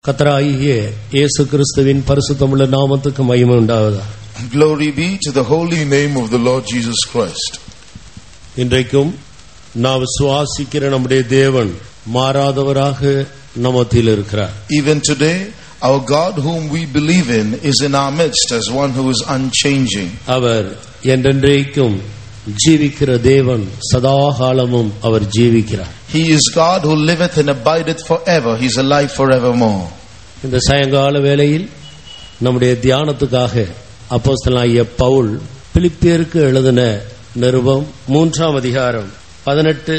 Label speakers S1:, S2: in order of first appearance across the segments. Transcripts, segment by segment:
S1: கர்த்தராகிய இயேசு கிறிஸ்துவின் பரிசுத்தமுள்ள நாமத்துக்கு மகிமை உண்டாவதாக.
S2: Glory be to the holy name of the Lord Jesus Christ.
S1: இன்றைக்கும் நாம் விசுவாசிக்கிற நம்முடைய தேவன் மாறாதவராக நம்மத்தில் இருக்கிறார்.
S2: Even today, our God whom we believe in is in our midst as one who is unchanging.
S1: அவர் என்றென்றைக்கும் ஜீவிக்கிற தேவன், சதா காலமும் அவர் ஜீவிக்கிறார்.
S2: He is God who liveth and abideth forever. He is alive forevermore.
S1: இந்த சாயங்கால வேளையில் நம்முடைய தியானத்துக்காக அப்போஸ்தலனாகிய பவுல் பிலிப்பியருக்கு எழுதின நிருபம் 3ஆம் அதிகாரம் 18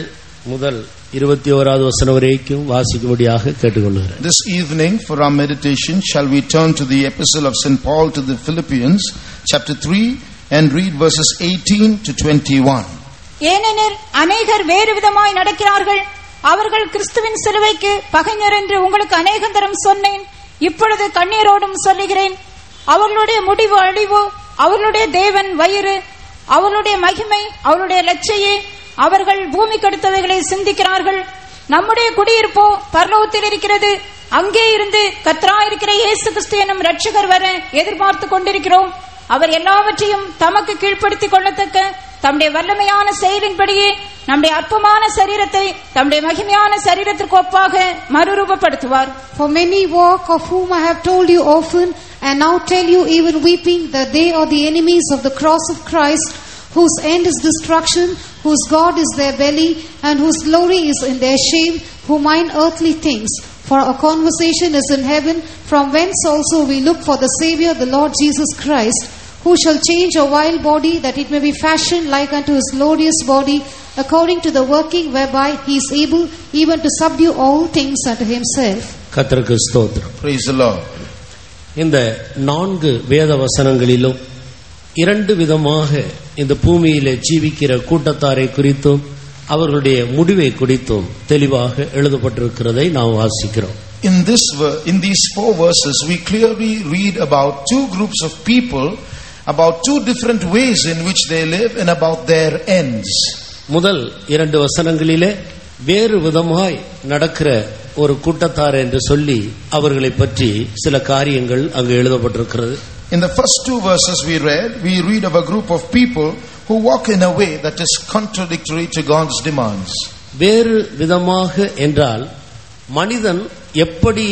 S1: முதல் 21வது வசனம் வரைக்கும் வாசிக்கும்படியாக கேட்டுக்கொள்கிறேன்.
S2: This evening for our meditation shall we turn to the epistle of St. Paul to the Philippians, chapter 3, and read verses 18 to 21.
S3: ஏனெனில் அநேகர் வேறு விதமாய் நடக்கிறார்கள். அவர்கள் கிறிஸ்துவின் சிலுவைக்கு பகைஞர் என்று உங்களுக்கு அநேகந்தரம் சொன்னேன். இப்பொழுது கண்ணீரோடும் சொல்லுகிறேன். அவர்களுடைய முடிவு அழிவு, அவர்களுடைய தேவன் வயிறு, அவர்களுடைய மகிமை, அவர்களுடைய லட்சையே. அவர்கள் பூமிக்கு அடுத்தவைகளை சிந்திக்கிறார்கள். நம்முடைய குடியிருப்போ பரலோகத்தில் இருக்கிறது. அங்கே இருந்து கர்த்தராயிருக்கிற இயேசு கிறிஸ்து எனும் இரட்சகர் வர எதிர்பார்த்து கொண்டிருக்கிறோம். அவர் எல்லாவற்றையும் தமக்கு கீழ்ப்படுத்திக் கொள்ளத்தக்க தம்முடைய வல்லமையான செயலின்படியே நம்முடைய அற்பமான சரீரத்தை தம்முடைய மகிமையான சரீரத்திற்கு ஒப்பாக மறுரூபப்படுத்துவார்.
S4: For many walk, of whom I have told you often, and now tell you even weeping, that they are the enemies of the cross of Christ, whose end is destruction, whose God is their belly, and whose glory is in their shame, who mind earthly things. For our conversation is in heaven, from whence also we look for the Savior, the Lord Jesus Christ, who shall change a vile body, that it may be fashioned like unto his glorious body, according to the working whereby he is able even to subdue all things unto himself.
S1: கர்த்தருக்கு ஸ்தோத்திரம்.
S2: Praise the Lord.
S1: இந்த 4 வேத வசனங்களிலும் 2 விதமாக இந்த பூமியிலே ஜீவிக்கிற கூட்டத்தாரை குறித்தும் அவர்களுடைய முடிவை குறித்தும் தெளிவாக எழுதப்பட்டிருக்கிறதை நாம் வாசிக்கிறோம்.
S2: In these 4 verses we clearly read about 2 groups of people, about 2 different ways in which they live and about their ends.
S1: முதல் 2 வசனங்களிலே வேறு விதமாய் நடக்கிற ஒரு கூட்டத்தார் என்று சொல்லி அவர்களை பற்றி சில காரியங்கள் அங்கு எழுதப்பட்டிருக்கிறது.
S2: In the first 2 verses we read of a group of people who walk in a way that is contradictory to God's demands.
S1: வேறு விதமாக என்றால் மனிதன் எப்படி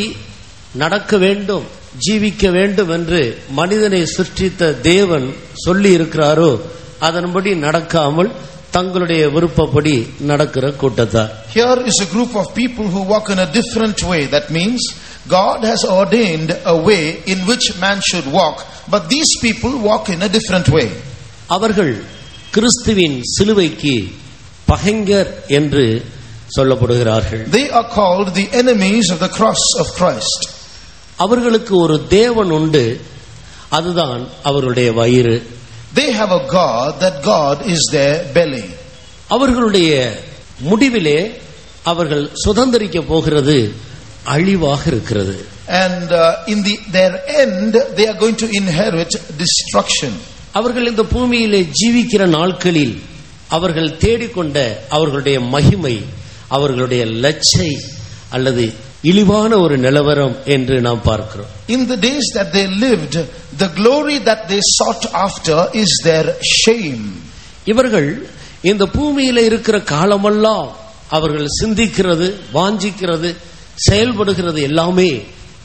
S1: நடக்க வேண்டும், ஜீவிக்க வேண்டும் என்று மனிதனை சிருஷ்டித்த தேவன் சொல்லி இருக்கிறாரோ அதன்படி நடக்காமல் தங்களுடைய விருப்பப்படி நடக்கிற கூட்டத்தார்.
S2: Here is a group of people who walk in a different way. That means God has ordained a way in which man should walk, but these people walk in a different way.
S1: அவர்கள் கிறிஸ்துவின் சிலுவைக்கு பகைஞர் என்று சொல்லப்படுகிறார்கள்.
S2: They are called the enemies of the cross of Christ.
S1: அவர்களுக்கு ஒரு தேவன் உண்டு, அதுதான் அவர்களுடைய வயிறு.
S2: They have a God, that God is their belly.
S1: அவர்களுடைய முடிவிலே அவர்கள் சுதந்திரிக்க போகிறது அழிவாக இருக்கிறது.
S2: And in their end they are going to inherit destruction.
S1: அவர்கள் இந்த பூமியிலே ஜீவிக்கிற நாட்களில் அவர்கள் தேடிக்கொண்ட அவர்களுடைய மகிமை, அவர்களுடைய லட்சை அல்லது இழிவான ஒரு நிலவரம் என்று நாம் பார்க்கிறோம்.
S2: In the days that they lived, the glory that they sought after is their shame.
S1: இவர்கள் இந்த பூமியில இருக்கிற காலமெல்லாம் அவர்கள் சிந்திக்கிறது, வாஞ்சிக்கிறது, செயல்படுகிறது எல்லாமே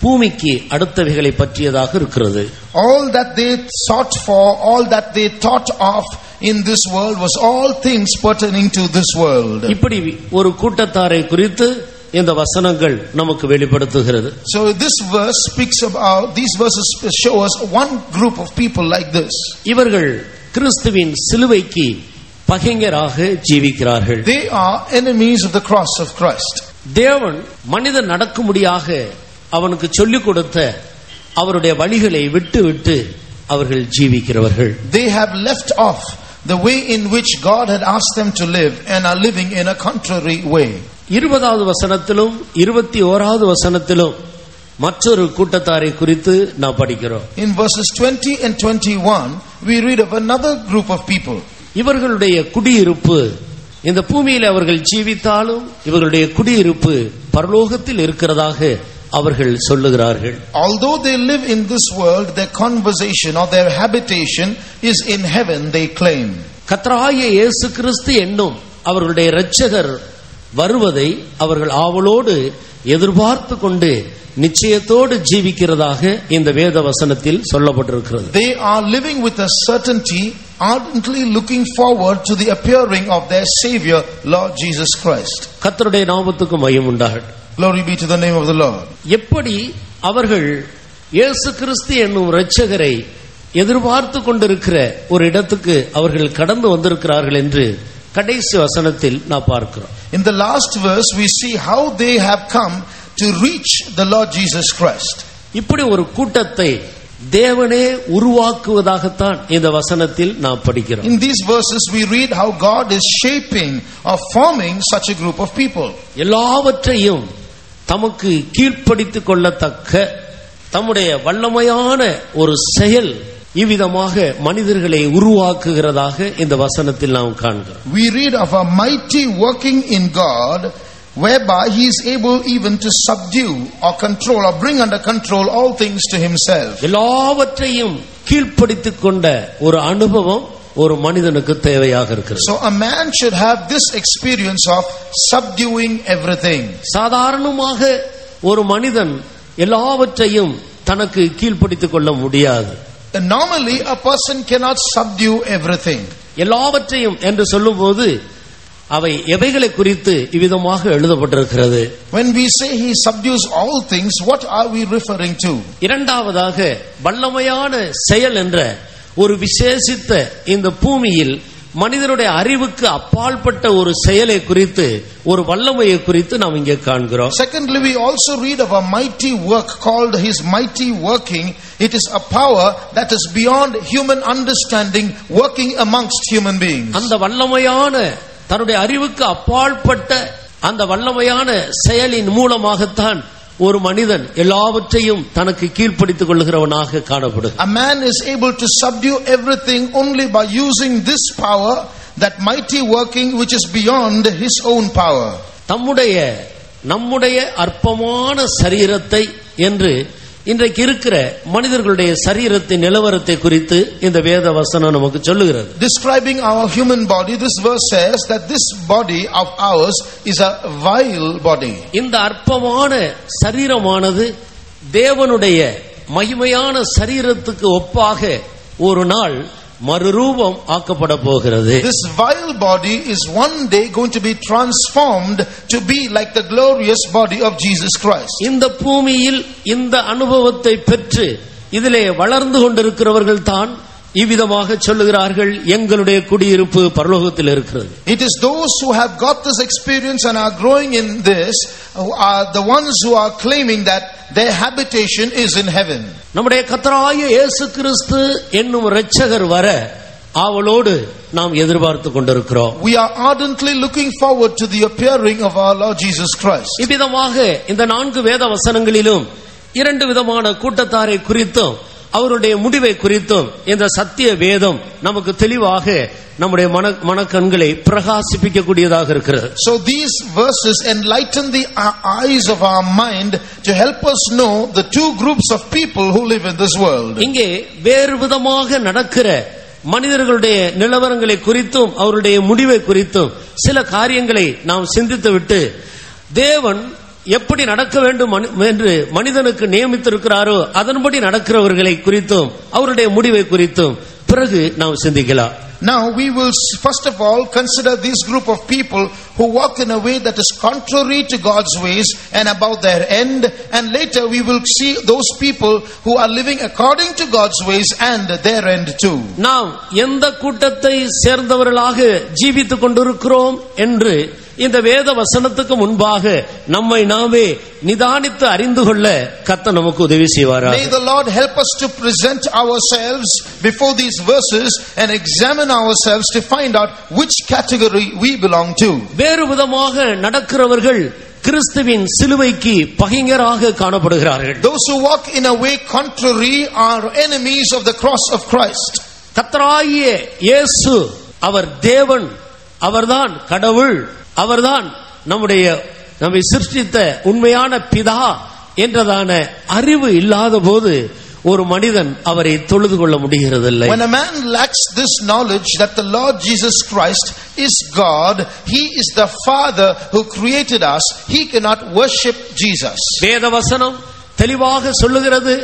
S1: பூமிக்கு அடுத்தவைகளை பற்றியதாக இருக்கிறது.
S2: All that they sought for, all that they thought of in this world was all things pertaining to this world.
S1: இப்படி ஒரு கூட்டத்தாரை குறித்து இந்த வசனங்கள் நமக்கு வெளிப்படுத்துகிறது.
S2: So this verse speaks about, these verses show us one group of people like this.
S1: இவர்கள் கிறிஸ்துவின் சிலுவைக்கு பகைஞராக ஜீவிக்கிறார்கள்.
S2: They are enemies of the cross of Christ.
S1: தேவன் மனிதன் நடக்கும்படியாக அவனுக்கு சொல்லிக் கொடுத்த அவருடைய வழிகளை விட்டு அவர்கள் ஜீவிக்கிறவர்கள்.
S2: They have left off the way in which God had asked them to live and are living in a contrary way. 20வது
S1: வசனத்திலும் 21வது வசனத்திலும் மற்றொரு கூட்டத்தாரை குறித்து நாம் படிக்கிறோம்.
S2: In verses 20 and 21 we read of another group of people.
S1: இவர்களுடைய குடியிருப்பு இந்த பூமியில் அவர்கள் ஜீவித்தாலும் இவர்களுடைய குடியிருப்பு பரலோகத்தில் இருக்கிறதாக அவர்கள் சொல்லுகிறார்கள்.
S2: Although they live in this world, their conversation or their habitation is in heaven, they claim.
S1: கர்த்தராகிய இயேசு கிறிஸ்து என்னும் அவர்களுடைய இரட்சகர் வருவதை அவர்கள் ஆவலோடு எதிர்பார்த்து கொண்டு நிச்சயத்தோடு ஜீவிக்கிறதாக இந்த வேத வசனத்தில் சொல்லப்பட்டிருக்கிறது.
S2: They are living with a certainty, ardently looking forward to the appearing of their Savior, Lord Jesus Christ.
S1: கர்த்தருடைய நாமத்துக்கு மகிமை உண்டாகட்டும்.
S2: Glory be to the name of the Lord.
S1: எப்படி அவர்கள் இயேசு கிறிஸ்து என்னும் இரட்சகரை எதிர்பார்த்து கொண்டிருக்கிற ஒரு இடத்துக்கு அவர்கள் கடந்து வந்திருக்கிறார்கள் என்று கடைசி வசனத்தில் நாம் பார்க்கிறோம்.
S2: In the last verse we see how they have come to reach the Lord Jesus Christ.
S1: இப்படி ஒரு கூட்டத்தை தேவனே உருவாக்குவதாகத்தான் இந்த வசனத்தில் நாம் படிக்கிறோம்.
S2: In these verses we read how God is shaping or forming such a group of people.
S1: எல்லாவற்றையும் தமக்கு கீழ்ப்படுத்திக் கொள்ளத்தக்க தம்முடைய வல்லமையான ஒரு செயல் இவ்விதமாக மனிதர்களை உருவாக்குகிறதாக இந்த வசனத்தில் நாம் காண்கிறோம்.
S2: We read of a mighty working in God, whereby he is able even to subdue or control or bring under control all things to himself.
S1: எல்லாவற்றையும் கீழ்ப்படுத்திக் கொண்ட ஒரு அனுபவம் ஒரு மனிதனுக்கு தேவையாக இருக்கிறது.
S2: So a man should have this experience of subduing everything.
S1: சாதாரணமாக ஒரு மனிதன் எல்லாவற்றையும் தனக்கு கீழ்ப்படுத்திக் கொள்ள முடியாது.
S2: Normally a person cannot subdue everything.
S1: எல்லாவற்றையும் என்று சொல்லும்போது அவை எவைகளை குறித்து இவ்விதமாக எழுதப்பட்டிருக்கிறது.
S2: When we say he subdues all things, what are we referring to?
S1: இரண்டாவதாக வல்லமையான செயல் என்ற ஒரு விசேஷித்த இந்த பூமியில் மனிதனுடைய அறிவுக்கு அப்பாற்பட்ட ஒரு செயலை குறித்து ஒரு வல்லமையை குறித்து நாம் இங்கே காண்கிறோம்.
S2: Secondly, we also read of a mighty work called his mighty working. It is a power that is beyond human understanding, working amongst human beings.
S1: அந்த வல்லமையான தன்னுடைய அறிவுக்கு அப்பாற்பட்ட அந்த வல்லமையான செயலின் மூலமாகத்தான் ஒரு மனிதன் எல்லாவற்றையும் தனக்கு கீழ்ப்படுத்திக் கொள்கிறவனாக காணப்படுகிறான்.
S2: A man is able to subdue everything only by using this power, that mighty working which is beyond his own power.
S1: நம்முடைய அற்பமான சரீரத்தை என்று இன்றைக்கு இருக்கிற மனிதர்களுடைய சரீரத்தின் நிலவரத்தை குறித்து இந்த வேத வசனம் நமக்கு சொல்லுகிறது.
S2: Describing our human body, this verse says that this body of ours is a vile body.
S1: இந்த அற்பமான சரீரமானது தேவனுடைய மகிமையான சரீரத்துக்கு ஒப்பாக ஒரு நாள் மறுரூபம் ஆக்கப்பட போகிறது.
S2: This vile body is one day going to be transformed to be like the glorious body of Jesus Christ.
S1: இந்த பூமியில் இந்த அனுபவத்தை பெற்று இதிலே வளர்ந்து கொண்டிருக்கிறவர்கள் தான் இவ்விதமாக சொல்லுகிறார்கள், எங்களுடைய குடியிருப்பு பரலோகத்தில் இருக்கிறது.
S2: It is those who have got this experience and are growing in this who are the ones who are claiming that their habitation is in heaven.
S1: நம்முடைய கர்த்தராகிய இயேசு கிறிஸ்து என்னும் இரட்சகர் வர ஆவலோடு நாம் எதிர்பார்த்து கொண்டிருக்கிறோம்.
S2: We are ardently looking forward to the appearing of our Lord Jesus Christ.
S1: இவ்விதமாக இந்த 4 வேத வசனங்களிலும் 2 விதமான கூட்டத்தாரை குறித்தும் அவருடைய முடிவை குறித்தும் இந்த சத்திய வேதம் நமக்கு தெளிவாக நம்முடைய மனக்கண்களை பிரகாசிப்பிக்கக்கூடியதாக இருக்கிறது.
S2: So these verses enlighten the eyes of our mind to help us know the two groups of people who live in this world.
S1: இங்கே வேறு விதமாக நடக்கிற மனிதர்களுடைய நிலவரங்களை குறித்தும் அவருடைய முடிவை குறித்தும் சில காரியங்களை நாம் சிந்தித்துவிட்டு தேவன் எப்படி நடக்க வேண்டும் என்று மனிதனுக்கு நியமித்திருக்கிறாரோ அதன்படி நடக்கிறவர்களை குறித்தும் அவருடைய முடிவை குறித்தும் பிறகு நாம் சிந்திக்கலாம்.
S2: Now we will first of all consider this group of people who walk in a way that is contrary to God's ways and about their end, and later we will see those people who are living according to God's ways and their end too.
S1: நாம் எந்த கூட்டத்தை சேர்ந்தவர்களாக ஜீவித்துக் கொண்டிருக்கிறோம் என்று இந்த வேத வசனத்துக்கு முன்பாக நம்மை நாமே நிதானித்து அறிந்து கொள்ள கர்த்தர் நமக்கு உதவி செய்வாராக.
S2: May the Lord help us to present ourselves before these verses and examine ourselves to find out which category we belong to.
S1: வேறு விதமாக நடக்கிறவர்கள் கிறிஸ்துவின் சிலுவைக்கு பகைஞராக காணப்படுகிறார்கள்.
S2: Those who walk in a way contrary are enemies of the cross of Christ.
S1: கர்த்தராகிய இயேசு அவர் தேவன், அவர்தான் கடவுள், அவர்தான் நம்மை சிருஷ்டித்த உண்மையான பிதா என்றதான அறிவு இல்லாத போது ஒரு மனிதன் அவரை தொழுது கொள்ள முடிகிறதில்லை.
S2: When a man lacks this knowledge that the Lord Jesus Christ is God, he is the Father who created us, he cannot worship Jesus.
S1: வேதவசனம் தெளிவாக சொல்லுகிறது,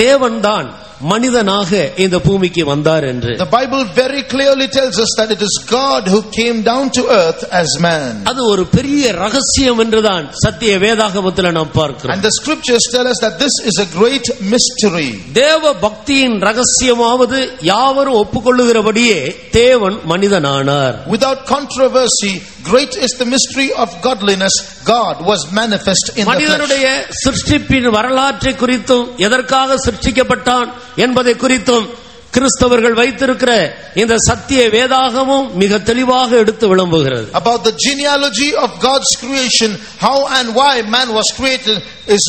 S1: தேவன்தான் மனிதனாக இந்த பூமிக்கு வந்தார் என்று.
S2: The Bible very clearly tells us that it is God who came down to earth as man.
S1: அது ஒரு பெரிய ரகசியம் என்றுதான் சத்திய வேதாகமத்தில் நாம் பார்க்கிறோம்.
S2: And the scriptures tell us that this is a great mystery.
S1: தேவ பக்தியின் ரகசியமாவது யாவரும் ஒப்புக்கொள்ளுகிறபடியே தேவன் மனிதனானார்.
S2: Without controversy, great is the mystery of godliness. God was manifest in the flesh.
S1: மனிதனுடைய சிருஷ்டிப்பின் வரலாற்றை குறித்தும் எதற்காக சிருஷ்டிக்கப்பட்டான் என்பதை குறித்தும் கிறிஸ்தவர்கள் வைத்திருக்கிற இந்த சத்திய வேதாகமும் மிக தெளிவாக எடுத்து விளம்புகிறது.
S2: About the genealogy of God's creation, how and why man was created is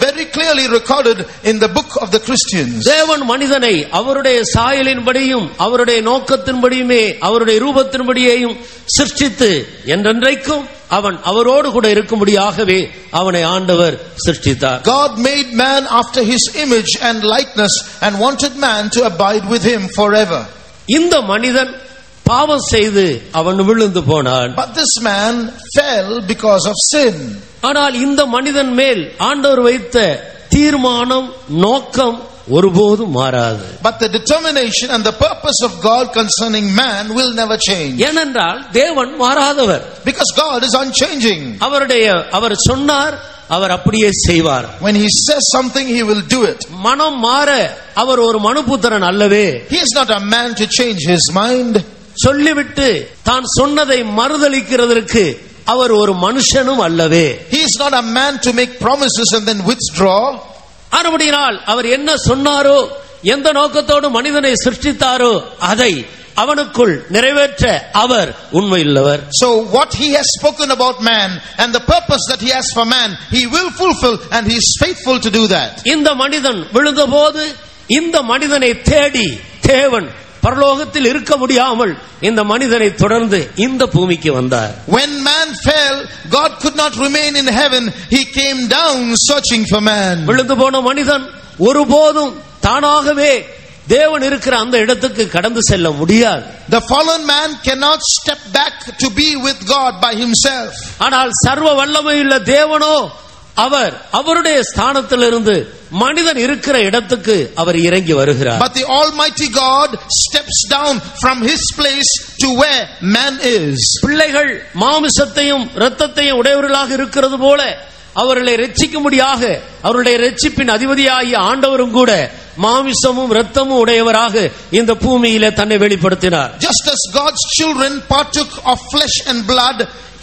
S2: very clearly recorded in the book of the Christians.
S1: தேவன் மனிதனை அவருடைய சாயலின்படியும் அவருடைய நோக்கத்தின்படியுமே அவருடைய ரூபத்தின்படியேயும் சிருஷ்டித்து என்றென்றைக்கும் அவன் அவரோடு கூட இருக்கும்படியாகவே அவனை ஆண்டவர் சிருஷ்டித்தார்.
S2: God made man after his image and likeness and wanted man to abide with him forever.
S1: இந்த மனிதன் பாவம் செய்து அவன் விழுந்து போனான்.
S2: But this man fell because of sin.
S1: ஆனால் இந்த மனிதன் மேல் ஆண்டவர் வைத்த தீர்மானம் நோக்கம் ஒருபோதும் மாறாது.
S2: But the determination and the purpose of God concerning man will never change.
S1: ஏனென்றால் தேவன் மாறாதவர்.
S2: Because God is unchanging.
S1: அவர் சொன்னார், அவர் அப்படியே செய்வார்.
S2: When he says something, he will do it.
S1: மனம் மாற அவர் ஒரு மனுபுத்திரன் அல்லவே.
S2: He is not a man to change his mind.
S1: சொல்லிவிட்டு தான் சொன்னதை மறுதலிக்கிறதற்கு அவர் ஒரு மனுஷனும் அல்லவே.
S2: He is not a man to make promises and then withdraw.
S1: ஆனபடியால் அவர் என்ன சொன்னாரோ, எந்த நோக்கத்தோடு மனிதனை சிருஷ்டித்தாரோ அதை அவனுக்குள் நிறைவேற்ற அவர் உண்மையுள்ளவர்.
S2: So what he has spoken about man and the purpose that he has for man, he will fulfill and he is faithful to do that.
S1: இந்த மனிதன் விழுந்தபோது இந்த மனிதனை தேடி தேவன் பரலோகத்தில் இருக்க முடியாமல் இந்த மனிதனை தொடர்ந்து இந்த பூமிக்கு வந்தார்.
S2: When man fell, God could not remain in heaven. He came down searching for man.
S1: விழுந்து போன மனிதன் ஒருபோதும் தானாகவே தேவன் இருக்கிற அந்த இடத்துக்கு கடந்து செல்ல முடியாது.
S2: The fallen man cannot step back to be with God by himself.
S1: ஆனால் சர்வ வல்லமையுள்ள தேவனோ அவர் அவருடைய ஸ்தானத்திலிருந்து மனிதன் இருக்கிற இடத்துக்கு அவர் இறங்கி வருகிறார்.
S2: But the Almighty God steps down from his place to where man is.
S1: பிள்ளைகள் மாமிசத்தையும் இரத்தத்தையும் உடையவர்களாக இருக்கிறது போல அவர்களை ரட்சிக்கும்படியாக அவருடைய ரட்சிப்பின் அதிபதியாகிய ஆண்டவரும் கூட மாமிசமும் இரத்தமும் உடையவராக இந்த பூமியிலே தன்னை வெளிப்படுத்தினார்.
S2: Just as God's children partook of flesh and blood,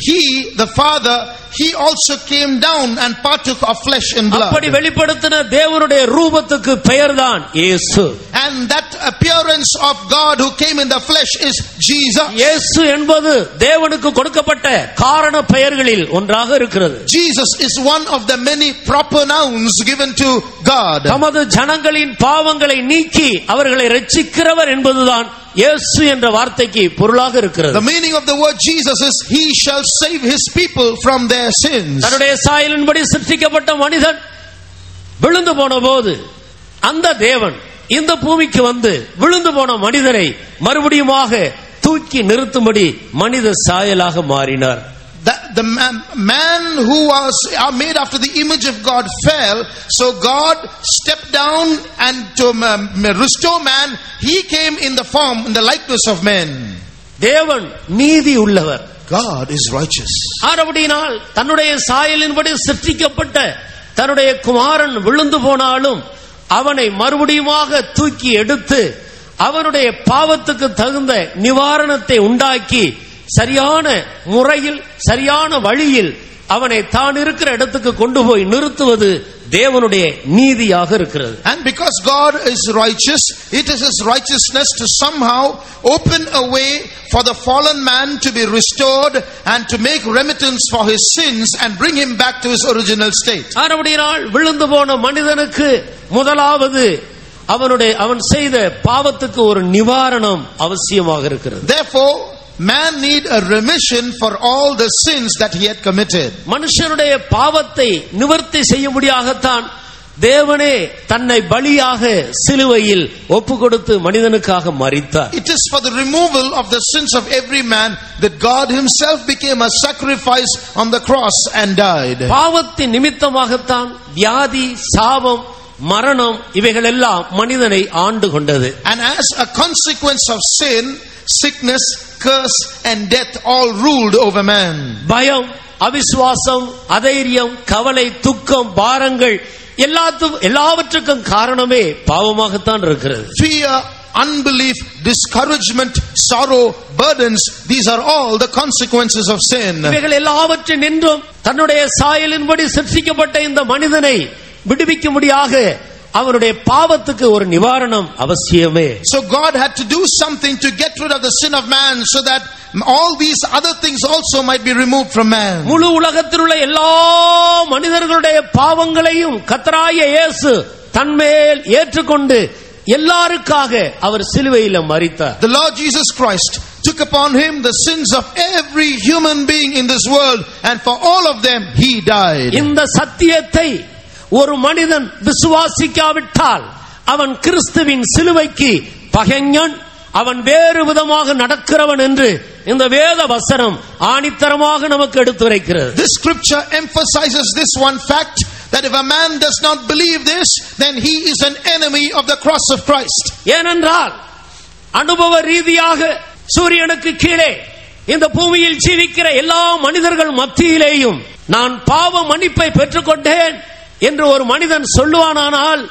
S2: he, the Father, he also came down and partook of flesh and blood.
S1: அப்படி வெளிப்படுத்தின தேவனுடைய ரூபத்துக்கு பெயர்தான் இயேசு.
S2: And that appearance of God who came in the flesh is Jesus.
S1: இயேசு என்பது தேவனுக்கு கொடுக்கப்பட்ட காரண பெயர்களில் ஒன்றாக இருக்கிறது.
S2: Jesus is one of the many proper nouns given to God.
S1: தமது ஜனங்களின் பாவங்களை நீக்கி அவர்களை ரட்சிக்கிறவர் என்பதுதான் இயேசு என்ற வார்த்தைக்கு பொருளாக இருக்கிறது.
S2: The meaning of the word Jesus is he shall save his people from their sins.
S1: தன்னுடைய சாயலின்படி சிருஷ்டிக்கப்பட்ட மனிதன் விழுந்து போன போது அந்த தேவன் இந்த பூமிக்கு வந்து விழுந்து போன மனிதனை மறுபடியுமாக தூக்கி நிறுத்தும்படி மனித சாயலாக மாறினார்.
S2: The man who was made after the image of God fell, so God stepped down and to restore man, he came in the form, in the likeness of men.
S1: தேவன் நீதி உள்ளவர்.
S2: God is righteous.
S1: ஆனபடியினால் தன்னுடைய சாயலின்படி சிருஷ்டிக்கப்பட்ட தன்னுடைய குமாரன் விழுந்து போனாலும் அவனை மறுபடியுமாக தூக்கி எடுத்து அவனுடைய பாவத்துக்கு தகுந்த நிவாரணத்தை உண்டாக்கி சரியான முறையில் சரியான வழியில் அவனை தான் இருக்கிற இடத்துக்கு கொண்டு போய் நிறுத்துவது தேவனுடைய நீதியாக இருக்கிறது.
S2: And because God is righteous, it is his righteousness to somehow open a way for the fallen man to be restored and to make remittance for his sins and bring him back to his original state.
S1: ஆனபடியால் விழுந்து போன மனிதனுக்கு முதலாவது அவன் செய்த பாவத்துக்கு ஒரு நிவாரணம் அவசியமாக இருக்கிறது.
S2: Therefore, man need a remission for all the sins that he had committed.
S1: மனுஷனுடைய பாவத்தை நிவர்த்தி செய்யும்படியாகத்தான் தேவனே தன்னை பலியாக சிலுவையில் ஒப்புக்கொடுத்து மனிதனுக்காக மரித்தார்.
S2: It is for the removal of the sins of every man that God himself became a sacrifice on the cross and died.
S1: பாவத்தின் நிமித்தமாகத்தான் வியாதி, சாபம், மரணம் இவைகள் எல்லாம் மனிதனை ஆண்டு கொண்டது.
S2: And as a consequence of sin, sickness, curse and death all ruled over man.
S1: பயம், அவிசுவாசம், அதைரியம், கவலை, துக்கம், பாரங்கள் எல்லாவற்றுக்கும் காரணமே பாவமாகத்தான் இருக்கிறது.
S2: Fear, unbelief, discouragement, sorrow, burdens, these are all the consequences of sin.
S1: இவைகள் எல்லாவற்றின் நின்றும் தன்னுடைய சாயலின்படி சிருஷ்டிக்கப்பட்ட இந்த மனிதனை விடுவிக்கும்படியாக அவருடைய பாவத்துக்கு ஒரு நிவாரணம் அவசியமே.
S2: So God had to do something to get rid of the sin of man so that all these other things also might be removed from man.
S1: முழு உலகத்தில் உள்ள எல்லா மனிதர்களுடைய பாவங்களையும் கர்த்தராகிய இயேசு தன்மேல் ஏற்றுக்கொண்டு எல்லாருக்காக அவர் சிலுவையில் மரித்தார்.
S2: The Lord Jesus Christ took upon him the sins of every human being in this world, and for all of them he died.
S1: இந்த சத்தியத்தை ஒரு மனிதன் விசுவாசிக்காவிட்டால் அவன் கிறிஸ்துவின் சிலுவைக்கு பகைஞன், அவன் வேறு விதமாக நடக்கிறவன் என்று இந்த வேத வசனம் ஆணித்தரமாக நமக்கு எடுத்துரைக்கிறது.
S2: This scripture emphasizes this one fact, that if a man does not believe this, then he is an enemy of the cross of Christ.
S1: ஏனென்றால் அனுபவ ரீதியாக சூரியனுக்கு கீழே இந்த பூமியில் ஜீவிக்கிற எல்லா மனிதர்கள் மத்தியிலேயும் நான் பாவ மன்னிப்பை பெற்றுக்கொண்டேன் என்று ஒரு மனிதன் சொல்லுவானானால்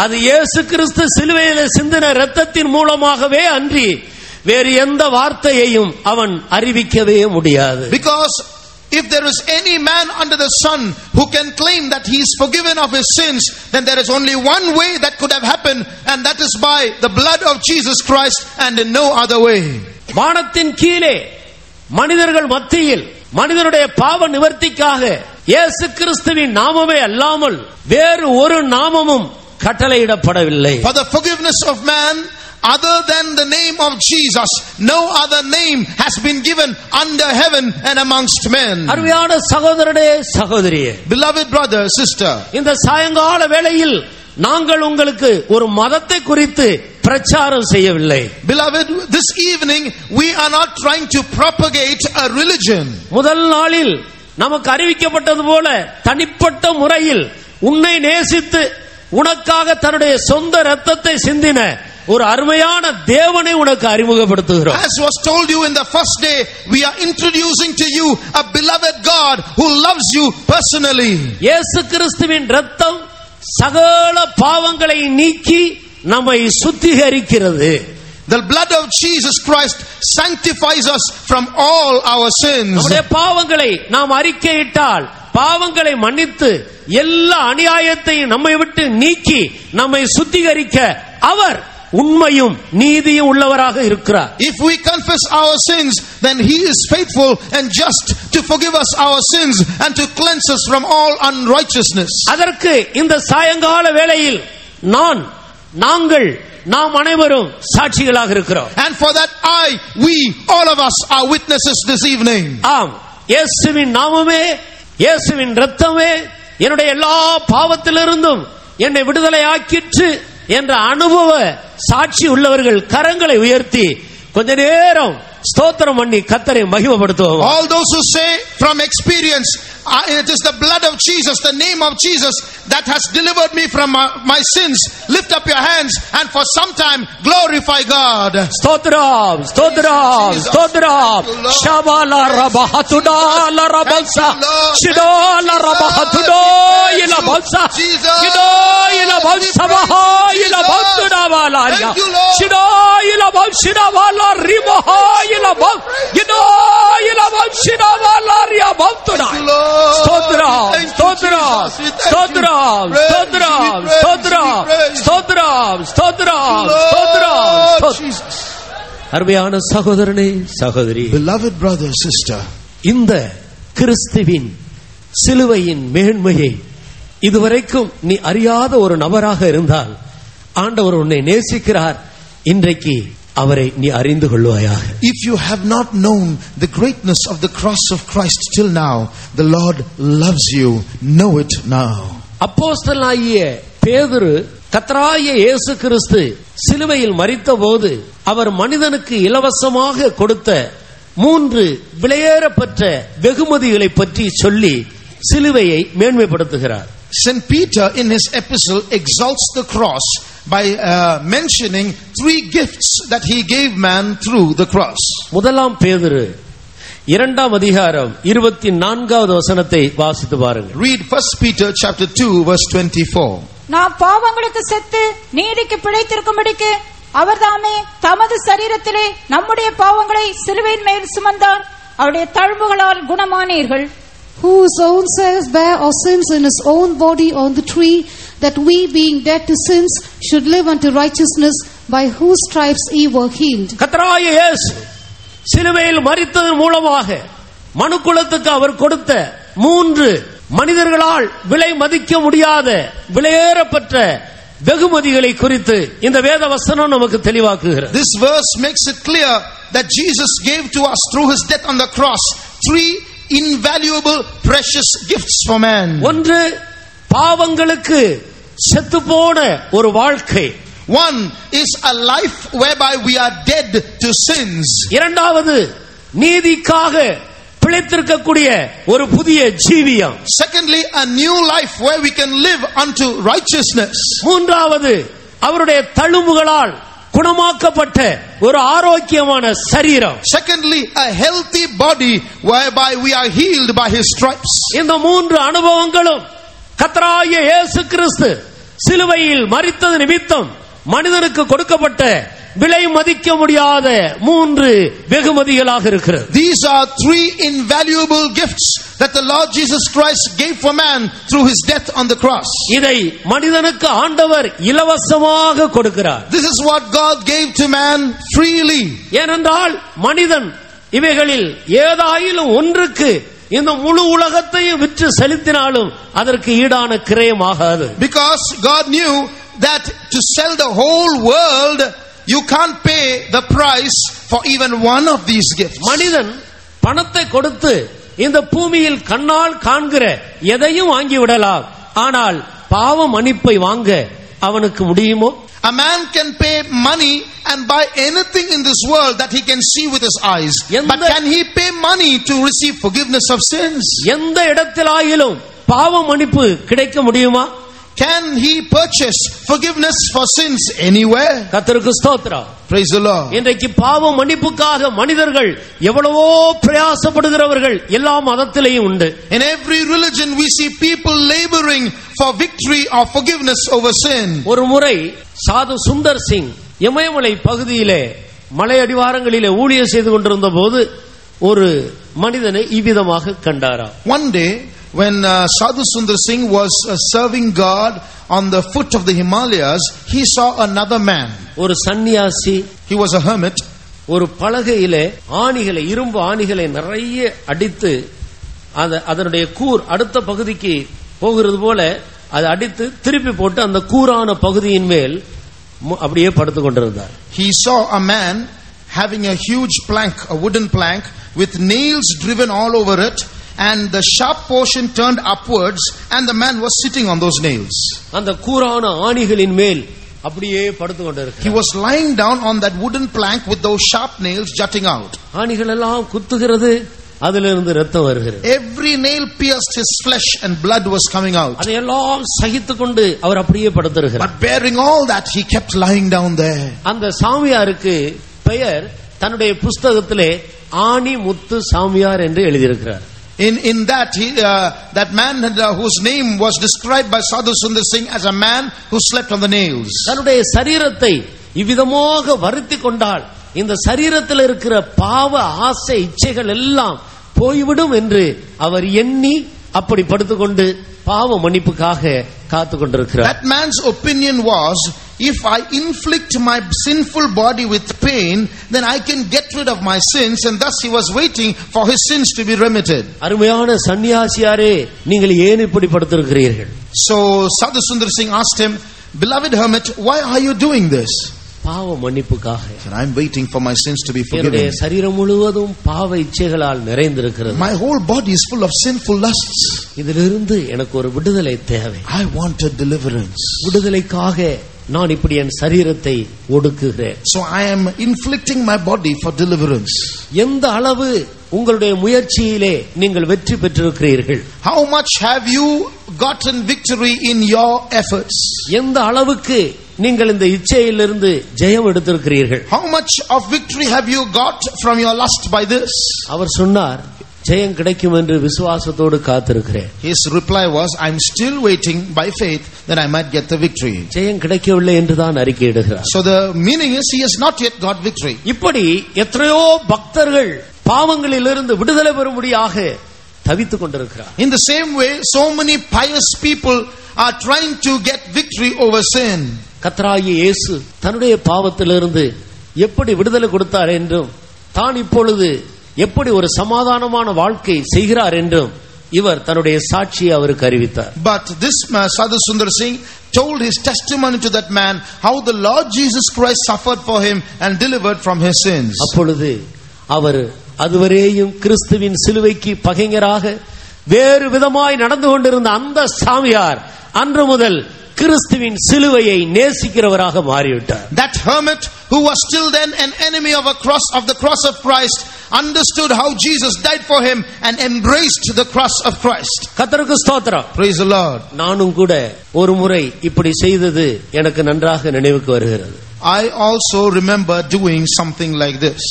S1: அது இயேசு கிறிஸ்து சிலுவையில் சிந்தின இரத்தத்தின் மூலமாகவே அன்றி வேறு எந்த வார்த்தையையும் அவன் அறிவிக்கவே முடியாது.
S2: Because if there is any man under the sun who can claim that he is forgiven of his sins, then there is only one way that could have happened, and that is by the blood of Jesus Christ and in no other way.
S1: வானத்தின் கீழே மனிதர்கள் மத்தியில் மனிதனுடைய பாவ நிவர்த்திக்காக இயேசு கிறிஸ்துவின் நாமமே அல்லாமல் வேறு ஒரு நாமமும் கட்டளையிடப்படவில்லை.
S2: For the forgiveness of man, other than the name of Jesus, no other name has been given under heaven and amongst men.
S1: அருமையான சகோதரனே, சகோதரியே,
S2: Beloved brother, sister,
S1: இந்த சாயங்கால வேளையில் நாங்கள் உங்களுக்கு ஒரு மதத்தை குறித்து பிரச்சாரம் செய்யவில்லை.
S2: Beloved, this evening we are not trying to propagate a religion.
S1: முதல் நாளில் நமக்கு அறிவிக்கப்பட்டது போல தனிப்பட்ட முறையில் உன்னை நேசித்து உனக்காக தன்னுடைய சொந்த இரத்தத்தை சிந்தின ஒரு அருமையான தேவனை உனக்கு அறிமுகப்படுத்துகிறோம்.
S2: As was told you in the first day, we are introducing to you a beloved God who loves you personally.
S1: இயேசு கிறிஸ்துவின் இரத்தம் சகல பாவங்களை நீக்கி நம்மை சுத்திகரிக்கிறது.
S2: The blood of Jesus Christ sanctifies us from all our sins.
S1: நம்முடைய பாவங்களை நாம் அறிக்கையிட்டால் பாவங்களை மன்னித்து எல்லா அநியாயத்தையும் நம்மை விட்டு நீக்கி நம்மை சுத்திகரிக்க அவர் உண்மையும் நீதியும் உள்ளவராக இருக்கிறார்.
S2: If we confess our sins, then he is faithful and just to forgive us our sins and to cleanse us from all unrighteousness.
S1: அதற்கு இந்த சாயங்கால வேளையில் நாம் அனைவரும் சாட்சிகளாக இருக்கிறோம்.
S2: And for that we all of us are witnesses this evening.
S1: ஆம், இயேசுவின் நாமமே, இயேசுவின் இரத்தமே என்னுடைய எல்லா பாவத்திலிருந்தும் என்னை விடுதலை ஆக்கிற்று என்ற அனுபவ சாட்சி உள்ளவர்கள் கரங்களை உயர்த்தி கொஞ்ச நேரம் ஸ்தோத்திரம் பண்ணி கர்த்தரை மகிமைப்படுத்துவோம்.
S2: All those who say from experience, it is the blood of Jesus, the name of Jesus that has delivered me from my sins, lift up your hands and for some time glorify God.
S1: ஸ்தோத்திரம், ஸ்தோத்திரம், ஸ்தோத்திரம். ஷபாலா ரபஹதுடா லரபல்சா ஷிடோலா ரபஹதுடோ இலபல்சா ஷிடோ இலபல்சபஹா இலபல்துடா வாலாரியா ஷிடோ இலபல்ஷிடா வாலா ரிபஹா இலபல் ஷிடோ இலபல்ஷிடா வாலாரியா பல்துடா. ஸ்தோத்திரம், ஸ்தோத்திரம், ஸ்தோத்திரம், ஸ்தோத்திரம், ஸ்தோத்திரம், ஸ்தோத்திரம், ஸ்தோத்திரம், ஸ்தோத்திரம். அருமையான சகோதரனே, சகோதரி,
S2: Beloved brother, sister,
S1: இந்த கிறிஸ்துவின் சிலுவையின் மேன்மையை இதுவரைக்கும் நீ அறியாத ஒரு நபராக இருந்தால் ஆண்டவர் உன்னை நேசிக்கிறார். இன்றைக்கு அவரை நீ அறிந்து கொள்வாயாக.
S2: If you have not known the greatness of the cross of Christ till now, the Lord loves you. Know it now.
S1: அப்போஸ்தலனாகிய பேதுரு கர்த்தராகிய இயேசு கிறிஸ்து சிலுவையில் மரித்தபோது அவர் மனிதனுக்கு இலவசமாக கொடுத்த 3 விலையேறப்பட்ட வெகுமதிகளை பற்றி சொல்லி சிலுவையை மேன்மைப்படுத்துகிறார்.
S2: St. Peter in his epistle exalts the cross by mentioning 3 gifts that he gave man through the cross.
S1: முதலாம் பேதுரு 2ஆம் அதிகாரம் 24வது வசனத்தை வாசித்து பாருங்கள்.
S2: Read 1 Peter chapter 2 verse 24.
S3: நாம் பாவங்களுக்கு செத்து நீதிக்கு பிழைத்திருக்கும்படிக்கு அவர்தாமே தமது சரீரத்திலே நம்முடைய பாவங்களை சிலுவையின் மேல் சுமந்தார், அவருடைய தழும்புகளால் குணமானீர்கள்.
S4: Who his own self bare our sins in his own body on the tree, that we being dead to sins should live unto righteousness, by whose stripes ye were healed.
S1: கர்த்தராகிய இயேசு சிலுவையில் மரித்ததன் மூலமாக மனுக்குலத்துக்கு அவர் கொடுத்த 3 மனிதர்களால் விலை மதிக்க முடியாத விலையேறப்பட்ட வெகுமதிகளை குறித்து இந்த வேத வசனம் நமக்கு தெளிவாக்குகிறது.
S2: This verse makes it clear that Jesus gave to us through his death on the cross 3 invaluable precious gifts for man.
S1: ஒன்று, பாவங்களுக்கு செத்துப்போன ஒரு வாழ்க்கை.
S2: One is a life whereby we are dead to sins.
S1: இரண்டாவது, நீதிக்காக பிழைத்திருக்கக்கூடிய ஒரு புதிய ஜீவியம்.
S2: Secondly, a new life where we can live unto righteousness.
S1: மூன்றாவது, அவருடைய தழும்புகளால் குணமாக்கப்பட்ட ஒரு ஆரோக்கியமான சரீரம்.
S2: Secondly, a healthy body whereby we are healed by his stripes.
S1: இந்த 3 அனுபவங்களும் கர்த்தராகிய இயேசு கிறிஸ்து சிலுவையில் மரித்தது நிமித்தம் மனிதனுக்கு கொடுக்கப்பட்ட விலை மதிக்க முடியாத 3 வெகுமதிகளாக இருக்கிறது.
S2: These are 3 invaluable gifts that the Lord Jesus Christ gave for man through his death on the cross.
S1: இதை மனிதனுக்கு ஆண்டவர் இலவசமாக கொடுக்கிறார்.
S2: This is what God gave to man freely.
S1: ஏனென்றால் மனிதன் இவைகளில் ஏதாயிலும் ஒன்றுக்கு இந்த முழு உலகத்தையும் விற்று செலுத்தினாலும் அதற்கு ஈடான கிரயமாகாது.
S2: Because God knew that to sell the whole world, you can't pay the price for even one of these gifts.
S1: மனிதன் பணத்தை கொடுத்து இந்த பூமியில் கண்ணால் காண்கிற எதையும் வாங்கி விடலாம், ஆனால் பாவ மன்னிப்பை வாங்க அவனுக்கு முடியுமோ?
S2: A man can pay money and buy anything in this world that he can see with his eyes. But can he pay money to receive forgiveness of sins?
S1: எந்த இடத்திலாயிலும் பாவ மன்னிப்பு கிடைக்க முடியுமா?
S2: Can he purchase forgiveness for sins anywhere?
S1: கர்த்தருக்கு ஸ்தோத்திரம்.
S2: Praise the Lord.
S1: இன்றைக்கு பாவ மன்னிப்புக்காக மனிதர்கள் எவ்வளவோ பிரயாசப்படுகிறவர்கள் எல்லா மதத்திலேயும் உண்டு.
S2: In every religion we see people laboring for victory or forgiveness over sin.
S1: ஒரு முறை சாது சுந்தர் சிங் இமயமலை பகுதியிலே மலை அடிவாரங்களிலே ஊழியம் செய்து கொண்டிருந்த போது ஒரு மனிதனை இவ்விதமாக கண்டாராம்.
S2: One day when Sadhu Sundar Singh was serving God on the foot of the Himalayas, he saw another man.
S1: ஒரு சன்னியாசி,
S2: he was a hermit.
S1: ஒரு பலகையிலே ஆணிகளை, இரும்பு ஆணிகளை நிறைய அடித்து அதனுடைய கூர் அடுத்த பகுதிக்கு போகிறது போல அதை அடித்து திருப்பி போட்டு அந்த கூரான பகுதியின் மேல் அப்படியே படுத்துக் கொண்டிருந்தார்.
S2: He saw a man having a huge plank, a wooden plank with nails driven all over it, and the sharp portion turned upwards, and the man was sitting on those nails.
S1: அந்த கூரான ஆணிகளின் மேல் அப்படியே படுத்துக் கொண்டிருக்கிறார்.
S2: He was lying down on that wooden plank with those sharp nails jutting out.
S1: ஆணிகள் எல்லாம் குத்துகிறது, அதிலிருந்து ரத்தம் வருகிறது.
S2: Every nail pierced his flesh and blood was coming out.
S1: அதையெல்லாம் சகித்துக்கொண்டு அவர் அப்படியே படுத்திருக்கிறார்.
S2: But bearing all that, he kept lying down there.
S1: அந்த சாமியாருக்கு பெயர் தன்னுடைய புஸ்தகத்திலே ஆணி முத்து சாமியார் என்று எழுதியிருக்கிறார்.
S2: In that that man whose name was described by Sadhu Sundar Singh as a man who slept on the nails.
S1: தன்னுடைய சரீரத்தை இவ்விதமாக வருத்திக் கொண்டால் இந்த சரீரத்தில் இருக்கிற பாவ ஆசை இச்சைகள் எல்லாம் போய்விடும் என்று அவர் எண்ணி அப்படி படுத்துக்கொண்டு பாவ மன்னிப்புக்காக காத்துக் கொண்டிருக்கிறார்.
S2: That man's opinion was, if I inflict my sinful body with pain, then I can get rid of my sins, and thus he was waiting for his sins to be remitted.
S1: அருமையான சன்னியாசியாரே, நீங்கள் ஏன் இப்படி படுத்திருக்கிறீர்கள்?
S2: So Sadhu Sundar Singh asked him, beloved hermit, why are you doing this?
S1: பாவ மன்னிப்புக்காக.
S2: I'm waiting for my sins to be forgiven.
S1: என்னுடைய சரீரம் முழுவதும் பாவ இச்சைகளால் நிறைந்திருக்கிறது.
S2: My whole body is full of sinful lusts.
S1: இதிலிருந்து எனக்கு ஒரு விடுதலை தேவை.
S2: I want a deliverance.
S1: விடுதலைக்காக நான் இப்படி என் சரீரத்தை ஒடுக்குகிறேன்.
S2: So I am inflicting my body for deliverance.
S1: எந்த அளவு உங்களுடைய முயற்சியிலே நீங்கள் வெற்றி பெற்றிருக்கிறீர்கள்?
S2: How much have you gotten victory in your efforts?
S1: எந்த அளவுக்கு நீங்கள் இந்த இச்சையிலிருந்து ஜெயம் எடுத்திருக்கிறீர்கள்?
S2: How much of victory have you got from your lust by this?
S1: அவர் சொன்னார், ஜெயம் கிடைக்கும் என்று விசுவாசத்தோடு காத்திருக்கிறேன்.
S2: His reply was, I'm still waiting by faith that I might get the victory.
S1: ஜெயம் கிடைக்கவில்லை என்று தான் அறிக்கையிடுகிறார்.
S2: So the meaning is he has not yet got victory.
S1: இப்படி எத்தனையோ பக்தர்கள் பாவங்களிலிருந்து விடுதலை பெறும்படியாக தவித்துக் கொண்டிருக்கிறார்.
S2: In the same way, so many pious people are trying to get victory over sin.
S1: கர்த்தராகிய இயேசு தன்னுடைய பாவத்திலிருந்து எப்படி விடுதலை கொடுத்தார் என்றும் தான் இப்பொழுது எப்படி ஒரு சமாதானமான வாழ்க்கை செய்கிறார் என்றும் இவர் தன்னுடைய சாட்சியை அவருக்கு அறிவித்தார்.
S2: But this Sadhu Sundar Singh told his testimony to that man how the Lord Jesus Christ suffered for him and delivered from his sins.
S1: அப்பொழுது அவர் அதுவரையும் கிறிஸ்துவின் சிலுவைக்கு பகைஞராக வேறு விதமாய் நடந்து கொண்டிருந்த அந்த சாமியார் அன்று முதல் கிறிஸ்துவின் சிலுவையை நேசிக்கிறவராக மாறிவிட்டார்.
S2: That hermit who was still then an enemy of the cross of Christ understood how Jesus died for him and embraced the cross of Christ.
S1: கர்த்தருக்கு ஸ்தோத்திரம்.
S2: Praise the Lord.
S1: நானும் கூட ஒரு முறை இப்படி செய்தது எனக்கு நன்றாக நினைவுக்கு வருகிறது.
S2: I also remember doing something like this.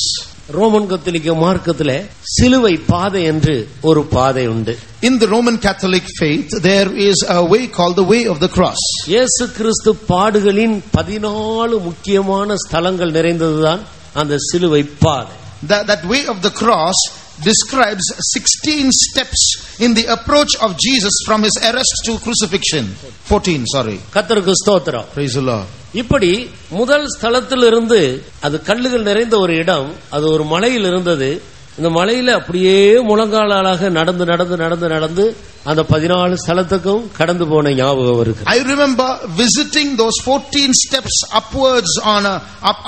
S1: Roman கத்தோலிக்க மார்க்கத்திலே சிலுவை பாதை என்று ஒரு பாதை உண்டு.
S2: In the Roman Catholic faith there is a way called the way of the cross.
S1: இயேசு கிறிஸ்து பாடுகளின் 14 முக்கியமான ஸ்தலங்கள் நிறைந்ததுதான் அந்த சிலுவை பாதை.
S2: That way of the cross describes 16 steps in the approach of Jesus from his arrest to crucifixion. 14, sorry.
S1: கர்த்தருக்கு ஸ்தோத்திரம்.
S2: Praise the Lord.
S1: இப்படி முதல் ஸ்தலத்திலிருந்து அது கல்லுகள் நிறைந்த ஒரு இடம், அது ஒரு மலையில் இருந்தது. இந்த மலையில அப்படியே முழங்காலாக நடந்து நடந்து நடந்து நடந்து அந்த 14 ஸ்தலத்துக்கும் கடந்து போன ஞாபகம் இருக்கு.
S2: I remember visiting those 14 steps upwards on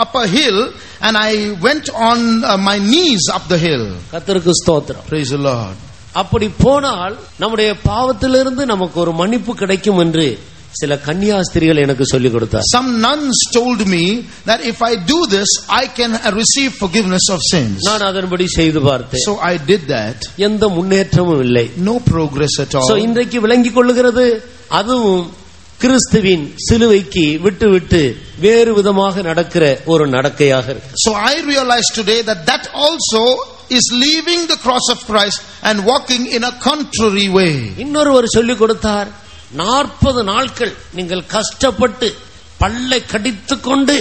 S2: up a hill, and I went on my knees up the hill.
S1: கர்த்தருக்கு ஸ்தோத்திரம்.
S2: Praise the Lord.
S1: அப்படி போனால் நம்முடைய பாவத்திலிருந்து நமக்கு ஒரு மன்னிப்பு கிடைக்கும் என்று சில கன்னியாஸ்திரிகள் எனக்கு சொல்லிக் கொடுத்தார்.
S2: Some nuns told me that if I do this I can receive forgiveness of sins.
S1: நான் அதன்படி செய்து பார்த்தேன்.
S2: So I did that.
S1: எந்த முன்னேற்றமும் இல்லை.
S2: No progress at all.
S1: So இன்றைக்கு விளங்கிக் கொள்ளுகிறது அதுவும் கிறிஸ்துவின் சிலுவைக்கு விட்டு விட்டு வேறு விதமாக நடக்கிற ஒரு நடக்கையாக இருக்கு.
S2: So I realize today that also is leaving the cross of Christ and walking in a contrary way.
S1: இன்னொருவர் சொல்லிக் கொடுத்தார், 40 நாட்கள் நீங்கள் கஷ்டப்பட்டு பல்லை கடித்துக் கொண்டு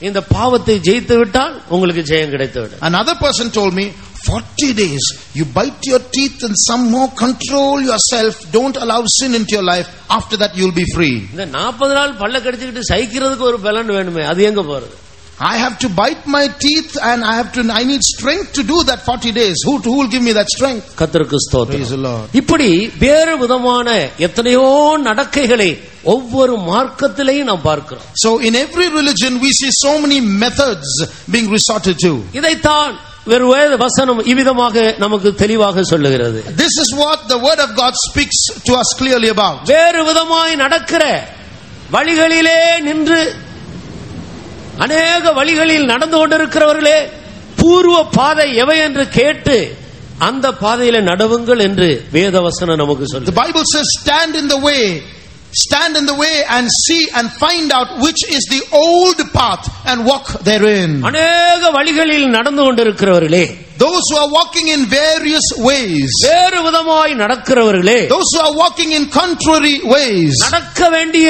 S1: இந்த பாவத்தை ஜெயித்து விட்டால் உங்களுக்கு ஜெயம் கிடைத்துவிடும்.
S2: Another person told me 40 days you bite your teeth and some more control yourself, don't allow sin into your life, after that you'll be free.
S1: இந்த 40 நாள் பல்லை கடிச்சிட்டு சகிக்கிறதுக்கு ஒரு பலன் வேணுமே, அது எங்க போறது?
S2: I have to bite my teeth and I need strength to do that 40 days. Who will give me that strength?
S1: கர்த்தருக்கு ஸ்தோத்திரம்.
S2: Praise the Lord.
S1: இப்படி வேறு விதமான எத்தனையோ நடக்கைகளை ஒவ்வொரு மார்க்கத்திலேயும் நாம் பார்க்கிறோம்.
S2: So in every religion we see so many methods being resorted to.
S1: இதைத்தான் வேறு வேத வசனம் இவ்விதமாக நமக்கு தெளிவாக சொல்லுகிறது.
S2: This is what the word of God speaks to us clearly about.
S1: வேறு விதமாய் நடக்கிற வழிகளிலே நின்று அநேக வழிகளில் நடந்து கொண்டிருக்கிறவர்களே பூர்வ பாதை எவை என்று கேட்டு அந்த பாதையில நடவுங்கள் என்று வேதவசனம் நமக்கு சொல்லுது.
S2: The Bible says stand in the way and see and find out which is the old path and walk therein.
S1: அநேக வழிகளில் நடந்து கொண்டிருக்கிறவர்களே,
S2: those who are walking in various ways,
S1: வேறு விதமாய் நடக்கிறவர்களே,
S2: those who are walking in contrary ways,
S1: நடக்க வேண்டிய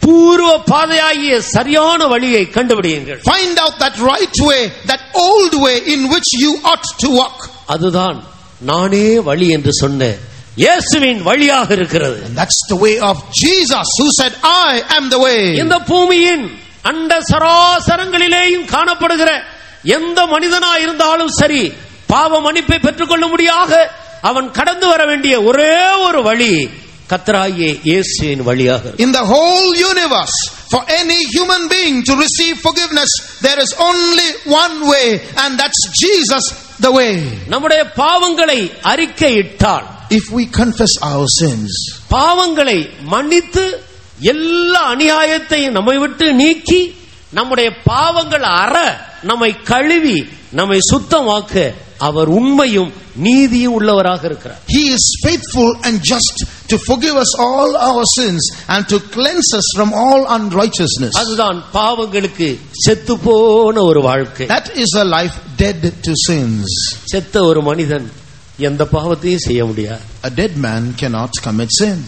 S1: பூர்வ பாதையாகிய சரியான வழியை கண்டுபிடியுங்கள்.
S2: find out that right way, that old way in which you ought to walk.
S1: அதுதான் நானே வழி என்று சொன்ன இயேசுவின் வழியாக இருக்கிறது.
S2: That's the way of Jesus who said I am the way.
S1: இந்த பூமியின் அண்ட சராசரங்களிலேயும் காணப்படுகிற எந்த மனிதனா இருந்தாலும் சரி பாவ மன்னிப்பை பெற்றுக்கொள்ள முடியாக அவன் கடந்து வர வேண்டிய ஒரே ஒரு வழி கர்த்தராகிய இயேசுவின் வழியாக.
S2: In the whole universe, For any human being to receive forgiveness, there is only one way, and that's Jesus the way.
S1: நம்முடைய பாவங்களை அறிக்கையிட்டால்,
S2: if we confess our sins,
S1: பாவங்களை மன்னித்து எல்லா அநியாயத்தையும் நம்மை விட்டு நீக்கி நம்முடைய பாவங்கள் நம்மை கழுவி நம்மை சுத்தமாக்க அவர் உண்மையும் நீதியும் உள்ளவராக இருக்கிறார்.
S2: He is faithful and just to forgive us all our sins and to cleanse us from all unrighteousness.
S1: அதுதான் பாவங்களுக்கு செத்து போன ஒரு வாழ்க்கை.
S2: That is a life dead to sins.
S1: செத்த ஒரு மனிதன் எந்த பாவத்தையும் செய்ய முடியாது.
S2: A dead man cannot commit sin.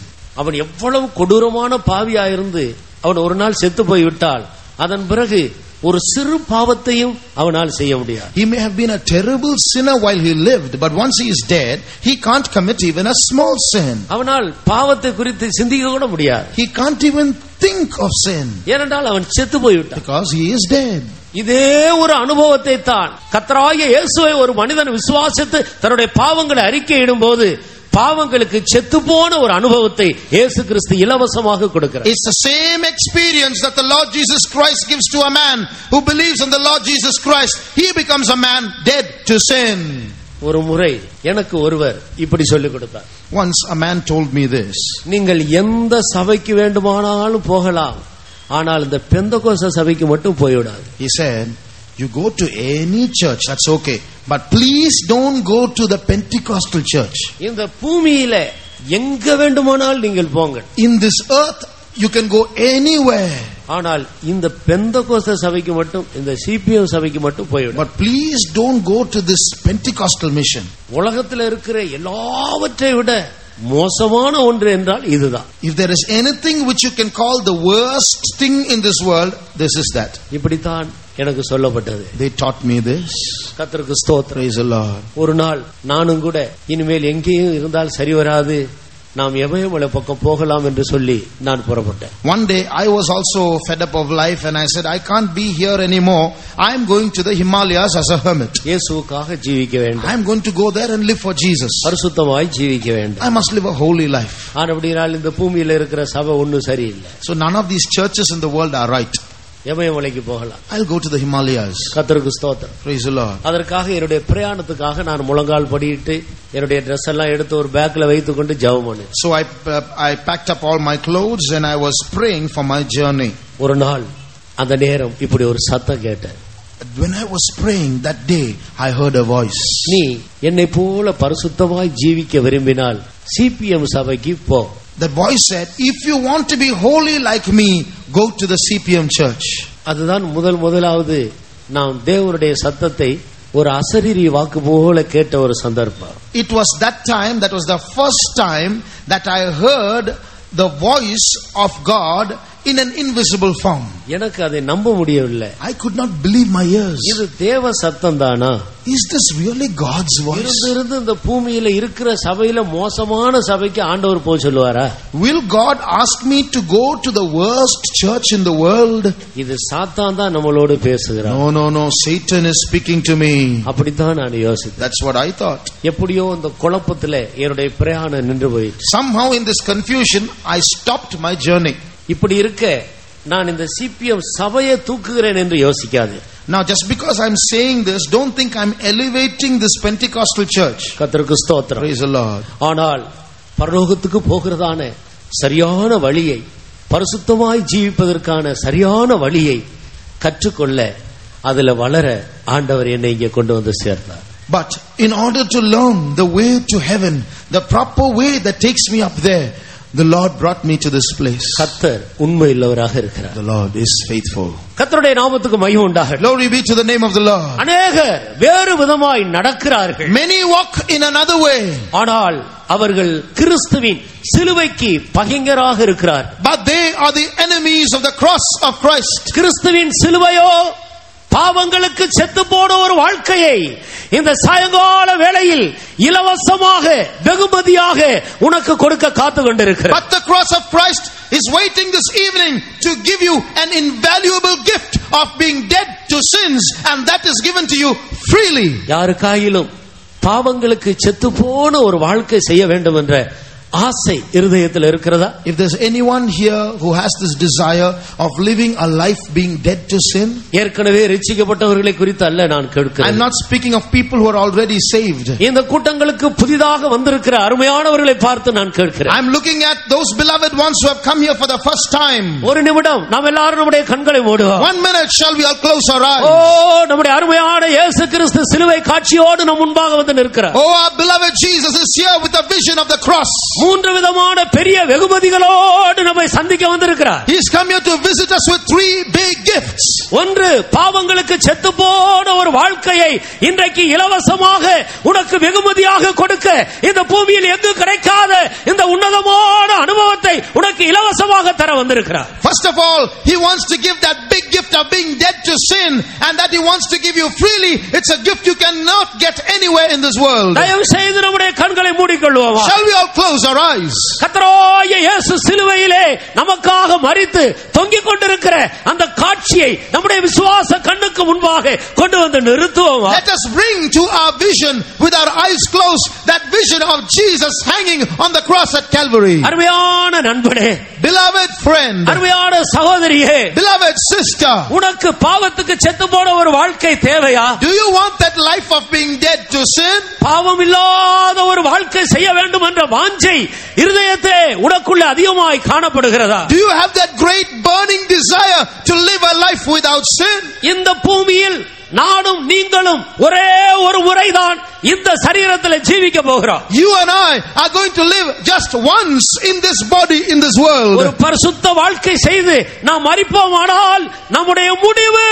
S1: அவன் எவ்வளவு கொடூரமான பாவியாயிருந்து அவன் ஒரு நாள் செத்து போய்விட்டால் அதன் பிறகு ஒரு சிறு பாவத்தையும் அவனால் செய்ய முடியாது.
S2: He may have been a terrible sinner while he lived, but once he is dead, he can't commit even a small sin.
S1: அவனால் பாவத்தை குறித்து சிந்திக்க கூட முடியாது.
S2: He can't even think of sin.
S1: ஏனென்றால் அவன் செத்து போய்விட்டான்.
S2: Because he is dead.
S1: இதே ஒரு அனுபவத்தை தான் கர்த்தராகிய இயேசுவை ஒரு மனிதன் விசுவாசித்து தன்னுடைய பாவங்களை அறிக்கையிடும் போது பாவங்களுக்கு செத்து போன ஒரு அனுபவத்தை இயேசு கிறிஸ்து இலவசமாக கொடுக்கிறார்.
S2: It's the same experience that the Lord Jesus Christ gives to a man who believes in the Lord Jesus Christ. He becomes a man dead to sin.
S1: ஒரு முறை எனக்கு ஒருவர் இப்படி சொல்லிக் கொடுத்தார்.
S2: Once a man told me this.
S1: நீங்கள் எந்த சபைக்கு வேண்டுமானாலும் போகலாம், ஆனால் இந்த பெந்தகோஸ்தே சபைக்கு மட்டும் போய்விடாது.
S2: He said, you go to any church, that's okay, but please don't go to the Pentecostal church.
S1: இந்த பூமியில எங்க வேண்டுமானாலும் நீங்கள் போங்க.
S2: In this earth you can go anywhere.
S1: ஆனால் இந்த பெந்தகோஸ்தே சபைக்கு மட்டும், இந்த சிபிஎம் சபைக்கு மட்டும் போய்விடாது.
S2: But please don't go to this Pentecostal mission.
S1: உலகத்தில் இருக்கிற எல்லாவற்றை விட மோசமான ஒன்று என்றால் இதுதான்.
S2: If there is anything which you can call the worst thing in this world, this is that.
S1: இப்படித்தான் எனக்கு சொல்லப்பட்டது.
S2: They taught me this.
S1: கர்த்தருக்கு ஸ்தோத்திரம்.
S2: Praise the Lord.
S1: ஒரு நாள் நானும் கூட இனிமேல் எங்கேயும் இருந்தால் சரி வராது, நாம் எமயமலை பக்கம் போகலாம் என்று சொல்லி நான் புறப்பட்டேன்.
S2: One day I was also fed up of life and I said, I can't be here anymore. I am going to the Himalayas as a hermit.
S1: இயேசுவுக்காக ஜீவிக்க வேண்டும்.
S2: I am going to go there and live for Jesus.
S1: பரிசுத்தமாய் ஜீவிக்க வேண்டும்.
S2: I must live a holy life.
S1: ஆனபடியால் இந்த பூமியில இருக்கிற சபை ஒன்றும் சரியில்லை.
S2: So none of these churches in the world are right.
S1: எமயமலைக்கு போகலாம்.
S2: I'll go to the Himalayas.
S1: கர்த்தருக்கு ஸ்தோத்திரம்.
S2: Praise the Lord.
S1: அதற்காக என்னுடைய பிரயாணத்துக்காக நான் முழங்கால் படியிட்டு என்னுடைய Dress எல்லாம் எடுத்து ஒரு பேக்ல வைத்துக் கொண்டு ஜெபம் பண்ணேன்.
S2: So I packed up all my clothes and I was praying for my journey.
S1: ஒரு நாள் அந்த நேரம் இப்படி ஒரு சத்தம் கேட்டேன்.
S2: When I was praying that day, I heard a voice.
S1: நீ என்னை போல பரிசுத்தமாய் ஜீவிக்க விரும்பினால் சிபிஎம் சபைக்கு போ.
S2: The voice said, if you want to be holy like me, go to the CPM church.
S1: அதுதான் முதலாவது நாம் தேவனுடைய சத்தத்தை ஒரு அசரீரி வாக்கு போல கேட்ட ஒரு சந்தர்ப்பம்.
S2: It was that time, that was the first time that I heard the voice of God in an invisible form.
S1: எனக்கு அதை நம்ப முடியவில்லை.
S2: I could not believe my ears.
S1: இது தேவ சத்தம் தானா?
S2: Is this really God's voice?
S1: இருந்து இந்த பூமியில இருக்கிற சபையில மோசமான சபைக்கு ஆண்டவர் போய் சொல்லுவாரா?
S2: Will God ask me to go to the worst church in the world?
S1: இது சாத்தான் தான் நம்மளோடு பேசுகிறான்.
S2: No, Satan is speaking to me.
S1: அப்படித்தான் நான் யோசித்தேன்.
S2: That's what I thought.
S1: எப்படியோ இந்த குழப்பத்திலே என்னுடைய பிரயாணம் நின்று போயிடுச்சு.
S2: Somehow in this confusion I stopped my journey.
S1: இப்படி இருக்க நான் இந்த சிபிஎம் சபையை தூக்குகிறேன் என்று யோசிக்காது.
S2: Now just because I'm saying this, don't think I'm elevating this Pentecostal church.
S1: கர்த்தருக்கு ஸ்தோத்திரம்.
S2: Praise the Lord.
S1: ஆனால் பரலோகத்துக்கு போகிறதான சரியான வழியை, பரிசுத்தமாய் ஜீவிப்பதற்கான சரியான வழியை கற்றுக்கொள்ள, அதுல வளர ஆண்டவர் என்னை இங்கே கொண்டு வந்து சேர்த்தார்.
S2: But in order to learn the way to heaven, the proper way that takes me up there, the Lord brought me to this place.
S1: கர்த்தர் உண்மையுள்ளவராக இருக்கிறார்.
S2: The Lord is faithful.
S1: கர்த்தருடைய நாமத்துக்கு மகிமை உண்டாகட்டும்.
S2: Glory be to the name of the Lord.
S1: அநேகர் வேறு விதமாய் நடக்கிறார்கள்.
S2: Many walk in another way.
S1: ஆனால் அவர்கள் கிறிஸ்துவின் சிலுவைக்கு பகைஞராக இருக்கிறார்.
S2: But they are the enemies of the cross of Christ.
S1: கிறிஸ்துவின் சிலுவையோ பாவங்களுக்கு செத்து போன ஒரு வாழ்க்கையை இந்த சாயங்கால வேளையில் இலவசமாக வெகுமதியாக உனக்கு கொடுக்க காத்து கொண்டிருக்கிறது.
S2: But the cross of Christ is waiting this evening to give you an invaluable gift of being dead to sins, and that is given to you freely.
S1: யாருக்காயிலும் பாவங்களுக்கு செத்து போன ஒரு வாழ்க்கை செய்ய வேண்டும் என்ற ஆசை இருதயத்தில் இருக்கிறதா?
S2: If there's anyone here who has this desire of living a life being dead to sin,
S1: ஏற்கனவே ரட்சிக்கப்பட்டவர்களை குறித்து அல்ல நான் கேட்கிறேன்.
S2: I'm not speaking of people who are already saved.
S1: இந்த கூட்டங்களுக்கு புதிதாக வந்திருக்கிற அருமையானவர்களை பார்த்து நான் கேட்கிறேன்.
S2: I'm looking at those beloved ones who have come here for the first time.
S1: ஒரு நிமிடம் நாம் எல்லாரும் நம்முடைய கண்களை மூடுவோம்.
S2: 1 minute, shall we all close our eyes?
S1: ஓ, நம்முடைய அருமையான இயேசு கிறிஸ்து சிலுவை காட்சியோடு நம் முன்பாக வந்து நிற்கிறார்.
S2: Oh, our beloved Jesus is here with the vision of the cross.
S1: மூன்று விதமான பெரிய வெகுமதிகளோடு நம்மை சந்திக்க வந்திருக்கிறார்.
S2: He's come here to visit us with 3 big gifts.
S1: ஒன்று, பாவங்களுக்கு செத்து போன ஒரு வாழ்க்கையை இன்றைக்கு இலவசமாக உனக்கு வெகுமதியாக கொடுக்க இந்த பூமியில் எங்கு கிடைக்காத இந்த உன்னதமான அனுபவத்தை உனக்கு இலவசமாக தர வந்திருக்கிறார்.
S2: First of all, he wants to give that big gift of being dead to sin, and that he wants to give you freely. It's a gift you cannot get anywhere in this world.
S1: தயவு செய்து நம்முடைய கண்களை மூடிக்கொள்வோமா?
S2: Shall we all close our eyes?
S1: கர்த்தராகிய இயேசு சிலுவையிலே நமக்காக மரித்து தொங்கிக் கொண்டிருக்கிற அந்த காட்சியை நம்முடைய விசுவாச கண்ணுக்கு முன்பாக கொண்டு வந்து நிறுத்துவோமா?
S2: Let us bring to our vision with our eyes closed that vision of Jesus hanging on the cross at Calvary.
S1: அருமையான நண்பனே,
S2: Beloved friend,
S1: அருமையான சகோதரியே,
S2: beloved sister,
S1: உனக்கு பாவத்துக்கு செத்து போன ஒரு வாழ்க்கை தேவையா?
S2: do you want that life of being dead to sin?
S1: பாவம் இல்லாத ஒரு வாழ்க்கை செய்ய வேண்டும் என்ற வாஞ்சை இருதயத்திலே உனக்குள்ள அதிகமாய் காணப்படுகிறதா?
S2: Do you have that great burning desire to live a life without sin?
S1: இந்த பூமியில் நானும் நீங்களும் ஒரே ஒரு முறைதான் இந்த சரீரத்தில் ஜீவிக்க போகிறோம்.
S2: You and I are going to live just once in this body, in this world.
S1: ஒரு பரிசுத்த வாழ்க்கை செய்து நாம் மரிப்போமானால் நம்முடைய முடிவு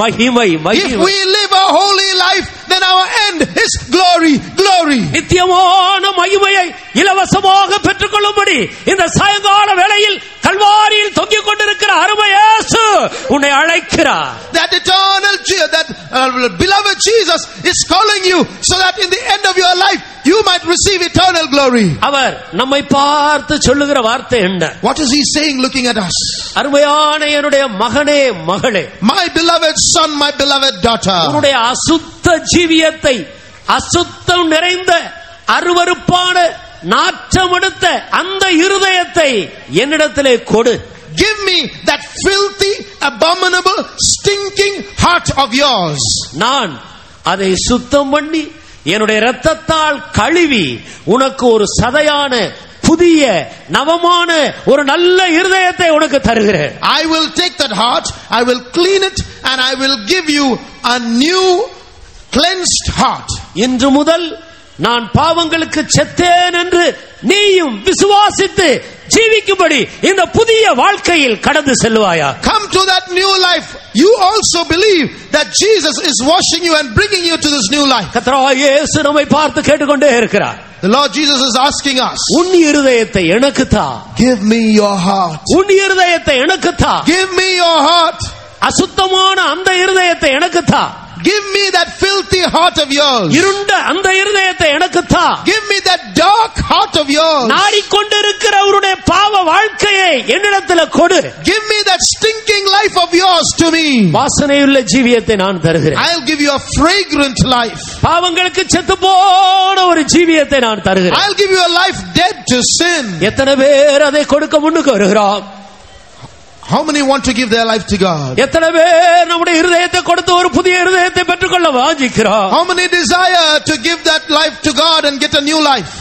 S1: மகிமை.
S2: If we live a holy life, then our end is glory, glory.
S1: நித்தியமான மகிமையை இலவசமாக பெற்றுக்கொள்ளும்படி இந்த சாயங்கால வேளையில் கல்வாரியில் தொங்கிக் கொண்டிருக்கிற அருமை இயேசு உன்னை அழைக்கிறார்.
S2: That eternal that beloved Jesus is calling you, so that in the end of your life you might receive eternal glory.
S1: அவர் நம்மை பார்த்து சொல்லுகிற வார்த்தை என்ன?
S2: What is he saying looking at us?
S1: அருமையான என்னுடைய மகனே, மகளே,
S2: my beloved son, my beloved daughter,
S1: உன்னுடைய அசுத்த ஜீவியத்தை, அசுத்தம் நிறைந்த அருவருப்பான நாற்றமெடுத்த அந்த இருதயத்தை என்னிடத்திலே கொடு.
S2: Give me that filthy, abominable, stinking heart of yours.
S1: நான் அதை சுத்தம் பண்ணி என்னுடைய இரத்தத்தால் கழுவி உனக்கு ஒரு சதையான புதிய நவமான ஒரு நல்ல இருதயத்தை உனக்கு தருகிறேன்.
S2: I will take that heart, I will clean it, and I will give you a new cleansed heart.
S1: இன்று முதல் நான் பாவங்களுக்கு செத்தேன் என்று நீயும் விசுவாசித்து ஜீவிக்கும்படி இந்த புதிய வாழ்க்கையில் கடந்து செல்வாயா?
S2: Come to that new life. You also believe that Jesus is washing you and bringing you to this new life.
S1: கர்த்தராகிய இயேசு நம்மை பார்த்து கேட்டுக்கொண்டே இருக்கிறார்.
S2: The Lord Jesus is asking us,
S1: உன் இருதயத்தை எனக்கு தா.
S2: give me your heart.
S1: உன் இருதயத்தை எனக்கு தா.
S2: Give me your heart.
S1: அசுத்தமான அந்த இருதயத்தை எனக்கு தா.
S2: Give me that filthy heart of yours.
S1: இருண்ட அந்த இருதயத்தை எனக்கு தா.
S2: Give me that dark heart of yours.
S1: நாடிக்கொண்டிருக்கிற அவருடைய பாவ வாழ்க்கையை என்னிடத்தில் கொடு.
S2: Give me that stinking life of yours to me.
S1: வாசனையுள்ள ஜீவியத்தை நான் தருகிறேன்.
S2: I'll give you a fragrant life.
S1: பாவங்களுக்கு செத்து போன ஒரு ஜீவியத்தை நான் தருகிறேன்.
S2: I'll give you a life dead to sin.
S1: எத்தனை பேர் அதை கொடுக்க முன்னுக்கு வருகிறோம்?
S2: How many want to give their life to God?
S1: எத்தனை பேர் நம்முடைய இருதயத்தை கொடுத்து ஒரு புதிய இருதயத்தை பெற்றுக்கொள்ள வாஞ்சிக்கிறோம்?
S2: How many desire to give that life to God and get a new life?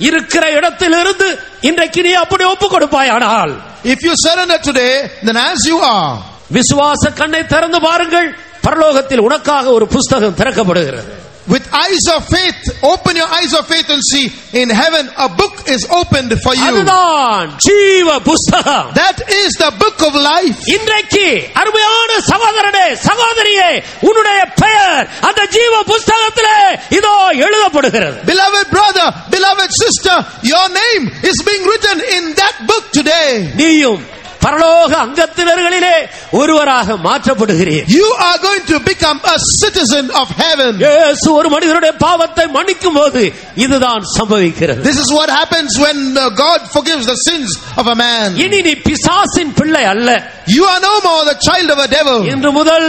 S1: இருக்கிற இடத்திலிருந்து இன்றைக்கு நீ அப்படி ஒப்பு கொடுப்பாயானால்,
S2: if you surrender today, then as you are,
S1: விசுவாச கண்ணை திறந்து பாருங்கள், பரலோகத்தில் உனக்காக ஒரு புத்தகம் திறக்கப்படுகிறது.
S2: with eyes of faith, open your eyes of faith and see, in heaven a book is opened for you.
S1: அதுதான் ஜீவ புத்தகம்.
S2: That is the book of life.
S1: இன்றைக்கு அருமையான சகோதரனே, சகோதரியே, உன்னுடைய பெயர் அந்த ஜீவ புத்தகத்திலே இதோ எழுதப்படுகிறது.
S2: Beloved brother, beloved sister, your name is being written in that book today.
S1: நீயும் பரலோக அங்கத்தினர்களிலே ஒருவராக மாற்றப்படுகிறீர்.
S2: You are going to become a citizen of heaven.
S1: இயேசு ஒரு மனிதனுடைய பாவத்தை மன்னிக்கும் போது இதுதான் சம்பவிக்கிறது.
S2: This is what happens when God forgives the sins of a man.
S1: இனி நீ பிசாசின் பிள்ளை அல்ல.
S2: You are no more the child of a devil.
S1: இன்று முதல்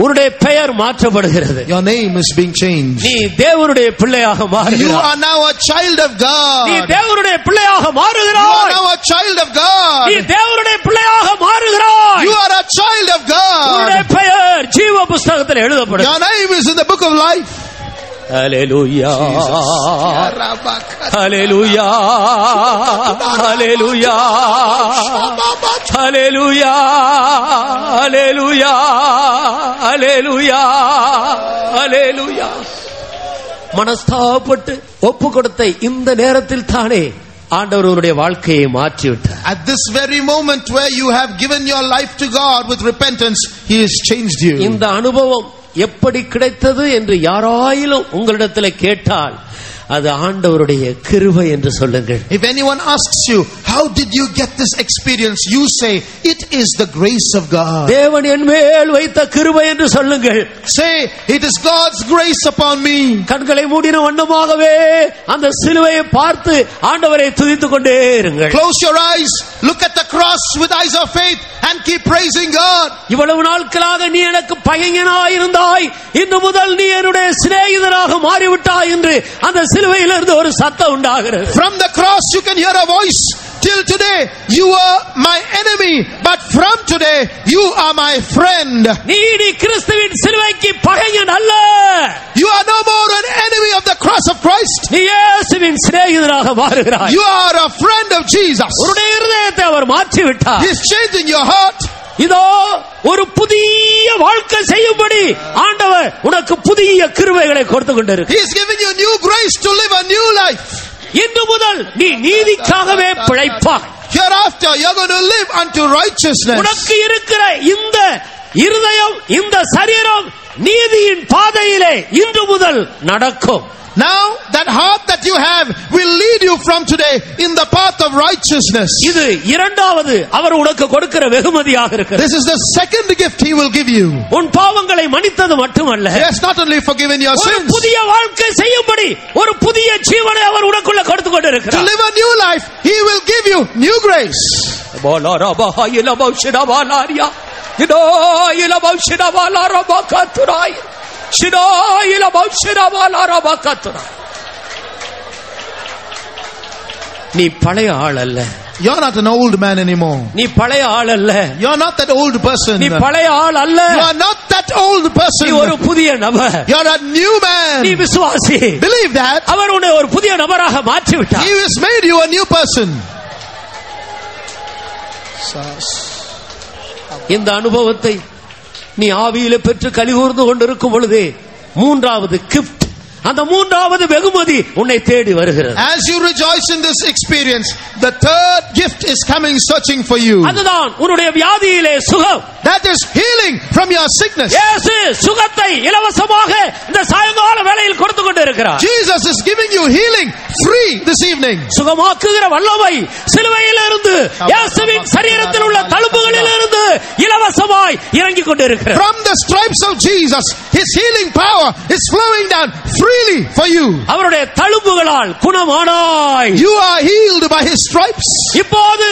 S1: உன்னுடைய பெயர் மாற்றப்படுகிறது.
S2: Your name is being changed.
S1: நீ தேவனுடைய பிள்ளையாக மாறுகிறாய்.
S2: You are now a child of God.
S1: நீ தேவனுடைய பிள்ளையாக மாறுகிறாய்.
S2: You are now a child of God.
S1: நீ தேவனுடைய பிள்ளையாக மாறுகிறாய்.
S2: You are a child of God.
S1: உன்னுடைய பெயர் ஜீவ புத்தகத்தில் எழுதப்படுகிறது.
S2: Your name is in the book of life.
S1: Hallelujah. Hallelujah. Hallelujah. Hallelujah. Hallelujah. Hallelujah. Hallelujah. மனஸ்தாபப்பட்டு ஒப்பு கொடுத்த இந்த நேரத்தில் தானே ஆண்டவர் உன்னுடைய வாழ்க்கையை மாற்றி விட்டார்.
S2: At this very moment where you have given your life to God with repentance, He has changed you.
S1: இந்த அனுபவம் எப்படி கிடைத்தது என்று யாராயிலும் உங்களிடத்தில் கேட்டால் அது ஆண்டவருடைய கிருபை என்று சொல்லுங்கள்.
S2: If anyone asks you, how did you get this experience? You say, it is the grace of God.
S1: தேவன் என் மேல் வைத்த கிருபை என்று சொல்லுங்கள்.
S2: Say, it is God's grace upon me.
S1: கண்களை மூடின வண்ணமாகவே அந்த சிலுவையை பார்த்து ஆண்டவரை துதித்துக் கொண்டே இருங்கள்.
S2: Close your eyes, look at the cross with eyes of faith and keep praising God.
S1: இவ்வளவு நாட்களாக நீ எனக்கு பகைஞனாய் இருந்தாய், இன்று முதல் நீ என்னுடைய சிநேகிதனாக மாறிவிட்டாய் என்று அந்த சிலுவையிலிருந்து ஒரு சத்தம் உண்டாகிறது.
S2: From the cross you can hear a voice. Till today you were my enemy, but from today you are my friend.
S1: நீ கிறிஸ்துவின் சிலுவைக்கு பகைஞன் அல்ல.
S2: You are no more an enemy of the cross of Christ.
S1: நீ இயேசுவின் சிநேகிதனாக மாறுகிறாய்.
S2: You are a friend of Jesus.
S1: உன்னுடைய இதயத்தை அவர் மாற்றி விட்டார்.
S2: He is changing your heart.
S1: இதோ ஒரு புதிய வாழ்க்கை செய்யும்படி ஆண்டவர் உனக்கு புதிய கிருபைகளை கொடுத்து கொண்டிருக்கிறார்.
S2: He is giving you new grace to live a new life.
S1: இன்று முதல் நீ நீதிக்காகவே பிழைப்பாய்.
S2: Hereafter you are going to live unto righteousness.
S1: உனக்கு இருக்கிற இந்த இருதயம், இந்த சரீரம் நீதியின் பாதையிலே இன்று முதல் நடக்கும்.
S2: Now that heart that you have will lead you from today in the path of righteousness.
S1: இது இரண்டாவது அவர் உனக்கு கொடுக்கிற வெகுமதியாக இருக்கிறது.
S2: This is the second gift He will give you.
S1: உன் பாவங்களை மன்னித்தது மட்டுமல்ல,
S2: He has not only forgiven your sins.
S1: புதிய வாழ்க்கை செய்யும்படி ஒரு புதிய ஜீவனை அவர் உனக்குள்ள கொடுத்து கொண்டிருக்கிறார்.
S2: To live a new life, He will give you new grace.
S1: நீ பழைய ஆள் அல்ல.
S2: You're not an old man anymore.
S1: நீ பழைய ஆள் அல்ல.
S2: You're not that old person.
S1: நீ பழைய ஆள் அல்ல.
S2: You are not that old person.
S1: நீ ஒரு புதிய நபர்.
S2: You're a new man.
S1: நீ விசுவாசி.
S2: Believe that.
S1: அவர் உன்னை ஒரு புதிய நபராக மாற்றி விட்டார்.
S2: He has made you a new person.
S1: இந்த அனுபவத்தை நீ ஆவியிலே பெற்று கலிகூர்ந்து கொண்டிருக்கும் பொழுது மூன்றாவது கிஃப்ட், அந்த மூன்றாவது வெகுமதி உன்னை தேடி வருகிறது.
S2: As you rejoice in this experience, the third gift is coming searching for you.
S1: அதுதான் உன்னுடைய வியாதியிலே சுகம்.
S2: That is healing from your sickness.
S1: இயேசு சுகத்தை இலவசமாக இந்த சாயங்கால வேளையில் கொடுத்து கொண்டிருக்கிறார்.
S2: Jesus is giving you healing free this evening.
S1: சுகமாக்குகிற வல்லமை சிலுவையிலிருந்து, இயேசுவின் சரீரத்தில் உள்ள தழும்புகளிலிருந்து இலவசமாய் இறங்கிக் கொண்டிருக்கிறது.
S2: From the stripes of Jesus, His healing power is flowing down freely for you.
S1: அவருடைய தழும்புகளால் குணமானாய்.
S2: You are healed by His stripes.
S1: இப்போது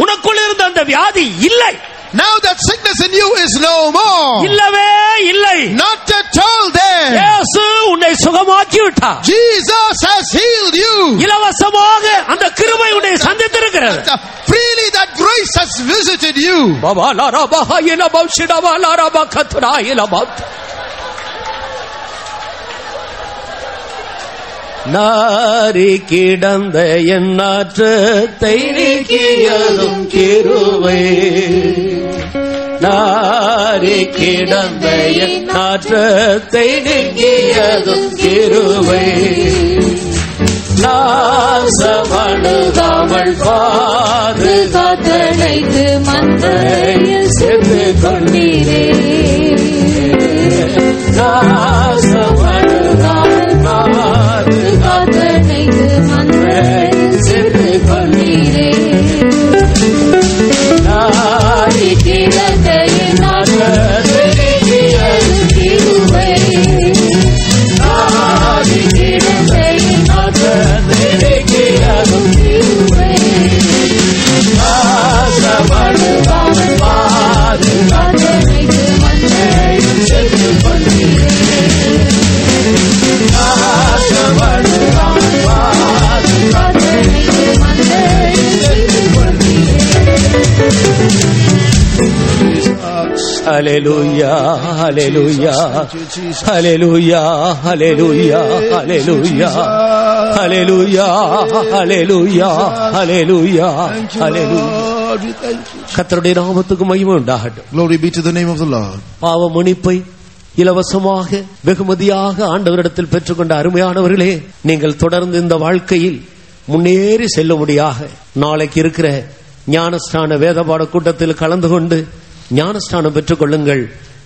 S1: உனக்குள் இருந்த அந்த வியாதி இல்லை.
S2: Now that sickness in you is no more.
S1: இல்லவே இல்லை.
S2: Not at all there.
S1: இயேசு உன்னை சுகமாக்கி விட்டார்.
S2: Jesus has healed you.
S1: இலவசமாக அந்த கிருபை உன்னை சந்தித்திருக்கிறது.
S2: Freely that grace has visited you.
S1: நாரி கிடந்த என் நாற்றத்தை நீக்கியதும் கிருபை. நாரி கிடந்த என் நாற்றத்தை நீக்கியதும் கிருபை. நாசமழுதாமல் பாதுகாத்தழைத்து மந்தையில் சேர்த்து கொண்டீரே. நாசமழுதாமல் பாதுகாத்தழைத்து மந்தையில் சேர்த்து கொண்டீரே. நாரி கிடந்த என் நாற்றத்தை நீக்கியதும் கிருபை. நாரி கிடந்த என் நாற்றத்தை நீக்கியதும் கிருபை. நாசமழுதாமல் பாதுகாத்தழைத்து ஹalleluya ஹalleluya ஹalleluya ஹalleluya ஹalleluya ஹalleluya ஹalleluya ஹalleluya ஹalleluya. கர்த்தருடைய நாமத்துக்கு மகிமை உண்டாகட்டும்.
S2: Glory be to the name of the Lord.
S1: பாவ மன்னிப்பை இலவசமாக வெகுமதியாக ஆண்டவரிடத்தில் பெற்றுக்கொண்ட அருமையானவர்களே, நீங்கள் தொடர்ந்து இந்த வாழ்க்கையில் முன்னேறி செல்லும்படியாக நாளைக்கு இருக்கிற ஞானஸ்நான வேதபாட கூட்டத்தில் கலந்து கொண்டு ஞானஸ்நானம் பெற்றுக் கொள்ளுங்கள்.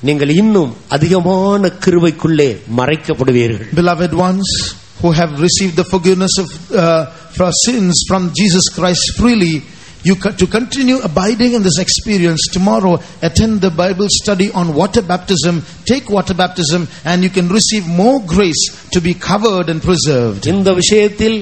S1: நீங்கள் இன்னும் அதிகமான கிருபைக்குள்ளே மறைக்கப்படுவீர்கள்.
S2: Beloved ones who have received the forgiveness of for sins from Jesus Christ freely, to continue abiding in this experience, tomorrow attend the Bible study on water baptism. Take water baptism and you can receive more grace to be covered and preserved.
S1: இந்த விஷயத்தில்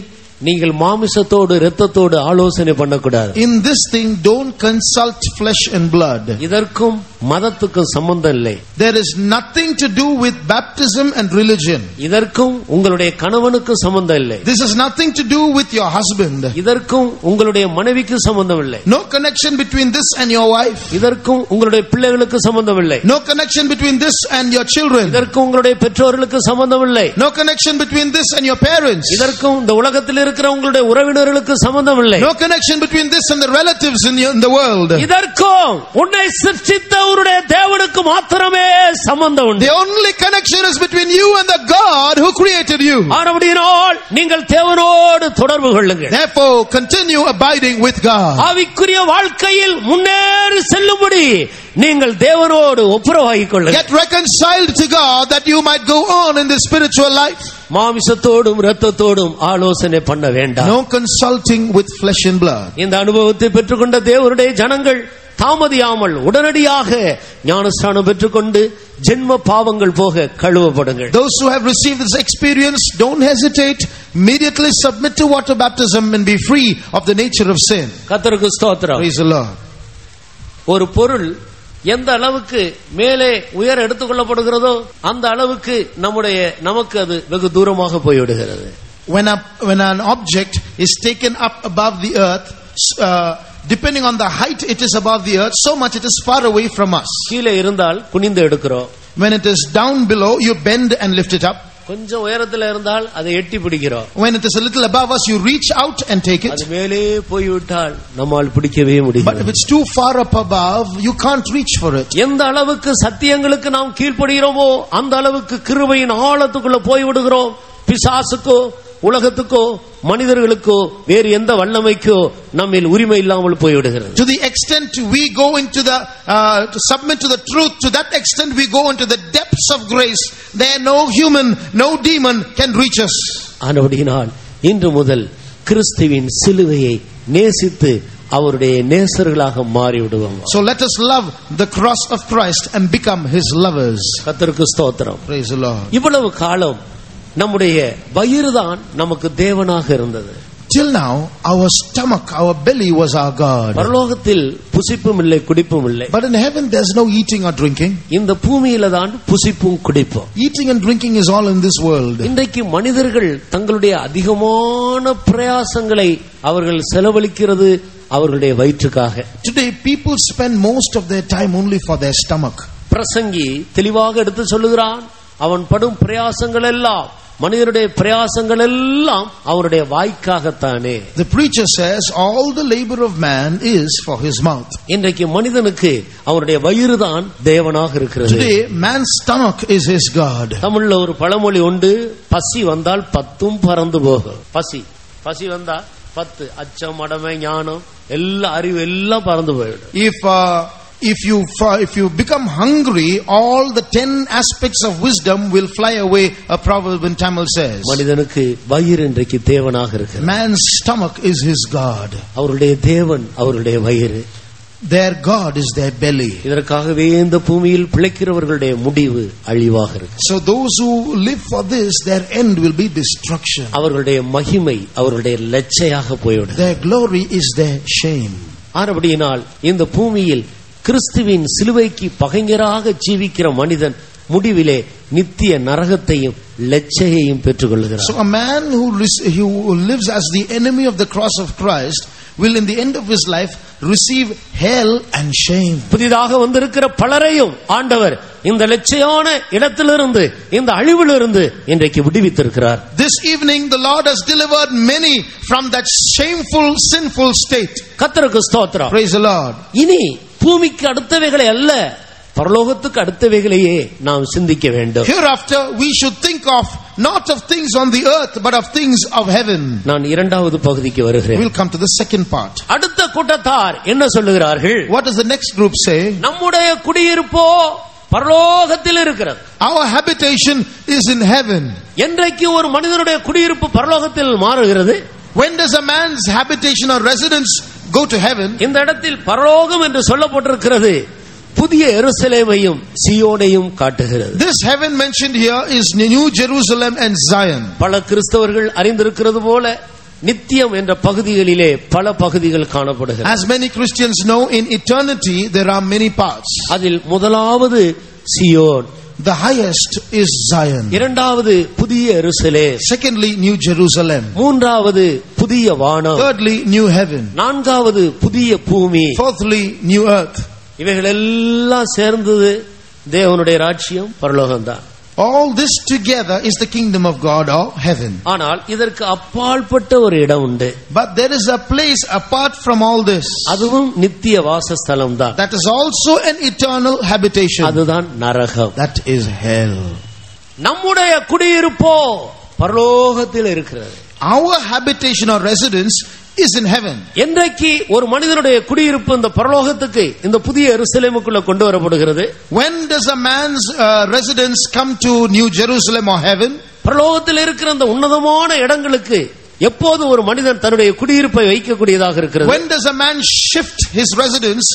S1: நீங்கள் மாமிசத்தோடு இரத்தத்தோடு ஆலோசனை பண்ணக்கூடாது.
S2: In this thing don't consult flesh and blood.
S1: இதற்கும் மதத்துக்கும் சம்பந்தம் இல்லை.
S2: There is nothing to do with baptism and religion.
S1: இதற்கும் உங்களுடைய கணவனுக்கு சம்பந்தம் இல்லை.
S2: This is nothing to do with your husband.
S1: இதற்கும் உங்களுடைய மனைவிக்கு சம்பந்தம் இல்லை.
S2: No connection between this and your wife.
S1: இதற்கும் உங்களுடைய பிள்ளைகளுக்கு சம்பந்தம் இல்லை.
S2: No connection between this and your children.
S1: இதற்கும் உங்களுடைய பெற்றோர்களுக்கு சம்பந்தம் இல்லை.
S2: No connection between this and your parents.
S1: இதற்கும் இந்த உலகத்தில் இருக்கிற உங்களுடைய உறவினர்களுக்கு சம்பந்தம் இல்லை.
S2: No connection between this and the relatives in the world.
S1: இதற்கும் உன்னை சிருஷ்டித்த உன்னுடைய தேவனுக்கு மாத்திரமே சம்பந்தம் உண்டு.
S2: The only connection is between you and the God who created you.
S1: ஆனபடியால் நீங்கள் தேவனோடு தொடர்பு கொள்ளுங்கள்.
S2: Therefore continue abiding with God.
S1: ஆவிக்குரிய வாழ்க்கையில் முன்னேறி செல்லும்படி நீங்கள் தேவனோடு ஒப்புரவாகிக் கொள்ளுங்கள்.
S2: Get reconciled to God that you might go on in the spiritual life.
S1: மாமிசத்தோடும் இரத்தத்தோடும் ஆலோசனை பண்ண வேண்டாம்.
S2: No consulting with flesh and blood.
S1: இந்த அனுபவத்தை பெற்றுக்கொண்ட தேவனுடைய ஜனங்கள் தாமதியாமல் உடனடியாக ஞானஸ்நானம் பெற்றுக்கொண்டு ஜென்ம பாவங்கள் போக கழுவப்படுங்கள்.
S2: Those who have received this experience, don't hesitate. Immediately submit to water baptism and be free of the nature of sin.
S1: கர்த்தருக்கு ஸ்தோத்திரம்.
S2: Praise the Lord.
S1: ஒரு பொருள் எந்த அளவுக்கு மேலே உயர எடுத்துக்கொள்ளப்படுகிறதோ அந்த அளவுக்கு நமக்கு அது வெகு தூரமாக போய்விடுகிறது.
S2: When an object is taken up above the earth, depending on the height it is above the earth, so much it is far away from us.
S1: கீழே இருந்தால் குனிந்து எடுக்கிறோம்.
S2: When it is down below, you bend and lift it up.
S1: கொஞ்சம் உயரத்தில் இருந்தால் அதை எட்டி பிடிக்கிறோம்.
S2: When it is a little above us, you reach out and take it.
S1: அது மேலே போய்விட்டால் நம்மால் பிடிக்கவே முடியாது.
S2: But if it's too far up above, you can't reach for it.
S1: எந்த அளவுக்கு சத்தியங்களுக்கு நாம் கீழ்ப்படுகிறோமோ அந்த அளவுக்கு கிருபையின் ஆழத்துக்குள்ள போய் விடுகிறோம். பிசாசுக்கோ உலகத்துக்கோ மனிதர்களுக்கோ வேறு எந்த வல்லமைக்கோ நம்மில் உரிமை இல்லாமல் போய்விடுகிறது.
S2: To the extent we go into to submit to the truth, to that extent we go into the depths of grace. There no human, no demon can reach us.
S1: ஆனபடியால் இன்று முதல் கிறிஸ்துவின் சிலுவையை நேசித்து அவருடைய நேசர்களாக மாறி விடுவோம்.
S2: So let us love the cross of Christ and become his lovers.
S1: கர்த்தருக்கு ஸ்தோத்திரம்.
S2: Praise the Lord.
S1: இவ்வளவு காலம் நம்முடைய வயிறுதான் நமக்கு தேவனாக இருந்தது.
S2: Till now our stomach, our belly was our God.
S1: பரலோகத்தில் புசிப்பும் இல்லை குடிப்பும் இல்லை.
S2: But in heaven there's no eating or drinking.
S1: இந்த பூமியில தான் புசிப்பும் குடிப்பும்.
S2: Eating and drinking is all in this world.
S1: இன்றைக்கு மனிதர்கள் தங்களுடைய அதிகமான பிரயாசங்களை அவர்கள் செலவழிக்கிறது அவர்களுடைய வயிற்றுக்காக.
S2: Today people spend most of their time only for their stomach.
S1: பிரசங்கி தெளிவாக எடுத்து சொல்லுகிறான், அவன் படும் பிரயாசங்கள் எல்லாம் மனிதனுடைய பிரயாசங்கள் எல்லாம் அவருடைய வாய்க்காகத்தானே.
S2: The preacher says all the labor of man is for his mouth.
S1: இன்றைக்கு மனிதனுக்கு அவருடைய வயிறுதான் தேவனாக இருக்கிறது.
S2: Today man's stomach is his God.
S1: தமிழ்ல ஒரு பழமொழி உண்டு, பசி வந்தால் பத்தும் பறந்து போகும். பசி வந்தா 10 அச்சம் அடமை ஞானம் எல்லா அறிவு எல்லாம் பறந்து போயிடும்.
S2: If you become hungry, all the 10 aspects of wisdom will fly away, a proverb in Tamil says.
S1: மனிதனுக்கு வயிறு இன்றைக்கு தேவனாக இருக்கிறது.
S2: Man's stomach is his God.
S1: அவருடைய தேவன் அவருடைய வயிறு.
S2: Their God is their belly.
S1: இதற்காகவே இந்த பூமியில் பிழைக்கிறவர்களுடைய முடிவு அழிவாக இருக்கு.
S2: So those who live for this, their end will be destruction.
S1: அவர்களுடைய மகிமை அவர்களுடைய லட்சையாக போய்விடும்.
S2: Their glory is their shame.
S1: ஆனபடியினால் இந்த பூமியில் கிறிஸ்துவின் சிலுவைக்கு பகைஞராக ஜீவிக்கிற மனிதன் முடிவிலே நித்திய நரகத்தையும் லட்சையையும் பெற்றுக் கொள்கிறார்.
S2: So a man who lives as the enemy of the cross of Christ will in the end of his life receive hell and shame.
S1: புதிதாக வந்திருக்கிற பலரையும் ஆண்டவர் இந்த லட்சியான இடத்திலிருந்து, இந்த அழிவிலிருந்து இன்றைக்கு விடுவித்திருக்கிறார்.
S2: This evening the Lord has delivered many from that shameful, sinful state.
S1: கர்த்தருக்கு ஸ்தோத்திரம்.
S2: Praise the Lord.
S1: இனி பூமிக்கு அடுத்தவைகளை அல்ல, பரலோகத்துக்கு அடுத்தவைகளையே நாம் சிந்திக்க வேண்டும்.
S2: Hereafter we should think of not of things on the earth but of things of heaven.
S1: நான் இரண்டாவது பகுதிக்கு வருகிறேன்.
S2: We'll come to the second part.
S1: அடுத்த கூட்டத்தார் என்ன சொல்லுகிறார்கள்?
S2: What does the next group say?
S1: நம்முடைய குடியிருப்போ பரலோகத்தில் இருக்கிறது.
S2: Our habitation is in heaven.
S1: என்றைக்கு ஒரு மனிதனுடைய குடியிருப்பு பரலோகத்தில் மாறுகிறது?
S2: When does a man's habitation or residence go to heaven?
S1: இந்த இடத்தில் பரலோகம் என்று சொல்லப்பட்டிருக்கிறது புதிய எருசலேமையும் சீயோனையும் காட்டுகிறது.
S2: This heaven mentioned here is New Jerusalem and Zion.
S1: பல கிறிஸ்தவர்கள் அறிந்திருக்கிறது போல நித்தியம் என்ற பகுதிகளிலே பல பகுதிகள் காணப்படுகிறது.
S2: As many Christians know, in eternity there are many parts.
S1: அதில் முதலாவது சீயோன்,
S2: The highest is Zion.
S1: இரண்டாவது புதிய எருசலேம்,
S2: Secondly, New Jerusalem.
S1: மூன்றாவது புதிய வானம்,
S2: Thirdly, New heaven.
S1: நான்காவது புதிய பூமி,
S2: Fourthly, New earth.
S1: இவைகள் எல்லாம் சேர்ந்தது தேவனுடைய ராஜ்யம் பரலோகம்தான்.
S2: All this together is the kingdom of God or heaven.
S1: ஆனால் இதற்கு அப்பாற்பட்ட ஒரு இடம் உண்டு.
S2: But there is a place apart from all this.
S1: அதுவும் நித்திய வாசஸ்தலம் தான்.
S2: That is also an eternal habitation.
S1: அதுதான் நரகம்.
S2: That is hell.
S1: நம்முடைய குடியிருப்போ பரலோகத்தில் இருக்கிறது.
S2: Our habitation or residence is in heaven.
S1: என்றைக்கு ஒரு மனிதனுடைய குடியிருப்பு இந்த பரலோகத்துக்கு, இந்த புதிய எருசலேமுக்குள்ள கொண்டு வரப்படுகிறது?
S2: When does a man's residence come to New Jerusalem or heaven?
S1: பரலோகத்தில் இருக்கிற அந்த உன்னதமான இடங்களுக்கு எப்போது ஒரு மனிதன் தன்னுடைய குடியிருப்பை வைக்கக்கூடியதாக இருக்கிறது?
S2: When does a man shift his residence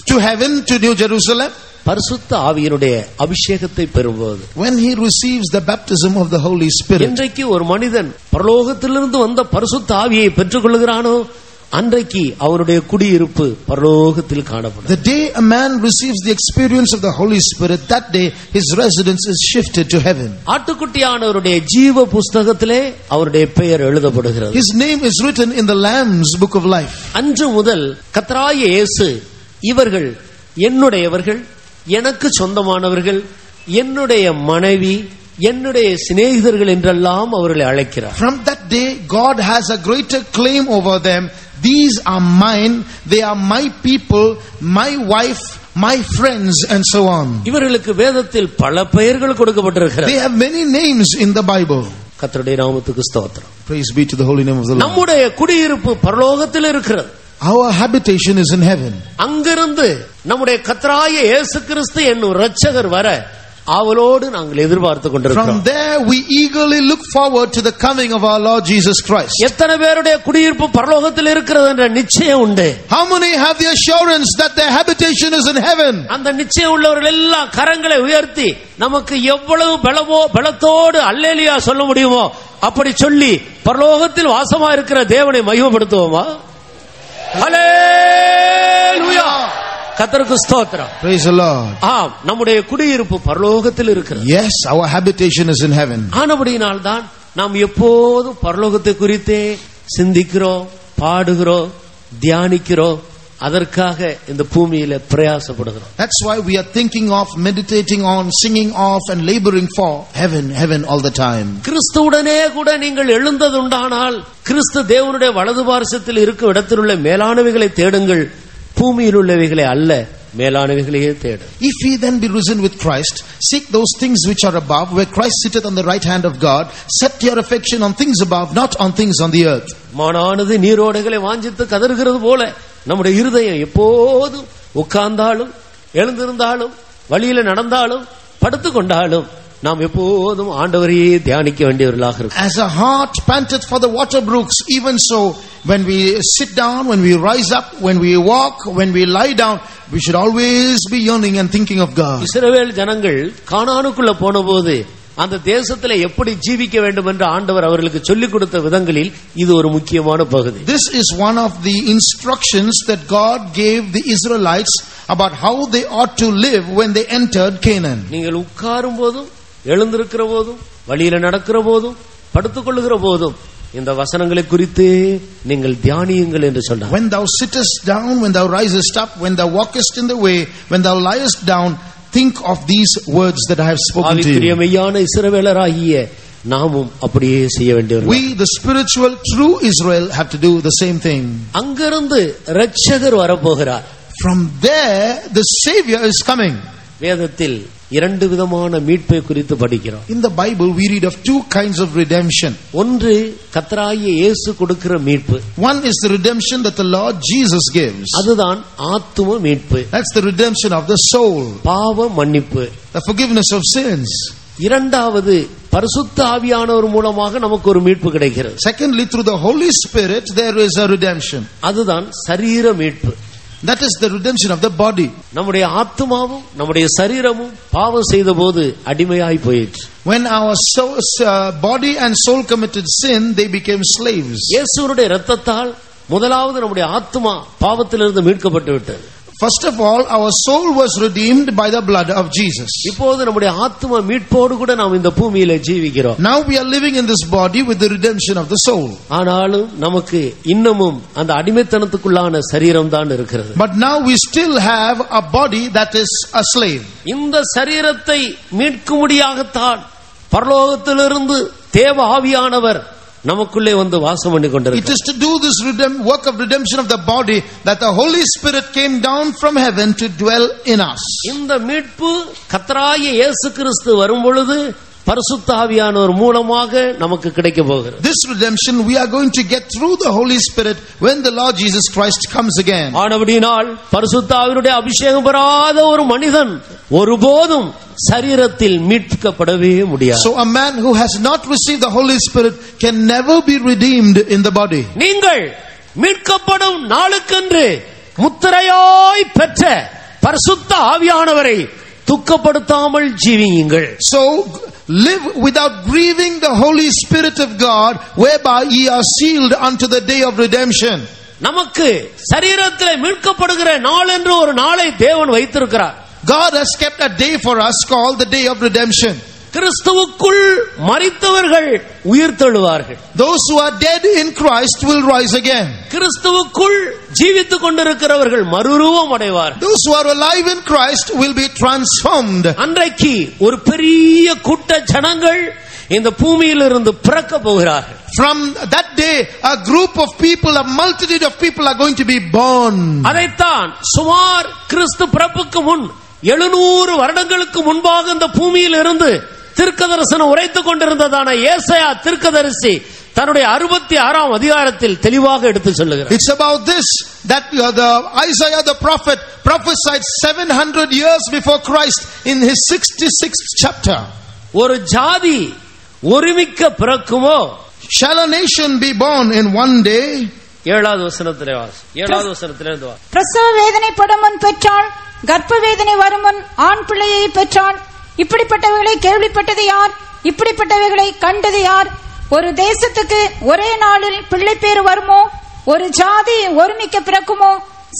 S2: to heaven, to New Jerusalem?
S1: பரிசுத்த ஆவியினுடைய அபிஷேகத்தை பெறும்போது.
S2: When he receives the baptism of the Holy Spirit.
S1: என்றைக்கு ஒரு மனிதன் பரலோகத்திலிருந்து வந்த பரிசுத்த ஆவியை பெற்றுக் கொள்கிறானோ அன்றைக்கு அவருடைய குடியிருப்பு பரலோகத்தில் காணப்படும்.
S2: The day a man receives the experience of the Holy Spirit, that day his residence is shifted to heaven.
S1: ஆட்டுக்குட்டியானவருடைய ஜீவ புஸ்தகத்திலே அவருடைய பெயர் எழுதப்படுகிறது.
S2: His name is written in the Lamb's book of life.
S1: அன்று முதல் கர்த்தராகிய இயேசு இவர்கள் என்னுடையவர்கள், எனக்கு சொந்தமானவர்கள், என்னுடைய மனைவி, என்னுடைய சிநேகிதர்கள் என்றெல்லாம் அவர்களை அழைக்கிறார்.
S2: From that day God has a greater claim over them. These are mine, they are my people, my wife, my friends, and so on.
S1: இவர்களுக்கு வேதத்தில் பல பெயர்கள் கொடுக்கப்பட்டிருக்கிறது.
S2: They have many names in the Bible.
S1: கர்த்தருடைய நாமத்துக்கு ஸ்தோத்திரம்.
S2: Praise be to the holy name of the Lord.
S1: நம்முடைய குடியிருப்பு பரலோகத்தில் இருக்கிறது.
S2: Our habitation is in heaven.
S1: அங்கிருந்து நம்முடைய கர்த்தராகிய இயேசு கிறிஸ்து என்னும் இரட்சகர் வர ஆவலோடு நாங்கள் எதிர்பார்த்து கொண்டிருக்கிறோம்.
S2: From there we eagerly look forward to the coming of our Lord Jesus Christ.
S1: எத்தனை பேருடைய குடியிருப்பு பரலோகத்தில் இருக்கிறது என்ற நிச்சயம் உண்டு?
S2: How many have the assurance that their habitation is in heaven?
S1: அந்த நிச்சயம் உள்ளவர்கள் எல்லாம் கரங்களை உயர்த்தி நமக்கு எவ்வளவு பலத்தோடு அல்லேலூயா சொல்ல முடியுமோ அப்படி சொல்லி பரலோகத்தில் வாசமா இருக்கிற தேவனை மகிமைப்படுத்துவோமா? ஹல்லேலூயா. கர்த்தருக்கு ஸ்தோத்திரம்.
S2: Praise the Lord.
S1: ஆம், நம்முடைய குடியிருப்பு பரலோகத்தில் இருக்கிறது.
S2: Yes, our habitation is in heaven.
S1: ஆனபடியினால் தான் நாம் எப்போதும் பரலோகத்தை குறித்தே சிந்திக்கிறோம், பாடுகிறோம், தியானிக்கிறோம். அதற்காக இந்த பூமியில பிரயாசப்படுகிறோம்.
S2: That's why we are thinking of, meditating on, singing of and laboring for heaven, heaven all the time.
S1: கிறிஸ்துவுடனே கூட நீங்கள் எழுந்ததுண்டானால் கிறிஸ்து தேவனுடைய வலது பார்சத்தில் இருக்கும் இடத்தில் உள்ள மேலானவைகளை தேடுங்கள், பூமியில் உள்ளவைகளை அல்ல, மேலானவைகளையே தேடு.
S2: If ye then be risen with Christ, seek those things which are above, where Christ sitteth on the right hand of God. Set your affection on things above, not on things on the earth.
S1: மானானது நீரோடைகளை வாஞ்சித்து கதறுகிறது போல நம்முடைய இருதயம் எப்போதும் உட்கார்ந்தாலும் எழுந்திருந்தாலும் வழியில நடந்தாலும் படுத்து கொண்டாலும் நாம் எப்போதும் ஆண்டவரையே தியானிக்க வேண்டியவர்களாக இருக்கும்.
S2: As a heart panteth for the water brooks, even so when we sit down, when we rise up, when we walk, when we lie down, we should always be yearning and thinking of God.
S1: இஸ்ரவேல் ஜனங்கள் கானானுக்குள்ள போனபோது அந்த தேசத்திலே எப்படி ஜீவிக்க வேண்டும் என்று ஆண்டவர் அவர்களுக்கு சொல்லிக் கொடுத்த விதங்களில் இது ஒரு முக்கியமான பகுதி.
S2: This is one of the instructions that God gave the Israelites about how they ought to live when they entered Canaan.
S1: நீங்கள் உட்காரும் போதும், எழுந்திருக்கிற போதும், வழியில நடக்கிற போதும், படுத்துக் கொள்ளுகிற போதும் இந்த வசனங்களை குறித்து நீங்கள் தியானியுங்கள் என்று சொன்னார்.
S2: When thou sittest down, when thou risest up, when thou walkest in the way, when thou liest down, think of these words that I have spoken to you.
S1: ஆவிக்குரியமையான இஸ்ரவேலராகிய நாமும் அப்படியே செய்ய வேண்டியவர்கள்.
S2: We, the spiritual true Israel, have to do the same thing.
S1: அங்கிருந்து இரட்சகர் வரப்போகிறார்.
S2: From there the Savior is coming.
S1: வேதத்தில் இரண்டு விதமான மீட்பை குறித்து படிக்கிறோம்.
S2: In the Bible we read of two kinds of redemption.
S1: ஒன்று கர்த்தராகிய இயேசு கொடுக்கிற மீட்பு.
S2: One is the redemption that the Lord Jesus gives.
S1: அதுதான் ஆத்தும மீட்பு.
S2: That's the redemption of the soul.
S1: பாவ மன்னிப்பு.
S2: The forgiveness of sins.
S1: இரண்டாவது பரிசுத்த ஆவியானவர் மூலமாக நமக்கு ஒரு மீட்பு கிடைக்கிறது.
S2: Secondly, through the Holy Spirit there is a redemption.
S1: அதுதான் சரீர மீட்பு.
S2: That is the redemption of the body.
S1: நம்முடைய ஆத்துமாவும் நம்முடைய சரீரமும் பாவம் செய்தபோது அடிமையாய் போயிற்று.
S2: When our body and soul committed sin, they became slaves.
S1: இயேசுவுடைய இரத்தத்தால் முதலாவது நம்முடைய ஆத்துமா பாவத்திலிருந்து மீட்கப்பட்டு விட்டது.
S2: First of all, our soul was redeemed by the blood of Jesus.
S1: இப்போது நம்முடைய ஆத்தும மீட்போடு கூட நாம் இந்த பூமியிலே ஜீவிக்கிறோம்.
S2: Now we are living in this body with the redemption of the soul.
S1: ஆனாலும் நமக்கு இன்னமும் அந்த அடிமைத்தனத்துக்குள்ளான சரீரம் தான் இருக்கிறது.
S2: But now we still have a body that is a slave.
S1: இந்த சரீரத்தை மீட்கும்படியாகத்தான் பரலோகத்திலிருந்து தேவ ஆவியானவர் நமக்குள்ளே வந்து வாசம் பண்ணி கொண்டிருக்கிறார்.
S2: It is to do this work of redemption of the body that the Holy Spirit came down from heaven to dwell in us.
S1: இந்த மீட்பு கர்த்தராகிய இயேசு கிறிஸ்து வரும் பொழுது பரிசுத்த ஆவியானவர் மூலமாக நமக்கு கிடைக்க போகிறது.
S2: This redemption we are going to get through the Holy Spirit when the Lord Jesus Christ comes again.
S1: ஆனபடியால் பரிசுத்த ஆவியுடைய அபிஷேகம் பெறாத ஒரு மனிதன் ஒருபோதும் சரீரத்தில் மீட்கப்படவே முடியாது.
S2: So a man who has not received the Holy Spirit can never be redeemed in the body.
S1: நீங்கள் மீட்கப்படும் நாளுக்கென்று முத்திரையாய் பெற்ற பரிசுத்த ஆவியானவரை துக்கப்படுத்தாமல் ஜீவியுங்கள்.
S2: So live without grieving the Holy Spirit of God, whereby ye are sealed unto the day of redemption.
S1: நமக்கு சரீரத்திலே மீட்கப்படுகிற நாள் என்று ஒரு நாளை தேவன் வைத்திருக்கிறார்.
S2: God has kept a day for us called the day of redemption.
S1: கிறிஸ்துவுக்குள் மரித்தவர்கள் உயிர்த்தெழுவார்கள்.
S2: Those who are dead in Christ will rise again.
S1: கிறிஸ்துவுக்குள் ஜீவித்துக் கொண்டிருக்கிறவர்கள் மறுரூபம் அடைவார்கள்.
S2: Those who are alive in Christ will be transformed.
S1: அன்றைக்கு ஒரு பெரிய கூட்ட ஜனங்கள் இந்த பூமியிலிருந்து பிறக்க போகிறார்கள்.
S2: From that day a group of people, a multitude of people are going to be born.
S1: அதைத்தான் சுமார் கிறிஸ்து பிறப்புக்கு முன் 700 வருடங்களுக்கு முன்பாக இந்த பூமியில் இருந்து தீர்க்கதரிசனம் உரைத்துக் கொண்டிருந்ததான ஏசாயா தீர்க்கதரிசி தன்னுடைய 66ஆம் அதிகாரத்தில் தெளிவாக எடுத்து சொல்லுகிறார்.
S2: It's about this that the Isaiah the prophet prophesied 700 years before Christ in his 66th chapter.
S1: ஒரு ஜாதி ஒருமிக்க பிறக்குமோ?
S2: Shall a nation be born in one day?
S1: 7வது வசனத்திலே வாசி. 7வது வசனத்திலிருந்து வாசி.
S3: பிரசவ வேதனைப்படும் முன் பெற்றாள், கர்ப்ப வேதனை வரும் முன் ஆண் பிள்ளையை பெற்றாள். இப்படிப்பட்டவைகளை கேள்விப்பட்டது யார்? இப்படிப்பட்டவைகளை கண்டது யார்? ஒரு தேசத்துக்கு ஒரே நாளில் பிள்ளை பேறு வருமோ? ஒரு ஜாதி ஒருமிக்க பிறக்குமோ?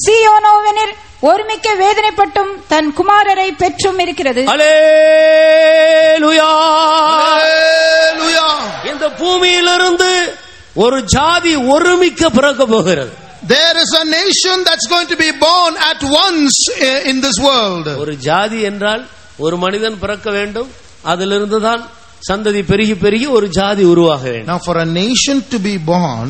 S3: சீயோனோவெனில் ஒருமிக்க வேதனைப்பட்டும் தன் குமாரரை பெற்றும் இருக்கிறது.
S1: அல்லேலூயா,
S2: Hallelujah.
S1: இந்த பூமியிலிருந்து ஒரு ஜாதி ஒருமிக்க பிறக்க போகிறது.
S2: There is a nation that's going to be born at once in this world.
S1: ஒரு ஜாதி என்றால் ஒரு மனிதன் பிறக்க வேண்டும், அதிலிருந்து தான் சந்ததி பெருகி பெருகி ஒரு ஜாதி உருவாக வேண்டும்.
S2: Now for a nation to be born,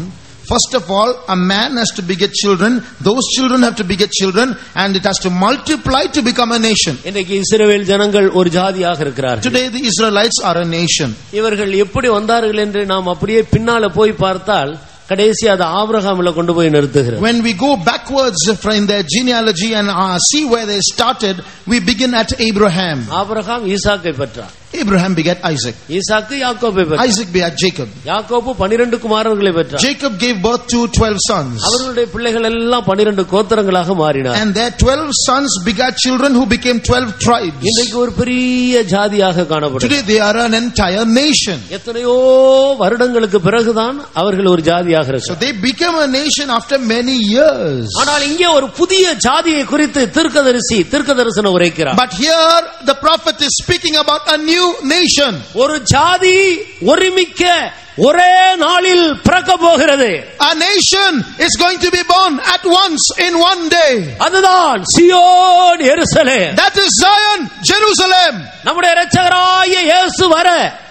S2: first of all a man has to beget children, those children have to beget children, and it has to multiply to become a nation.
S1: இன்னைக்கு இஸ்ரவேல் ஜனங்கள் ஒரு ஜாதியாக இருக்கிறார்கள்.
S2: Today the Israelites are a nation.
S1: இவர்கள் எப்படி வந்தார்கள் என்று நாம் அப்படியே பின்னால போய் பார்த்தால் கடைசி அது ஆபிரகாம்ல கொண்டு போய் நிறுத்துகிறது.
S2: When we go backwards from their genealogy and see where they started, we begin at Abraham.
S1: Abraham ஈசாக்கை பெற்றார்.
S2: Abraham begat Isaac.
S1: ஈசாக்கு யாக்கோபை பெற்றார்.
S2: Isaac begat Jacob.
S1: யாக்கோபு 12 குமாரர்களை பெற்றார்.
S2: Jacob gave birth to 12 sons.
S1: அவர்களுடைய பிள்ளைகள் எல்லாம் 12 கோத்திரங்களாக மாறினார்.
S2: And their 12 sons begat children who became 12 tribes.
S1: இன்னைக்கு ஒரு பெரிய ஜாதியாக காணப்படுகிறது.
S2: Today they are an entire nation.
S1: எத்தனையோ வருடங்களுக்கு பிறகுதான் அவர்கள் ஒரு ஜாதியாக
S2: So
S1: இருக்கிறார்.
S2: they became a nation after many years.
S1: ஆனால் இங்கே ஒரு புதிய ஜாதியை குறித்து தீர்க்கதரிசனம் உரைக்கிறார்.
S2: But here the prophet is speaking about a new nation.
S1: ஒரு ஜாதி ஒருமிக்க ஒரே நாளில் பிறக்க போகிறது.
S2: A nation is going to be born at once in one day.
S1: அதுதான் Zion Jerusalem.
S2: That is Zion, Jerusalem.
S1: நம்முடைய இரட்சகராகிய இயேசு வர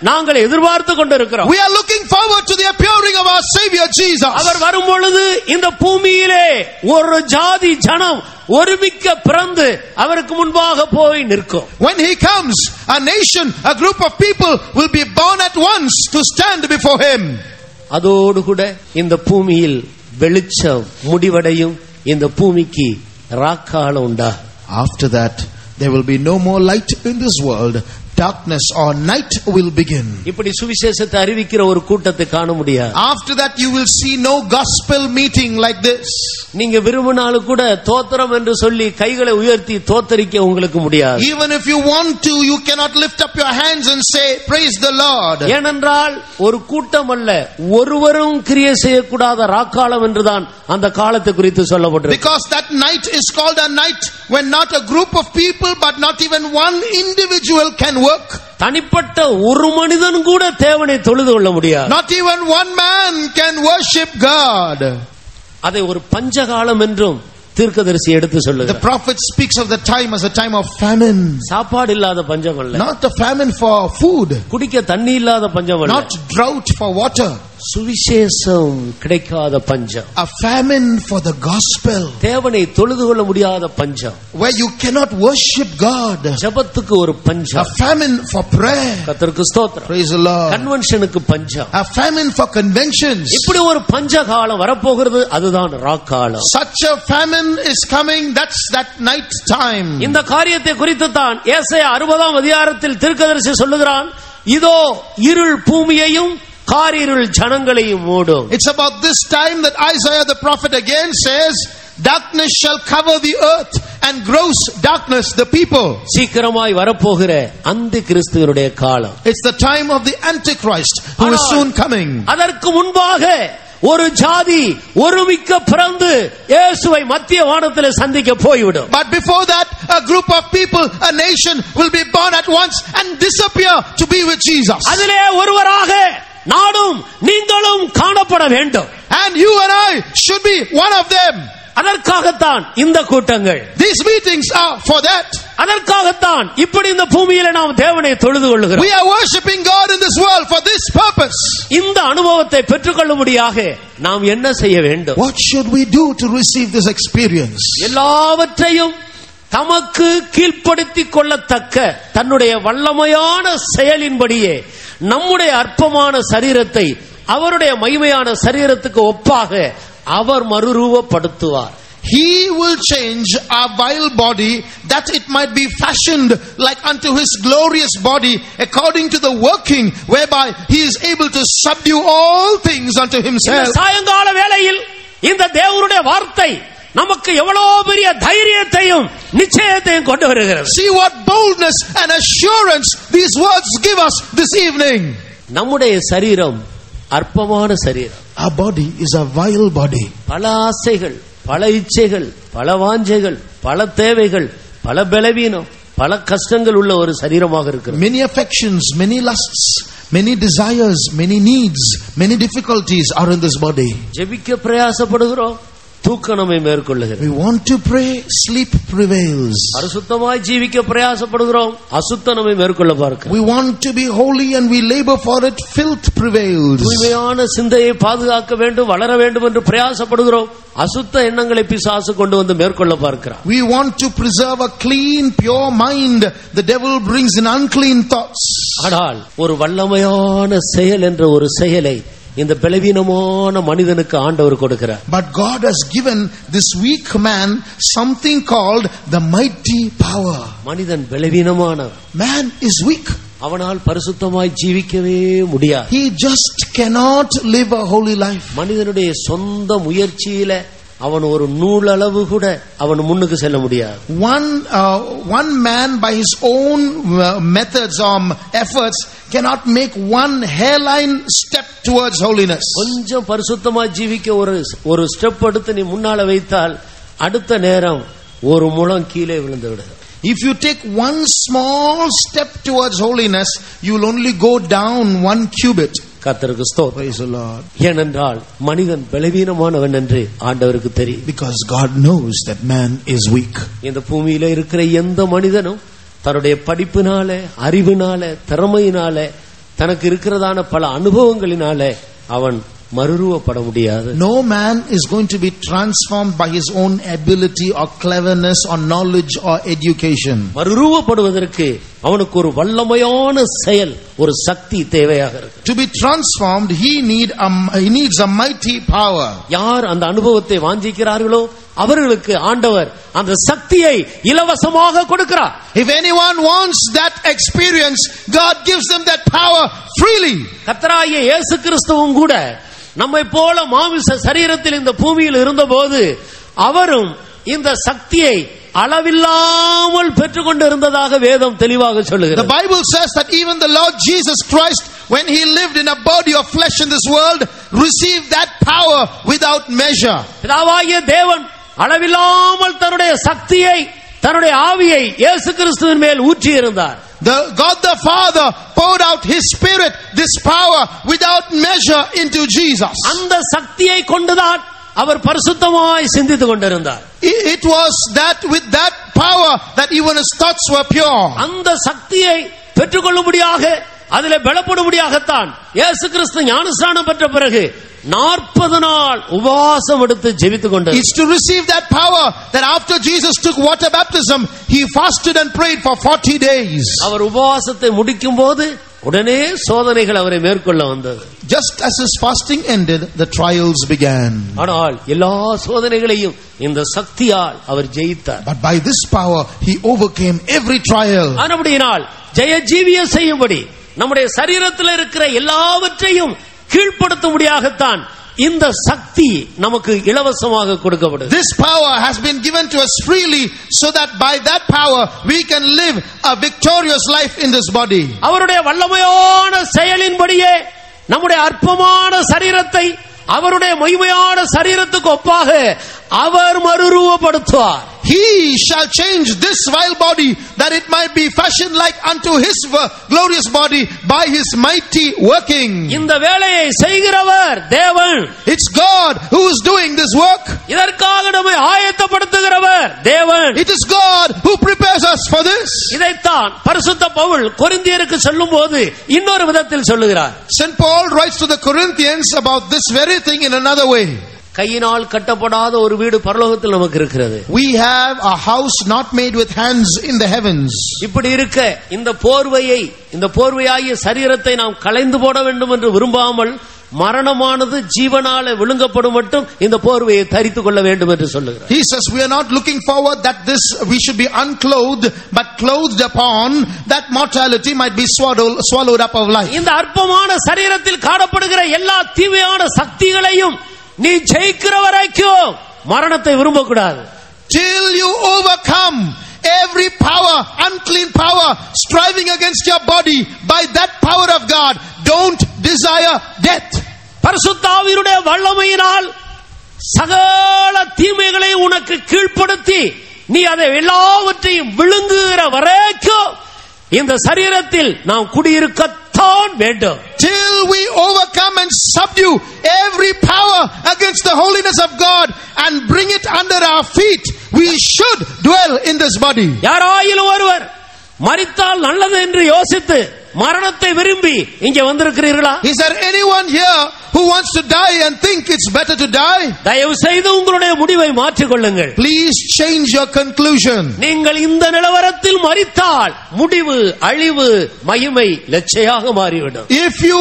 S1: நாங்கள் எதிர்பார்த்து கொண்டிருக்கிறோம்.
S2: We are looking forward to the appearing of our Savior Jesus.
S1: அவர் வரும் பொழுது இந்த பூமியிலே ஒரு ஜாதி ஜனம் ஒருமிக்க பிறந்து அவருக்கு முன்பாக போய் நிற்கும்.
S2: When he comes, a nation, a group of people will be born at once to stand before him.
S1: அதோடு கூட இந்த பூமியில் வெளிச்சம் முடிவடையும். இந்த பூமிக்கு ராக்காலம் உண்டா.
S2: After that, there will be no more light in this world. Darkness or night will begin.
S1: இப்படி சுவிசேஷத்தை அறிவிக்கிற ஒரு கூட்டத்தை காண முடியாது.
S2: After that, you will see no gospel meeting like this.
S1: நீங்க விரும்பினாலும் கூட தோத்திரம் என்று சொல்லி கைகளை உயர்த்தி தோத்தரிக்க உங்களுக்கு முடியாது.
S2: Even if you want to, you cannot lift up your hands and say praise the Lord.
S1: ஏனென்றால் ஒரு கூட்டம் அல்ல, ஒருவரும் கிரியை செய்யக்கூடாத ராக்காலம் என்றுதான் அந்த காலத்தை குறித்து சொல்லப்பட்டிருக்கு.
S2: Because that night is called a night when not a group of people but not even one individual can work.
S1: தனிப்பட்ட ஒரு மனிதன் கூட தேவனை தொழுது கொள்ள முடியாது.
S2: Not even one man can worship God.
S1: அதை ஒரு பஞ்சகாலம் என்றும் தீர்க்கதரிசி எடுத்து சொல்லுகிறார்.
S2: The prophet speaks of the time as a time of famine.
S1: சாப்பாடு இல்லாத பஞ்சம் அல்ல.
S2: Not a famine for food.
S1: குடிக்க தண்ணி இல்லாத பஞ்சம் அல்ல.
S2: Not drought for water.
S1: சுவிசேஷம் கிடைக்காத பஞ்சம்.
S2: A famine for the gospel.
S1: தேவனை தொழுது கொள்ள முடியாத பஞ்சம்.
S2: Where you cannot worship God.
S1: ஜெபத்துக்கு ஒரு பஞ்சம்.
S2: A famine for prayer.
S1: கர்த்தருக்கு ஸ்தோத்திரம்.
S2: Praise the Lord.
S1: கன்வென்ஷனுக்கு பஞ்சம்.
S2: A famine for conventions.
S1: இப்படி ஒரு பஞ்ச காலம் வரப்போகிறது. அதுதான் ராக்காலம்.
S2: Such a famine is coming. That's that night time.
S1: இந்த காரியத்தை குறித்து தான் ஏசாயா 60ஆம் அதிகாரத்தில் தீர்க்கதரிசி சொல்லுகிறான். இதோ இருள் பூமியையும் காரிருள் ஜனங்களையும் மூடும்.
S2: It's about this time that Isaiah the prophet again says, darkness shall cover the earth and gross darkness the people.
S1: சீக்கிரமாய் வரப்போகிற அந்த கிறிஸ்துவினுடைய காலம்.
S2: It's the time of the Antichrist who is soon coming.
S1: அதற்கு முன்பாக ஒரு ஜாதி ஒருமிக்க பிறந்து இயேசுவை மத்திய வானத்திலே சந்திக்க போய்விடும்.
S2: But before that, a group of people, a nation will be born at once and disappear to be with Jesus.
S1: அதிலே ஒருவராக நானும் நீங்களும் காணப்பட வேண்டும்.
S2: And you and I should be one of them.
S1: அதற்காகத்தான் இந்த கூட்டங்கள்.
S2: These meetings are for that.
S1: அதற்காகத்தான் இப்படி இந்த பூமியில நாம் தேவனை தொழுது கொள்கிறோம்.
S2: We are worshiping God in this world for this purpose.
S1: இந்த அனுபவத்தை பெற்றுக்கொள்ளும்படியாக நாம் என்ன செய்ய வேண்டும்?
S2: What should we do to receive this experience?
S1: எல்லாவற்றையும் தமக்கு கீழ்ப்படுத்திக் கொள்ளத்தக்க தன்னுடைய வல்லமையான செயலின்படியே நம்முடைய அற்பமான சரீரத்தை அவருடைய மகிமையான சரீரத்துக்கு ஒப்பாக அவர் மறுரூபப்படுத்துவார்.
S2: He will change our vile body that it might be fashioned like unto his glorious body according to the working whereby he is able to subdue all things unto himself.
S1: சாயங்கால வேளையில் இந்த தேவனுடைய வார்த்தை நமக்கு எவ்வளவு பெரிய தைரியத்தையும் நிச்சயத்தையும் கொண்டு வருகிறது.
S2: See what boldness and assurance these words give us this evening.
S1: நம்முடைய சரீரம் அற்பமான சரீரம்.
S2: Our body is a vile body.
S1: பல ஆசைகள், பல இச்சைகள், பல வாஞ்சைகள், பல தேவைகள், பல பலவீனம், பல கஷ்டங்கள் உள்ள ஒரு சரீரமாக இருக்கிறது.
S2: Many affections, many lusts, many desires, many needs, many difficulties are in this body.
S1: ஜெபிக்க பிரயாசப்படுகிறோம், தூக்கம் நம்மை மேற்கொள்ளுகிறது.
S2: We want to pray, sleep prevails.
S1: பரிசுத்தமாய் ஜீவிக்க பிரயாசப்படுகிறோம், அசுத்தம் நம்மை மேற்கொள்ள பார்க்கிறது.
S2: We want to be holy and we labor for it, filth prevails.
S1: தூய்மையான சிந்தையை பாதுகாக்க வேண்டும், வளர வேண்டும் என்று பிரயாசப்படுகிறோம், அசுத்த எண்ணங்களை பிசாசு கொண்டு வந்து மேற்கொள்ள பார்க்கிறார்.
S2: We want to preserve a clean, pure mind. The devil brings in unclean thoughts.
S1: ஆனால் ஒரு வல்லமையான செயல் என்ற ஒரு செயலை இந்த பலவீனமான மனிதனுக்கு ஆண்டவர் கொடுக்கிறார்.
S2: But God has given this weak man something called the mighty power.
S1: மனிதன் பலவீனமானவன்.
S2: Man is weak.
S1: அவனால் பரிசுத்தமாய் ஜீவிக்கவே முடியாது.
S2: He just cannot live a holy life.
S1: மனிதனுடைய சொந்த முயற்சியில அவன் ஒரு நூலளவு கூட அவன் முன்னுக்கு செல்ல முடியாது.
S2: One man by his own methods or efforts cannot make one hairline step towards holiness.
S1: கொஞ்சம் பரிசுத்தமாய் ஜீவிக்க ஒரு ஸ்டெப் எடுத்து நீ முன்னால வைத்தால் அடுத்த நேரம் ஒரு முழம் கீழே விழுந்து விடுகிறது.
S2: If you take one small step towards holiness, you will only go down 1 cubit.
S1: கர்த்தருக்கு ஸ்தோத்திரம்.
S2: Praise the Lord.
S1: ஏனென்றால் மனிதன் பலவீனமானவன் என்று ஆண்டவருக்கு தெரியும்.
S2: Because God knows that man is weak.
S1: இந்த பூமியில இருக்கிற எந்த மனிதனும் தன்னுடைய படிப்பினால, அறிவினால, திறமையினால, தனக்கு இருக்கிறதான பல அனுபவங்களினால அவன் மறுரூபப்பட முடியாது.
S2: No man is going to be transformed by his own ability or cleverness or knowledge or education.
S1: மறுரூபப்படுவதற்கு அவனுக்கு ஒரு வல்லமையான செயல், ஒரு சக்தி தேவையாக இருக்கு.
S2: To be transformed, he needs a mighty power.
S1: யார் அந்த அனுபவத்தை வாஞ்சிக்கிறார்களோ அவர்களுக்கு ஆண்டவர் அந்த சக்தியை இலவசமாக கொடுக்கிறார்.
S2: If anyone wants that experience, God gives them that power freely.
S1: கர்த்தராகிய இயேசு கிறிஸ்துவும் கூட நம்மை போல மாமிச சரீரத்தில் இந்த பூமியில் இருந்தபோது அவரும் இந்த சக்தியை அளவில்லாமல் பெற்றுக்கொண்டு இருந்ததாக வேதம் தெளிவாக சொல்லுகிறது.
S2: The Bible says that even the Lord Jesus Christ, when he lived in a body of flesh in this world, received that power without measure.
S1: பிதாவாகிய தேவன் அளவில்லாமல் தன்னுடைய சக்தியை, தன்னுடைய ஆவியை இயேசு கிறிஸ்துவின் மேல் ஊற்றி இருந்தார்.
S2: God the Father poured out his spirit, this power without measure into Jesus.
S1: அந்த சக்தியை கொண்டுதான் அவர் பரிசுத்தமாய் சிந்தித்துக் கொண்டிருந்தார்.
S2: It was that with that power that even his thoughts were pure.
S1: அந்த சக்தியை பெற்றுக்கொள்ளும்படியாக, அதிலே பலப்படும்படியாகத்தான் இயேசு கிறிஸ்து ஞானஸ்நானம் பெற்ற பிறகு 40 நாள் உபவாசம் எடுத்து ஜெபித்துக் கொண்டார்.
S2: It's to receive that power that after Jesus took water baptism, he fasted and prayed for 40 days.
S1: அவர் உபவாசத்தை முடிக்கும் போது உடனே சோதனைகள் அவரை மேற்கொள்ள வந்தது.
S2: Just as his fasting ended, the trials began.
S1: ஆனால் எல்லா சோதனைகளையும் இந்த சக்தியால் அவர் ஜெயித்தார்.
S2: But by this power he overcame every trial.
S1: ஆனபடியினால் ஜெய ஜீவியம் செய்யும்படி நம்முடைய சரீரத்தில் இருக்கிற எல்லாவற்றையும் கீழ்ப்படுத்தும்படியாகத்தான் இந்த சக்தி நமக்கு இலவசமாக கொடுக்கப்படுது.
S2: This power has been given to us freely, so that by that power we can live a victorious life in this body.
S1: அவருடைய வல்லமையான செயலின்படியே நம்முடைய அற்பமான சரீரத்தை அவருடைய மகிமையான சரீரத்துக்கு ஒப்பாக அவர் மறுரூபப்படுத்துவார்.
S2: He shall change this vile body, that it might be fashioned like unto his glorious body by his mighty working.
S1: இந்த வேலையை செய்கிறவர் தேவன்.
S2: It's God who is doing this work.
S1: இதற்காக நம்மை ஆயத்தப்படுத்துகிறவர் தேவன்.
S2: It is God who prepares us for this.
S1: இதைத்தான் பரிசுத்த பவுல் கொரிந்தியருக்கு சொல்லும்போது இன்னொரு விதத்தில் சொல்லுகிறார்.
S2: St. Paul writes to the Corinthians about this very thing in another way.
S1: கையினால் கட்டப்படாத ஒரு வீடு பரலோகத்தில் நமக்கு இருக்கிறது.
S2: We have a house not made with hands in the heavens.
S1: இப்படி இருக்க இந்த போர்வையாகிய சரீரத்தை நாம் களைந்து போட வேண்டும் என்று விரும்பாமல் மரணமானது ஜீவனால விழுங்கப்படும் மட்டும் இந்த போர்வையை தரித்துக் கொள்ள வேண்டும் என்று சொல்லுகிறார்.
S2: He says we are not looking forward that we should be unclothed, but clothed upon, that mortality might be swallowed up of life.
S1: இந்த அற்பமான சரீரத்தில் காணப்படுகிற எல்லா தீமையான சக்திகளையும் நீ ஜெயிக்கிற வரைக்கும் மரணத்தை விரும்பக்கூடாது.
S2: Till you overcome every power, unclean power striving against your body by that power of God, don't desire death.
S1: பரிசுத்த ஆவியினுடைய வல்லமையினால் சகல தீமைகளை உனக்கு கீழ்ப்படுத்தி நீ அதை எல்லாவற்றையும் விழுங்குகிற வரைக்கும் இந்த சரீரத்தில் நாம் குடியிருக்கத்தான் வேண்டும்.
S2: Till we overcome and subdue every power against the holiness of God and bring it under our feet, we should dwell in this body.
S1: யாராயிலும் ஒருவர் மரித்தால் நல்லது என்று யோசித்து மரணத்தை விரும்பி இங்கே வந்திருக்கிறீர்களா?
S2: Is there anyone here who wants to die and think it's better to die?
S1: தயவு செய்து உங்களுடைய முடிவை மாற்றிக் கொள்ளுங்கள்.
S2: Please change your conclusion.
S1: நீங்கள் இந்த நிலவரத்தில் மரித்தால் முடிவு அழிவு, மகிமை லட்சையாக மாறிவிடும்.
S2: If you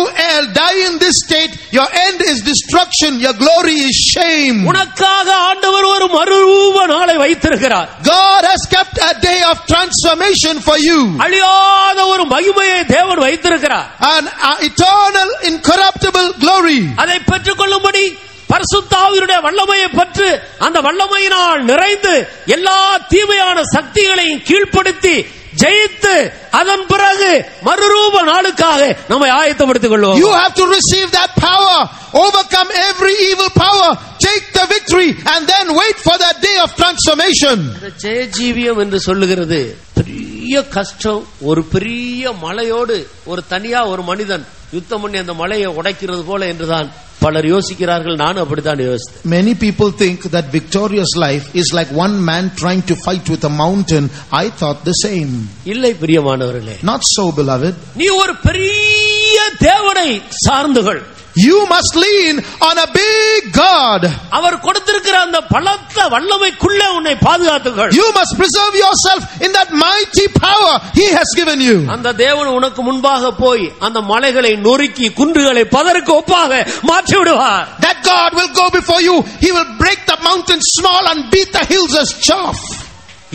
S2: die in this state, your end is destruction, your glory is shame.
S1: உனக்காக ஆண்டவர் ஒரு மறுரூப நாளை வைத்திருக்கிறார்.
S2: God has kept a day of transformation for you.
S1: அழியாத ஒரு மகிமையை தேவன் வைத்திருக்கிறார்.
S2: An eternal incorruptible glory.
S1: அதை பெற்றுக்கொள்ளும்படி பரிசுத்த ஆவியினுடைய வல்லமையை பெற்று அந்த வல்லமையினால் நிறைந்து எல்லா தீமையான சக்திகளையும் கீழ்ப்படுத்தி ஜெயித்து அதன் பிறகு மறுரூப நாளுக்காக நம்மை ஆயத்தப்படுத்திக் கொள்வோம்.
S2: You have to receive that power, overcome every evil power, take the victory and then wait for that day of transformation.
S1: ஜெய ஜீவியம் என்று சொல்லுகிறது பெரிய கஷ்டம். ஒரு பெரிய மலையோடு ஒரு தனியா ஒரு மனிதன் யுத்தம் பண்ணி அந்த மலையை உடைக்கிறது போல என்றுதான் பலர் யோசிக்கிறார்கள். நானும் அப்படித்தான் யோசித்தேன்.
S2: Many people think that victorious life is like one man trying to fight with a mountain. I thought the same.
S1: இல்லை பிரியமானவர்களே.
S2: Not so, beloved.
S1: நீ ஒரு பெரிய தேவனை சார்ந்துகள்.
S2: You must lean on a big God.
S1: அவர் கொடுத்திருக்கிற அந்த பலத்த வல்லமைக்குள்ளே உன்னை பாதுகாத்துகள்.
S2: You must preserve yourself in that mighty power He has given you.
S1: அந்த தேவன் உனக்கு முன்பாக போய் அந்த மலைகளை நொறுக்கி குன்றுகளை பதருக்கு ஒப்பாக மாற்றி விடுவார்.
S2: That God will go before you. He will break the mountains small and beat the hills as chaff.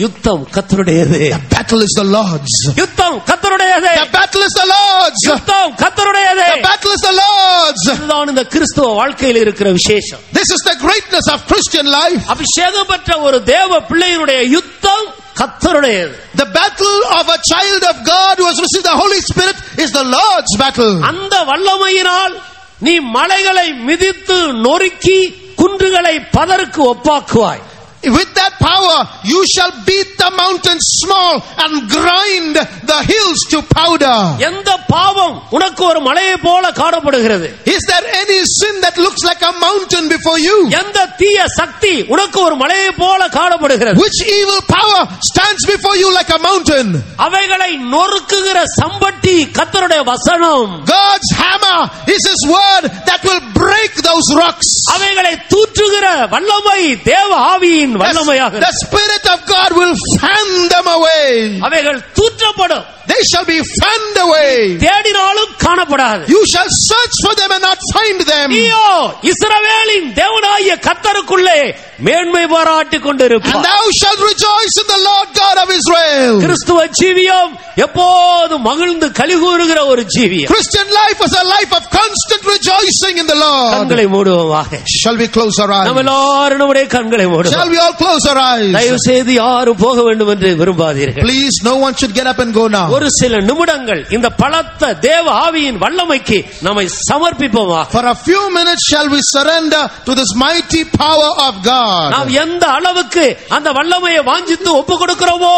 S1: யுத்தம் கர்த்தருடையது.
S2: The battle is the Lord's.
S1: யுத்தம் கர்த்தருடையது.
S2: The battle is the Lord's.
S1: யுத்தம் கர்த்தருடையது.
S2: The battle is the Lord's.
S1: இதுதான் இந்த கிறிஸ்தவ வாழ்க்கையில் இருக்கிற விசேஷம்.
S2: This is the greatness of Christian life.
S1: அபிஷேகம் பெற்ற ஒரு தேவ பிள்ளையினுடைய யுத்தம் கர்த்தருடையது.
S2: The battle of a child of God who has received the Holy Spirit is the Lord's battle.
S1: அந்த வல்லமையினால் நீ மலைகளை மிதித்து நொறுக்கி குன்றுகளை பதருக்கு ஒப்பாக்குவாய்.
S2: With that power, you shall beat the mountains small and grind the hills to powder.
S1: எந்த பாவம் உனக்கு ஒரு மலையை போல காணப்படுகிறது?
S2: Is there any sin that looks like a mountain before you?
S1: எந்த தீய சக்தி உனக்கு ஒரு மலையை போல காணப்படுகிறது?
S2: Which evil power stands before you like a mountain?
S1: அவைகளை நொறுக்குகிற சம்பட்டி கர்த்தருடைய வசனம்.
S2: God's hammer is His word that will break those rocks.
S1: அவைகளை தூற்றுகிற வல்லமை தேவ ஆவியின் வல்லமையாக.
S2: The Spirit of God will fan them away.
S1: அவைகள் தூற்றப்படும்.
S2: They shall be fanned away.
S1: தேடினாலும் காணப்படாது.
S2: You shall search for them and not find them.
S1: நீயோ இஸ்ரவேலின் தேவனாகிய கர்த்தருக்குள்ளே மேன்மை பாராட்டிக் கொண்டிருப்பாய்.
S2: And thou shalt rejoice in the Lord God of Israel.
S1: கிறிஸ்துவ ஜீவியம் எப்போதும் மகிழ்ந்து கலிகூறுகிற ஒரு ஜீவியம்.
S2: Christian life is a life of constant rejoicing in the Lord.
S1: கண்களை மூடுவோமாக.
S2: Shall we close our eyes?
S1: நம்ம எல்லாரும் நம்முடைய கண்களை மூடுவோம்.
S2: Shall we all close our eyes?
S1: தயவு செய்து யாரும் போக வேண்டும் என்று விரும்பாதீர்கள்.
S2: Please, no one should get up and go now.
S1: ஒரு சில நிமிடங்கள் இந்த பலத்த தேவ ஆவியின் வல்லமைக்கு நம்மை சமர்ப்பிப்போமா?
S2: For a few minutes shall we surrender to this mighty power of God.
S1: நாம் எந்த அளவுக்கு அந்த வல்லமையை வாஞ்சித்து ஒப்பு கொடுக்கிறோமோ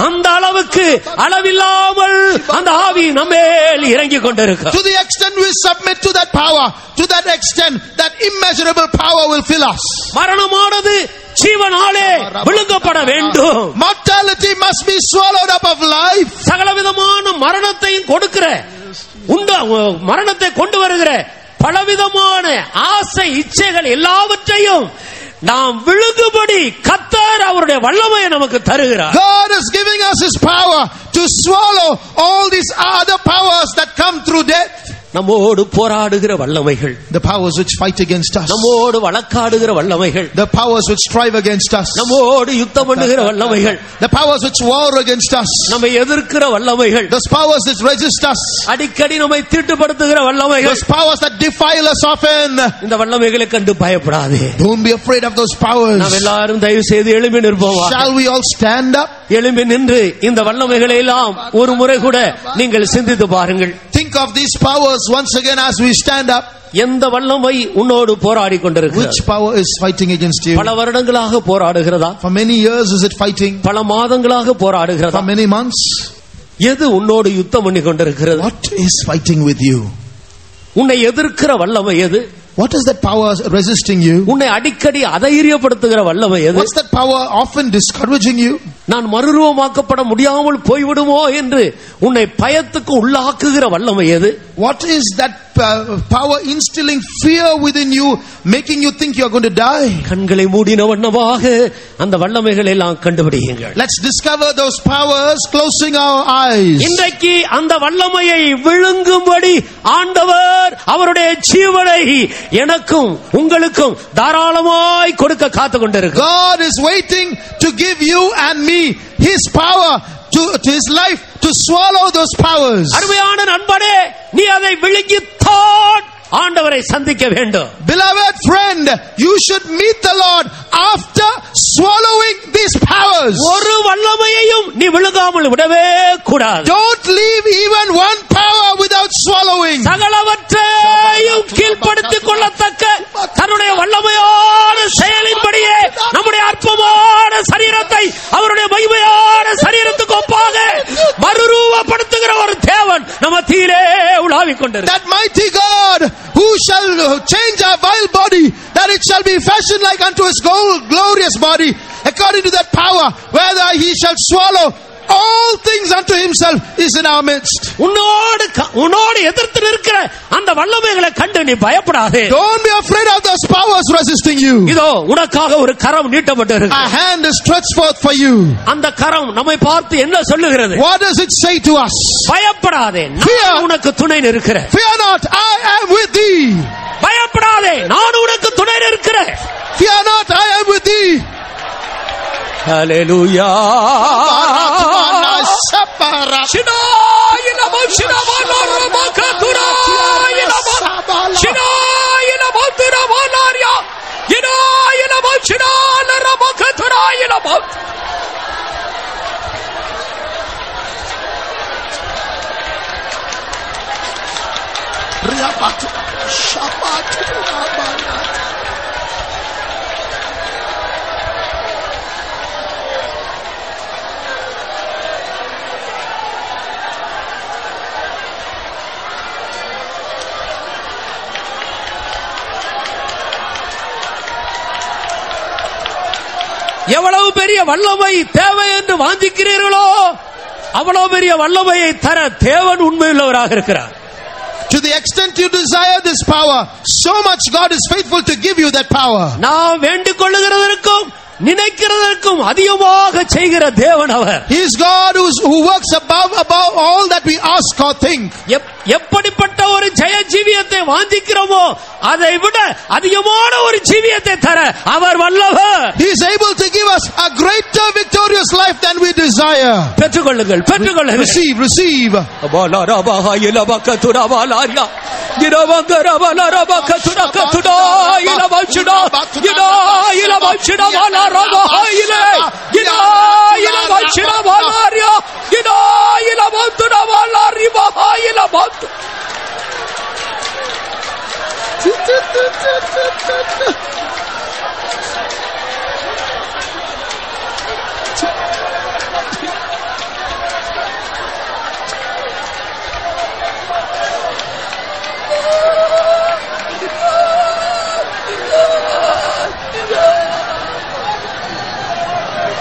S1: அந்த அளவுக்கு அளவில்லாமல் அந்த ஆவி நம்மேல் இறங்கிக் கொண்டிருக்கும்.
S2: To the extent we submit to that power, to that extent that immeasurable power will fill us.
S1: மரணமானது ஜீவனாலே விழுங்கப்பட வேண்டும்.
S2: Mortality must be swallowed up of life.
S1: சகலவிதமான மரணத்தையும் கொடுக்கிற மரணத்தை கொண்டு வருகிற பலவிதமான ஆசை இச்சைகள் எல்லாவற்றையும் நாம் விழுங்கும்படி கர்த்தர் அவருடைய வல்லமையை நமக்கு தருகிறார்.
S2: God is giving us His power to swallow all these other powers that come through death.
S1: நம்மோடு போராடுகிற வல்லமைகள்,
S2: the powers which fight against us,
S1: நம்மோடு வழக்காடுகிற வல்லமைகள்,
S2: the powers which strive against us,
S1: நம்மோடு யுத்தம் பண்ணுகிற வல்லமைகள்,
S2: the powers which war against us,
S1: நம்மை எதிர்க்கிற வல்லமைகள்,
S2: those powers that resist us,
S1: அடிக்கடி நம்மை தீட்டுப்படுத்துகிற வல்லமைகள்,
S2: those powers that defile us often.
S1: இந்த வல்லமைகளை கண்டு பயப்படாதே.
S2: Don't be afraid of those powers.
S1: நாம் எல்லாரும் தயவு செய்து எழும்பி நிற்போம்.
S2: Shall we all stand up?
S1: எழும்பி நின்று இந்த வல்லமைகளை எல்லாம் ஒரு முறை கூட நீங்கள் சிந்தித்து பாருங்கள்.
S2: Think of these powers once again as we stand up.
S1: எந்த வல்லமை உன்னோடு போராடி கொண்டிருக்கிறது?
S2: Which power is fighting against you?
S1: பல வருடங்களாக போராடுகிறதா?
S2: For many years is it fighting?
S1: பல மாதங்களாக போராடுகிறதா?
S2: For many months?
S1: எது உன்னோடு யுத்தம் பண்ணி கொண்டிருக்கிறது?
S2: What is fighting with you?
S1: உன்னை எதிர்க்கிற வல்லமை எது?
S2: What is that power resisting you?
S1: உன்னை அடிக்கடி அதைரியப்படுத்துகிற வல்லமை எது?
S2: What's that power often discouraging you?
S1: நான் மறுரூபமாக்கப்பட முடியாமல் போய்விடுமோ என்று உன்னை பயத்துக்கு உள்ளாக்குகிற வல்லமை எது?
S2: What is that power instilling fear within you, making you think you are going to die?
S1: கண்களை மூடின வண்ணமாக அந்த வல்லமைகளை எல்லாம் கண்டுபிடியுங்கள்.
S2: Let's discover those powers, closing our eyes.
S1: இன்றைக்கு அந்த வல்லமையை விழுங்கும்படி ஆண்டவர் அவருடைய ஜீவனை எனக்கும் உங்களுக்கும் தாராளமாய் கொடுக்க காத்து கொண்டிருக்கிறார்.
S2: God is waiting to give you and me His power to His life to swallow those powers.
S1: அருமையான நண்பனே, நீ அதை விழுங்கித்தான் ஆண்டவரை சந்திக்க வேண்டும்.
S2: Beloved friend, you should meet the Lord after swallowing these powers.
S1: ஒரு வல்லமையையும் நீ விழுங்காமல் விடவே கூடாது.
S2: Don't leave even one power without swallowing.
S1: சகலவற்றையும் கீழ்ப்படுத்திக் கொள்ளத்தக்க தன்னுடைய வல்லமையான செயலின்படியே நம்முடைய அற்பமான சரீரத்தை அவருடைய மகிமையான சரீரத்துக்கு ஒப்பாக மறுரூபப்படுத்துகிற ஒரு தேவன் நம்ம மத்தியிலே உலாவிக் கொண்டிருக்கிறார்.
S2: That mighty God who shall change our vile body, that it shall be fashioned like unto his glorious body, according to that power, whether he shall swallow all things unto himself, is in our midst.
S1: உன்னோடு எதிர்த்து நிற்கிற அந்த வல்லமைகளை கண்டு நீ பயப்படாதே.
S2: Don't be afraid of those powers resisting you.
S1: இதோ உனக்காக ஒரு கரம் நீட்டப்பட்டிருக்கு.
S2: A hand is stretched forth for you.
S1: அந்த கரம் நம்மை பார்த்து என்ன சொல்லுகிறது?
S2: What does it say to us?
S1: பயப்படாதே, நான் உனக்கு துணை நிற்கிறேன்.
S2: Fear not, I am with thee.
S1: பயப்படாதே, நான் உனக்கு துணை நிற்கிறேன்.
S2: Fear not, I am with thee.
S1: Hallelujah. எவ்வளவு பெரிய வல்லமை தேவை என்று வாஞ்சிக்கிறீர்களோ அவ்வளவு பெரிய வல்லமையை தர தேவன் உண்மையுள்ளவராக இருக்கிறார்.
S2: To the extent you desire this power, so much God is faithful to give you that power.
S1: நாம் வேண்டிக் கொள்ளுகிறதற்கும் நினைக்கிறதற்கும் அதிகமாக செய்கிற தேவன் அவர்.
S2: He is God who works above all that we ask or think.
S1: எப்படிப்பட்ட ஒரு ஜெய ஜீவியத்தை வாஞ்சிக்கிறோமோ அதை விட அதிகமான ஒரு ஜீவியத்தை தர அவர் வல்லவர்.
S2: He is able to give us a greater victorious life than we desire.
S1: பெற்றுக்கொள்ளுங்கள், பெற்றுக்கொள்ளுங்கள்.
S2: Receive, receive.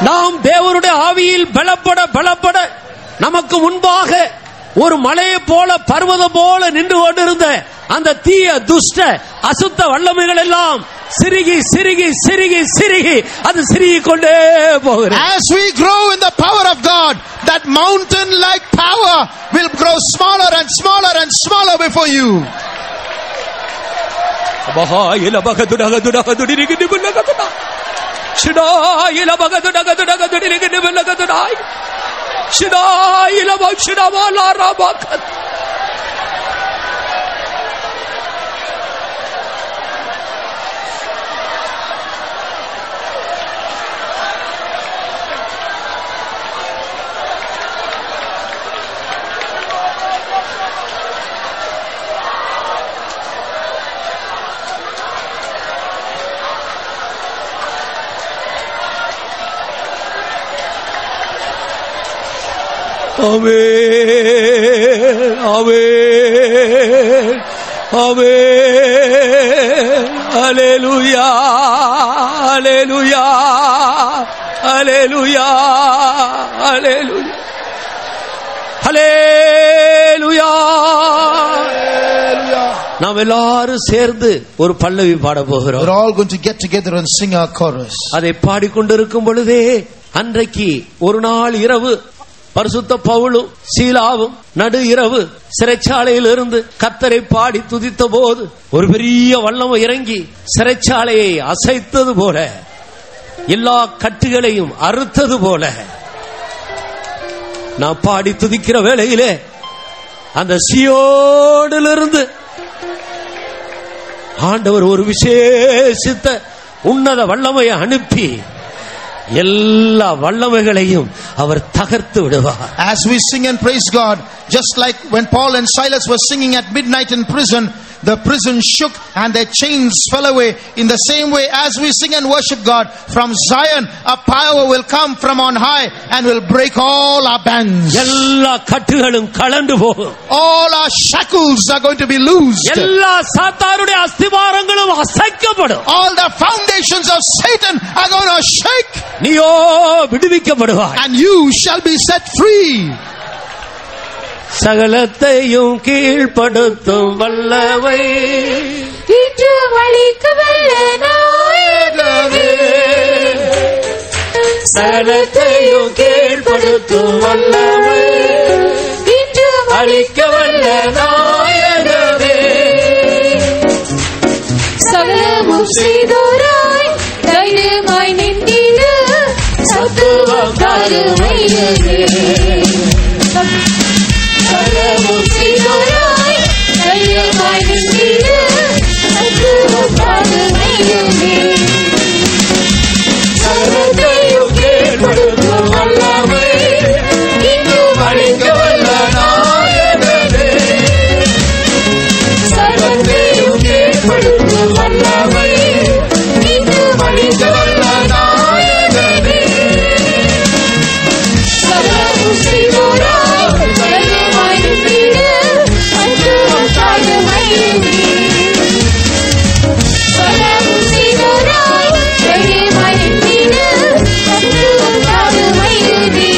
S1: நாம் தேவனுடைய ஆவியில் பலப்பட நமக்கு முன்பாக ஒரு மலையை போல பர்வதம் போல நின்று கொண்டிருந்த அந்த தீய துஷ்ட அசுத்த வல்லமைகள் எல்லாம் சிறுகி சிறுகி சிறுகி சிறுகி அது சிறுகிக் கொண்டே போகிறது.
S2: As we grow in the power of God, that mountain like power will grow smaller and smaller and smaller before you.
S1: Amen, amen, amen, hallelujah, hallelujah, hallelujah, hallelujah, hallelujah. நாம் எல்லாரும் சேர்ந்து ஒரு பல்லவி பாட போகிறோம்.
S2: We're all going to get together and sing our chorus.
S1: அதை பாடிக்கொண்டிருக்கும் பொழுதே அன்றைக்கு ஒரு நாள் இரவு பரிசுத்த பவுலும் சீலாவும் நடு இரவு சிறைச்சாலையில் இருந்து கர்த்தரை பாடி துதித்த போது ஒரு பெரிய வல்லமை இறங்கி சிறைச்சாலையை அசைத்தது போல, எல்லா கட்டுகளையும் அறுத்தது போல, நான் பாடி துதிக்கிற வேளையிலே அந்த சீயோனிலிருந்து ஆண்டவர் ஒரு விசேஷித்த உன்னத வல்லமையை அனுப்பி எல்லா வல்லமைகளையும் அவர் தகர்த்து விடுவார்.
S2: As we sing and praise God, just like when Paul and Silas were singing at midnight in prison, the prison shook and their chains fell away. In the same way, as we sing and worship God, from Zion a power will come from on high and will break all our bands.
S1: எல்லா கட்டுகளும் கலண்டு போகும்.
S2: All our shackles are going to be loosed.
S1: எல்லா சாத்தானுடைய அஸ்திவாரங்களும் அசைக்கப்படும்.
S2: All the foundations of Satan are going to shake.
S1: நீயோ விடுவிக்கப்படுவாய்.
S2: And you shall be set free.
S1: சகலத்தையும் கீழ்ப்படுத்தும் வல்லவை
S5: இன்று வழிக்க வல்ல நாயகனே,
S1: சகலத்தையும் கீழ்ப்படுத்தும் வல்லவை
S5: இன்று
S1: அழிக்க வல்ல நாயகனே,
S5: சகலமும் செய்தோராய் தைரியமாய் நின்றிட சத்துவம் தருமையனே. சகலமும் செய்தோராய் தைரியமாய் நின்றிட சத்துவம் தருமையனே.
S1: சகலத்தையும் கீழ்ப்படுத்தும் வல்லவை இன்று அழிக்க வல்ல நாயகனே, சகலத்தையும் கீழ்ப்படுத்தும் வல்லவை இன்று அழிக்க வல்ல நாயகனே,
S5: சகலமும் செய்தோராய் தைரியமாய் நின்றிட சத்துவம் தருமையனே. சகலமும் செய்தோராய் தைரியமாய் நின்றிட சத்துவம் தருமையனே.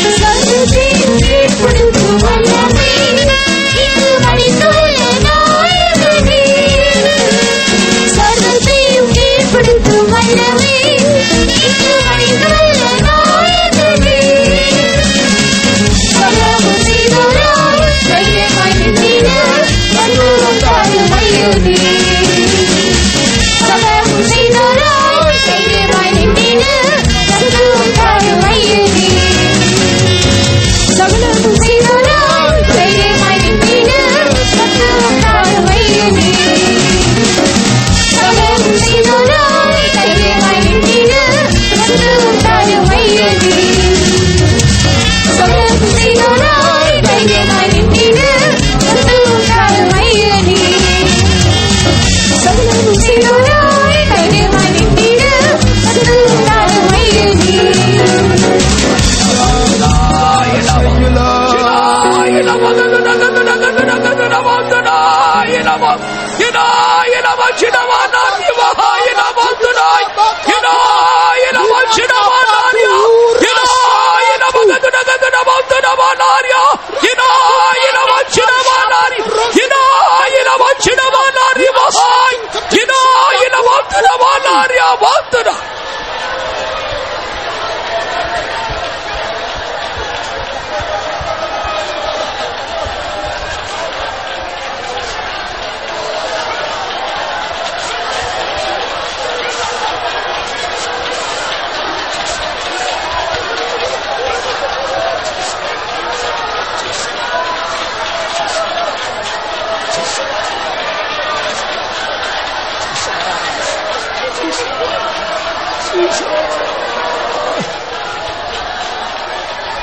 S5: சகலத்தையும் கீழ்ப்படுத்தும் வல்லமை இன்று அழிக்க வல்ல நாயகனே. சகலத்தையும் கீழ்ப்படுத்தும் வல்லமை இன்று அழிக்க வல்ல நாயகனே. சகலமும் செய்தோராய் தைரியமாய் நின்றிட சத்துவம் தருமையனே. சகலமும் செய்தோராய் தைரியமாய் நின்றிட சத்துவம் தருமையனே. சகலமும் செய்தோராய் தைரியமாய் நின்றிட சத்துவம் தருமையனே. சகலமும் செய்தோராய் தைரியமாய் நின்றிட சத்துவம் தருமையனே. சகலமும் செய்தோராய் தைரியமாய் நின்றிட சத்துவம் தருமையனே. சகலமும் செய்தோராய் தைரியமாய் நின்றிட சத்துவம் தருமையனே.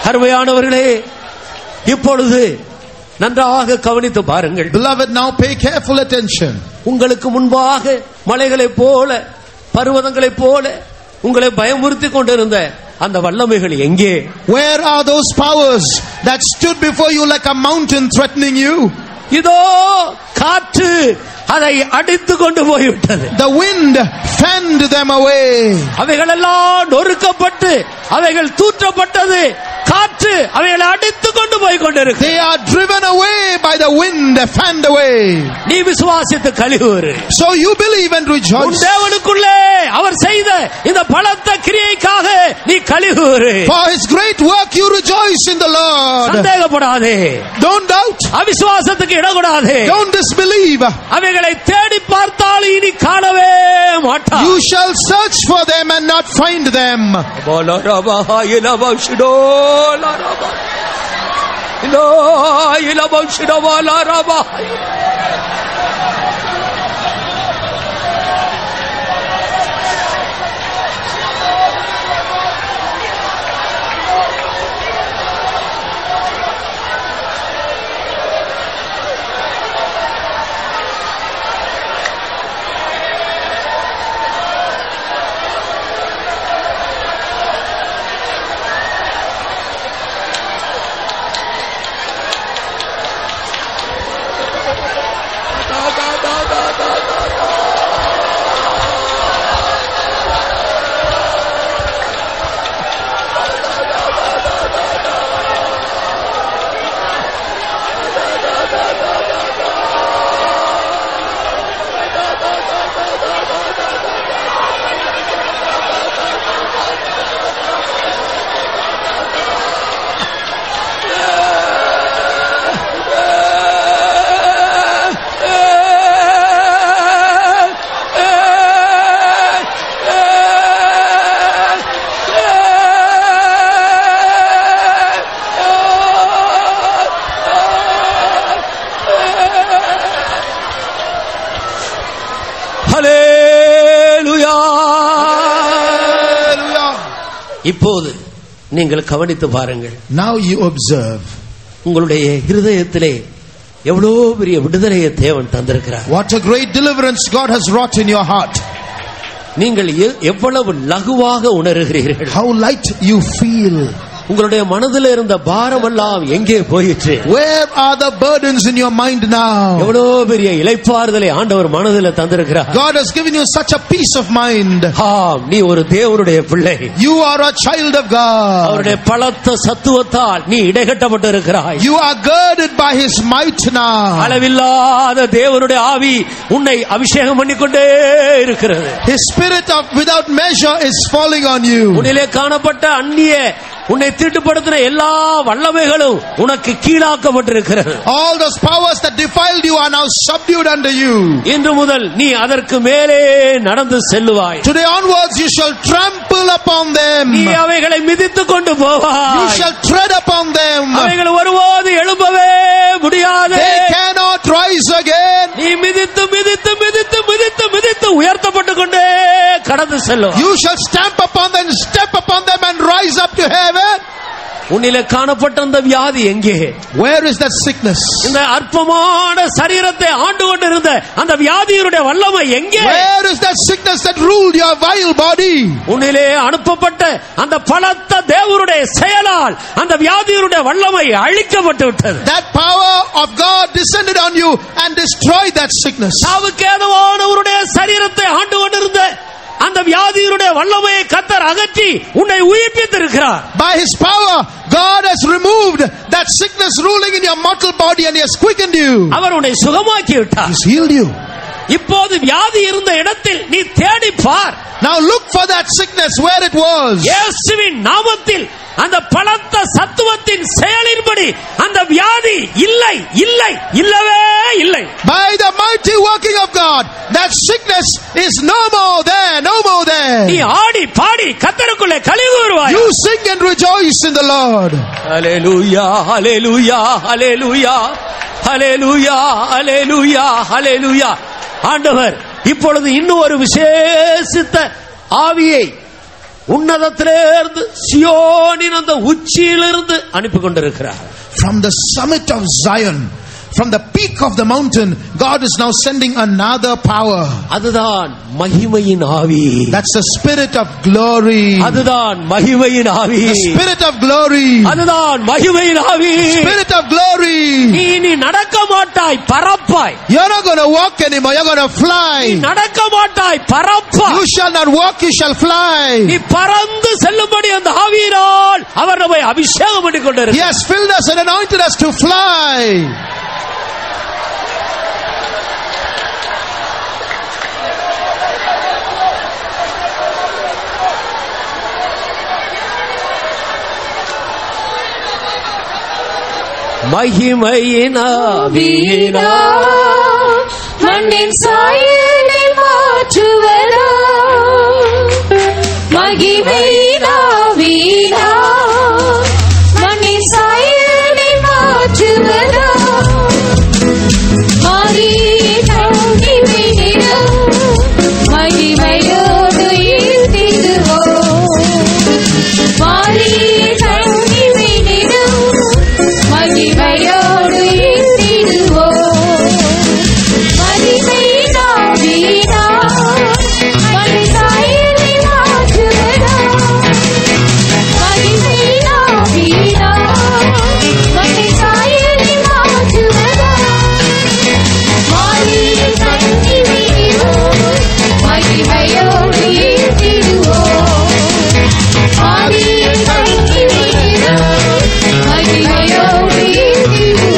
S1: அருமையானவர்களே, இப்பொழுது நன்றாக கவனித்து பாருங்கள்.
S2: Beloved, now pay careful attention.
S1: உங்களுக்கு முன்பாக மலைகளைப் போல பர்வதங்களைப் போல உங்களை பயமுறுத்தி கொண்டிருந்த அந்த வல்லமைகள் எங்கே?
S2: Where are those powers that stood before you like a mountain threatening you?
S1: இதோ காற்று அதை அடித்து கொண்டு போய்விட்டது.
S2: The wind fanned them away.
S1: அவைகள் எல்லாம் நொறுக்கப்பட்டு அவைகள் தூற்றப்பட்டது. காற்று அவைகளை அடித்து கொண்டு போய் கொண்டிருக்கு.
S2: They are driven away by the wind, fanned away.
S1: நீ விசுவாசித்து களிகூரு.
S2: So you believe and rejoice.
S1: உன் தேவனுக்குள்ளே அவர் செய்த இந்த பலத்த கிரியைக்காக நீ களிகூரு.
S2: For his great work you rejoice in the Lord.
S1: சந்தேகப்படாதே.
S2: Don't doubt.
S1: அவிசுவாசத்துக்கு இடக்கூடாது.
S2: Don't disbelieve.
S1: அவைகளை தேடி பார்த்தால் இனி காணவே மாட்டாய்.
S2: You shall search for them and not find them.
S1: இப்போது நீங்கள் கவனித்து பாருங்கள்.
S2: Now you observe.
S1: உங்களுடைய இருதயத்திலே எவ்வளவு பெரிய விடுதலையை தேவன் தந்திருக்கிறார்.
S2: What a great deliverance God has wrought in your heart.
S1: நீங்கள் எவ்வளவு லகுவாக உணர்கிறீர்கள்.
S2: How light you feel.
S1: உங்களுடைய மனதில் இருந்த பாரமெல்லாம் எங்கே போயிற்று?
S2: Where are the burdens in your mind now?
S1: எவ்வளவு பெரிய இளைப்பாறுதலை ஆண்டவர் மனதில் தந்திருக்கிறார்.
S2: God has given you such a peace of mind.
S1: நீ ஒரு தேவனுடைய பிள்ளை.
S2: You are a child of God.
S1: அவருடைய பலத்த சத்துவத்தால் நீ இடைகட்டப்பட்டு இருக்கிறாய்.
S2: You are girded by His might now.
S1: அளவில்லாத தேவனுடைய ஆவி உன்னை அபிஷேகம் பண்ணிக்கொண்டே இருக்கிறது.
S2: His spirit of without measure is falling on you.
S1: உன்னிலே காணப்பட்ட அந்நிய உன்னை தீட்டுப்படுத்தின எல்லா வல்லமைகளும் உனக்கு கீழாக்கப்பட்டிருக்கிறது.
S2: All those powers that defiled you are now subdued under you.
S1: இன்று முதல் நீ அதற்கு மேலே நடந்து செல்லுவாய்.
S2: Today onwards you shall trample upon them.
S1: நீ அவைகளை மிதித்துக் கொண்டு போவாய்.
S2: You shall tread upon them.
S1: அவைகள் ஒருபோது எழும்பவே முடியாது.
S2: They cannot rise again.
S1: நீ மிதித்து மிதித்து மிதித்து மிதித்து மிதித்து உயர்த்தப்பட்டு கொண்டே கடந்து செல்லும்.
S2: You shall stamp upon them, step upon them and rise up to heaven.
S1: உன்னிலே காணப்பட்ட அந்த வியாதி எங்கே?
S2: Where is that sickness?
S1: இந்த அற்பமான சரீரத்தை ஆண்டு கொண்டிருந்த அந்த வியாதியுடைய வல்லமை எங்கே?
S2: Where is that sickness that ruled your vile body?
S1: உன்னிலே அனுப்பப்பட்ட அந்த பலத்த தேவனுடைய செயலால் அந்த வியாதியுடைய வல்லமை அழிக்கப்பட்டு விட்டது.
S2: That power of God descended on you and destroyed that sickness.
S1: சாவுக்கு ஏதுவானவருடைய சரீரத்தை ஆண்டு கொண்டிருந்த அந்த வியாதியுடைய வல்லமையை கர்த்தர் அகற்றி உன்னை உயிர்ப்பித்திருக்கிறார்.
S2: By His power God has removed that sickness ruling in your mortal body and He has quickened you.
S1: அவர் உன்னை சுகமாக்கி விட்டார்.
S2: He's healed you.
S1: இப்போது வியாதி இருந்த இடத்தில் நீ தேடி பார்.
S2: Now look for that sickness where it was.
S1: இயேசுவின் நாமத்தில் அந்த பலத்த சத்துவத்தின் செயலின்படி அந்த வியாதி இல்லை இல்லை இல்லவே இல்லை.
S2: By the mighty working of God, that sickness is no more there, no more there.
S1: நீ ஆடி பாடி கர்த்தருக்குள்ளே களி கூறுவாய்.
S2: You sing and rejoice in the Lord.
S1: ஹalleluya ஹalleluya ஹalleluya ஹalleluya ஹalleluya ஹalleluya. ஆண்டவர் இப்பொழுது இன்னும் ஒரு விசேஷித்த ஆவியை உன்னதத்திலிருந்து சியோனின் அந்த உச்சியிலிருந்து அனுப்பி கொண்டிருக்கிறார்.
S2: From the summit of Zion, from the peak of the mountain, God is now sending another power.
S1: அதுதான் மகிமையின் ஆவி.
S2: That's the spirit of glory.
S1: அதுதான் மகிமையின் ஆவி.
S2: The spirit of glory.
S1: அதுதான் மகிமையின் ஆவி.
S2: Spirit of glory.
S1: நீ நடக்க மாட்டாய், பறப்பாய்.
S2: You're not going to walk anymore, you're going to fly.
S1: நடக்க மாட்டாய், பறப்பாய்.
S2: You shall not walk, you shall fly.
S1: நீ பறந்து செல்லும்படி அந்த ஆவியினால் அவர் நம்மை அபிஷேகம் பண்ணிக் கொண்டிருக்கிறார்.
S2: He has filled us and anointed us to fly.
S1: மகிமையின் ஆவியினா
S5: மண்ணின் சாயலை மாற்றுவதா மகிமையின் ஆவியினா மண்ணின் சாயலை மாற்றுவதா மாறிய மகிமையிடம் மகிமையோடு ஈர்த்திடுவோம் மாறிய மகிமையிடம் மகிமையோடு ஈர்த்திடுவோம் மகிமையின் ஆவியினா மண்ணின் சாயலை மாற்றுவதா மகிமையின் ஆவியினா மண்ணின் சாயலை மாற்றுவதா மாறிய மகிமையிடம் மகிமையோடு ஈர்த்திடுவோம் மாறிய மகிமையிடம் மகிமையோடு ஈர்த்திடுவோம்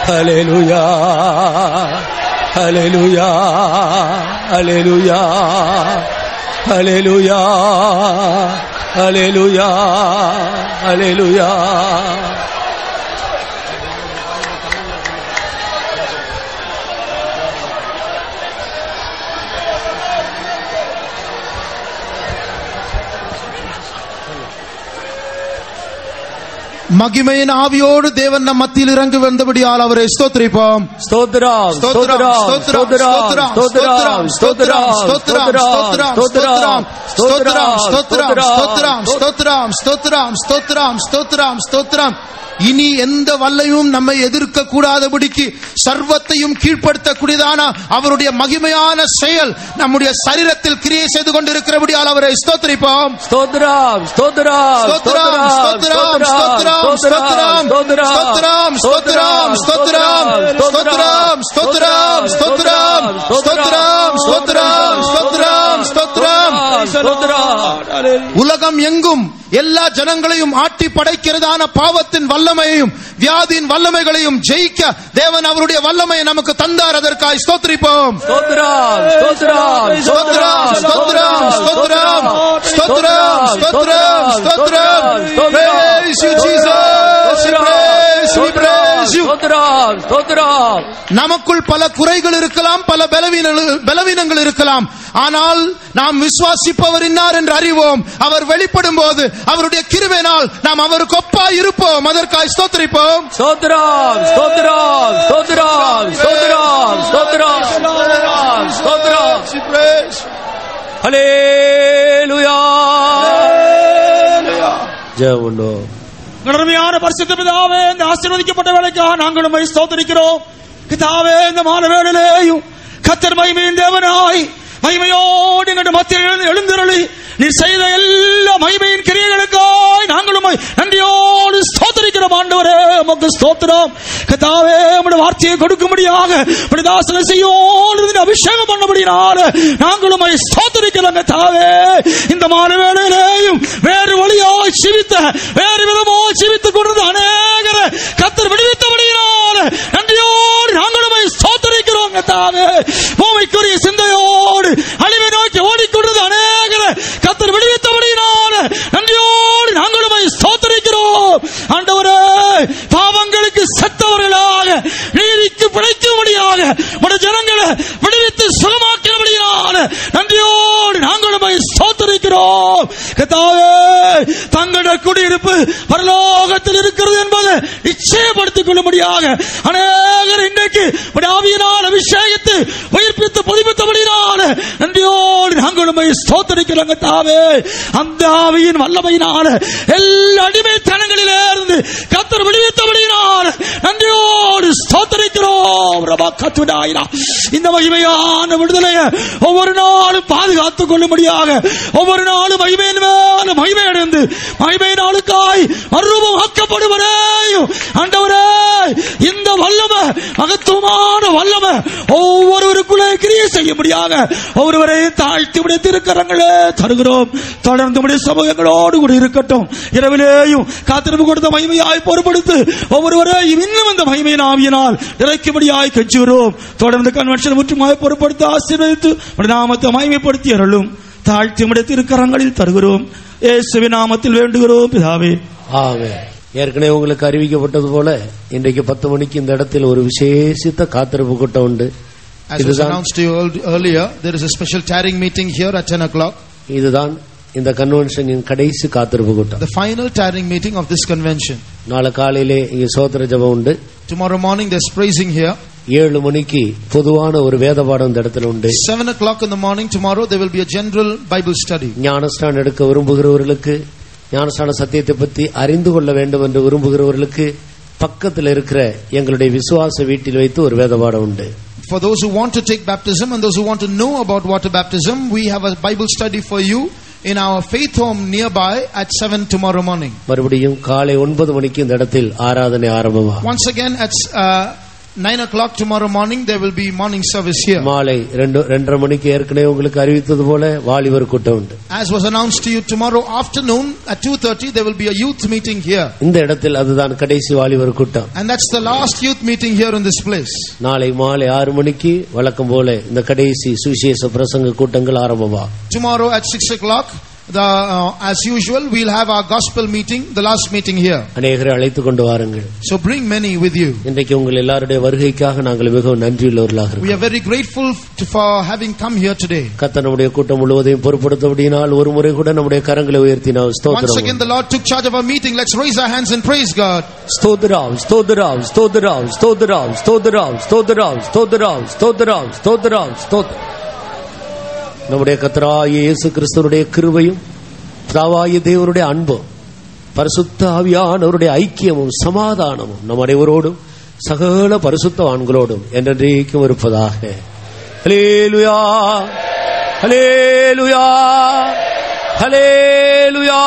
S1: ஹல்லேலூயா ஹல்லேலூயா ஹல்லேலூயா ஹல்லேலூயா ஹல்லேலூயா ஹல்லேலூயா.
S2: மகிமையின் ஆவியோடு தேவன் நம் மத்தியில் இறங்கி வந்தபடியால் அவரை ஸ்தோத்திரிப்போம்.
S1: ஸ்தோத்திரம் ஸ்தோத்திரம் ஸ்தோத்திரம் ஸ்தோத்திரம் ஸ்தோத்திரம் ஸ்தோத்திரம் ஸ்தோத்திரம் ஸ்தோத்திரம் ஸ்தோத்திரம்
S2: ஸ்தோத்திரம் ஸ்தோத்திரம் ஸ்தோத்திரம் ஸ்தோத்திரம் ஸ்தோத்திரம். இனி எந்த வல்லையும் நம்மை எதிர்க்க கூடாதபடிக்கு சர்வத்தையும் கீழ்ப்படுத்தக்கூடியதான அவருடைய மகிமையான செயல் நம்முடைய சரீரத்தில் கிரியை செய்து கொண்டிருக்கிறபடியால் அவரை ஸ்தோத்திரிப்போம்.
S1: ஸ்தோத்திரம் ஸ்தோத்திரம்
S2: ஸ்தோத்திரம் ஸ்தோத்திரம் ஸ்தோத்திரம் ஸ்தோத்திரம் ஸ்தோத்திரம் ஸ்தோத்திரம் ஸ்தோத்திரம் ஸ்தோத்திரம் ஸ்தோத்திரம் ஸ்தோத்திரம் ஸ்தோத்திரம் ஸ்தோத்திரம் ஸ்தோத்திரம் ஸ்தோத்திரம். உலகம் எங்கும் எல்லா ஜனங்களையும் ஆட்டி படைக்கிறதான பாவத்தின் வல்லமையையும் வியாதியின் வல்லமைகளையும் ஜெயிக்க தேவன் அவருடைய வல்லமையை நமக்கு தந்தார். அதற்காக ஸ்தோத்திரிப்போம்.
S1: ஸ்தோத்திரம் ஸ்தோத்திரம்
S2: ஸ்தோத்திரம் ஸ்தோத்திரம் ஸ்தோத்திரம் ஸ்தோத்திரம் ஸ்தோத்திரம் ஸ்தோத்திரம். Praise you Jesus, we praise you.
S1: ஸ்தோத்திரம் ஸ்தோத்திரம்.
S2: நமக்குள் பல குறைகள் இருக்கலாம், பல பலவீனங்கள் இருக்கலாம். ஆனால் நாம் விசுவாசிப்பவர் இன்னார் என்று அறிவோம். அவர் வெளிப்படும் போது அவருடைய கிருபையினால் நாம் அவருக்கு ஒப்பாய் இருப்போம். அதற்காக ஸ்தோத்திரிப்போம்.
S1: ஸ்தோத்திரம் ஸ்தோத்திரம் ஸ்தோத்திரம் ஸ்தோத்திரம் ஸ்தோத்திரம் ஸ்தோத்திரம். ஹல்லேலூயா ஜெபம்.
S6: அருமையான பரிசுத்த பிதாவே, இந்த ஆசீர்வதிக்கப்பட்ட வேளைக்காக நாங்கள் உம்மை ஸ்தோத்திரிக்கிறோம். பிதாவே, இந்த மாலை வேளையிலேயும் கர்த்தர் மகிமையின் தேவனாய் மகிமையோடு எங்கள் மத்தியில் எழுந்தருளி நீர் செய்த எல்லா மகிமையின் கிரியைகளுக்காய் நாங்கள் உம்மை நன்றியோடு ஸ்தோத்திரிக்கிறோம். ஆண்டவரே, உமக்கு ஸ்தோத்திரம். கர்த்தாவே, உம்முடைய வார்த்தையை கொடுக்கும்படியாக உம்முடைய தாசனை செய்யோடு அபிஷேகம் பண்ணபடினால நாங்கள் உம்மை ஸ்தோத்திரிக்கிறோம். கர்த்தாவே, இந்த மாலை வேளையிலேயும் வேறு வழியாய் ஜீவித்த வேறு விதமாய் ஜீவித்துக் கொண்டிருந்த அநேகர கர்த்தர் விடுவித்தபடியினால நன்றியோடு நாங்கள் உம்மை ஸ்தோத்திரிக்கிறோம். கர்த்தாவே, பூமிக்குரிய சிந்தையோடு அழிவை நோக்கி ஓடிக்கொண்டிருந்த அநேகர கர்த்தர் விடுவித்தபடியினால நன்றியோடு நாங்கள் உம்மை ஸ்தோத்திரிக்கிறோம். ஆண்டவரே, பாவங்களுக்கு செத்தவர்களாக நீதிக்கு பிழைக்கும்படியாக உம்முடைய ஜனங்களை விடுவித்து சுகமாக்கினபடியினால நன்றியோடு நாங்கள் உம்மை ஸ்தோத்திரிக்கிறோம். கர்த்தாவே, தங்களுடைய குடியிருப்பு பரலோகத்தில் இருக்கிறது என்பதை நிச்சயப்படுத்திக் கொள்ளும்படியாக அநேகர் இன்றைக்கு ஆவியினால் அபிஷேகித்து உயிர்ப்பித்து புதுப்பித்தபடியினால நன்றியோடு நாங்கள் உம்மை ஸ்தோத்திரிக்கிறோம். கர்த்தாவே, அந்த ஆவியின் வல்லமையினால எல்லா அடிமைத்தனங்களிலே இருந்து கர்த்தர் விடுவித்தபடியினால நன்றியோடு ஸ்தோத்திரிக்கிறோம். ரபக்கத்துடாயிரா, இந்த மகிமையான விடுதலையை ஒவ்வொரு நாளும் பாதுகாத்துக் கொள்ளும்படியாக ஒவ்வொரு நாளும் மகிமையின் மேல மகிமை அடைந்து மகிமை நாளுக்காய் மறுரூபம் ஆக்கப்படுவதையும் ஆண்டவரே, இந்த வல்லமை மகத்துவமான வல்லமை ஒவ்வொருவருக்குள்ளே கிரியை செய்யும்படியாக ஒவ்வொருவரையும் தாழ்த்தி உடைய திருக்கரங்களே தருகிறோம். தொடர்ந்து உடைய சமூகங்களோடு கூட இருக்கட்டும். இரவிலேயும் காத்திருப்பு கொடுத்த மகிமையாய் பொறுப்படுத்து ஒவ்வொருவரையும் இன்னும் அந்த மகிமையின் ஆவியினால் நிறைக்கும்படியாய் கெஞ்சுகிறோம். தொடர்ந்து கன்வென்ஷன் முற்றுமாய் பொறுப்படுத்த ஆசீர்வதித்து நாமத்தை மகிமைப்படுத்தி அருளும். தாழ்த்தி உடைய திருக்கரங்களில் தருகிறோம். இயேசுவின் நாமத்தில் வேண்டுகிறோம் பிதாவே,
S1: ஆமென். ஏற்கனவே உங்களுக்கு அறிவிக்கப்பட்டது போல இன்றைக்கு 10 மணிக்கு இந்த இடத்தில் ஒரு விசேஷித்த காத்திருப்பு கூட்டம் உண்டு.
S2: As was announced to you earlier, there is a special tarrying meeting here at 10 o'clock.
S1: இதுதான் இந்த கன்வென்ஷனின் கடைசி காத்திருப்பு கூட்டம்.
S2: The final tarrying meeting of this convention.
S1: நாளை காலையிலே இங்கே சோத்திர ஜெபம் உண்டு.
S2: Tomorrow morning there's praising here.
S1: 7 மணிக்கு பொதுவான ஒரு வேத பாடம் இந்த இடத்துல உண்டு.
S2: 7 o'clock in the morning tomorrow there will be a general Bible study.
S1: ஞானஸ்நானம் எடுக்க விரும்புகிறவர்களுக்கு, ஞானஸ்நான சத்தியத்தை பற்றி அறிந்து கொள்ள வேண்டும் என்று விரும்புகிறவர்களுக்கு பக்கத்தில் இருக்கிற எங்களுடைய விசுவாச வீட்டில் வைத்து ஒரு வேத பாடம் உண்டு.
S2: For those who want to take baptism and those who want to know about water baptism, we have a Bible study for you in our faith home nearby at 7 tomorrow morning.
S1: மறுபடியும் காலை 9 மணிக்கு இந்த இடத்தில் ஆராதனை ஆரம்பமாகும்.
S2: Once again at 9 o'clock tomorrow morning there will be morning service here.
S1: மாலை 2:30 மணிக்கு ஏற்கனவே உங்களுக்கு அறிவித்தது போல வாலிபர் கூட்டம் உண்டு.
S2: As was announced to you, tomorrow afternoon at 2:30 there will be a youth meeting here.
S1: இந்த இடத்தில் அதுதான் கடைசி வாலிபர் கூட்டம்.
S2: And that's the last youth meeting here in this place.
S1: நாளை மாலை 6 மணிக்கு வழக்கம் போல இந்த கடைசி சுவிசேஷ பிரசங்க கூட்டங்கள் ஆரம்பமா.
S2: Tomorrow at 6 o'clock as usual we'll have our gospel meeting, the last meeting here.
S1: அநேகரை அழைத்து கொண்டு வாருங்கள்.
S2: So bring many with you.
S1: இன்றைக்கு உங்கள் எல்லாருடைய வருகைக்காக நாங்கள் மிகவும் நன்றியுள்ளவர்களாக இருக்கிறோம்.
S2: We are very grateful for having come here today.
S1: கர்த்தர் நம்முடைய கூட்டம் முழுவதையும் பொறுப்படுத்தபடியினால் ஒரு முறை கூட நம்முடைய கரங்களை உயர்த்தினார். ஸ்தோத்திரம்.
S2: Once again the Lord took charge of our meeting. Let's raise our hands and praise God.
S1: ஸ்தோத்திரம் ஸ்தோத்திரம் ஸ்தோத்திரம் ஸ்தோத்திரம் ஸ்தோத்திரம் ஸ்தோத்திரம் ஸ்தோத்திரம் ஸ்தோத்திரம் ஸ்தோத்திரம் ஸ்தோத்திரம். நம்முடைய கர்த்தராகிய இயேசு கிறிஸ்துவினுடைய கிருபையும் பிதாவாகிய தேவனுடைய அன்பும் பரிசுத்த ஆவியானவருடைய ஐக்கியமும் சமாதானமும் நம் அனைவரோடும் சகல பரிசுத்தவான்களோடும் என்றென்றைக்கும் இருப்பதாக. ஹல்லேலூயா ஹல்லேலூயா ஹல்லேலூயா.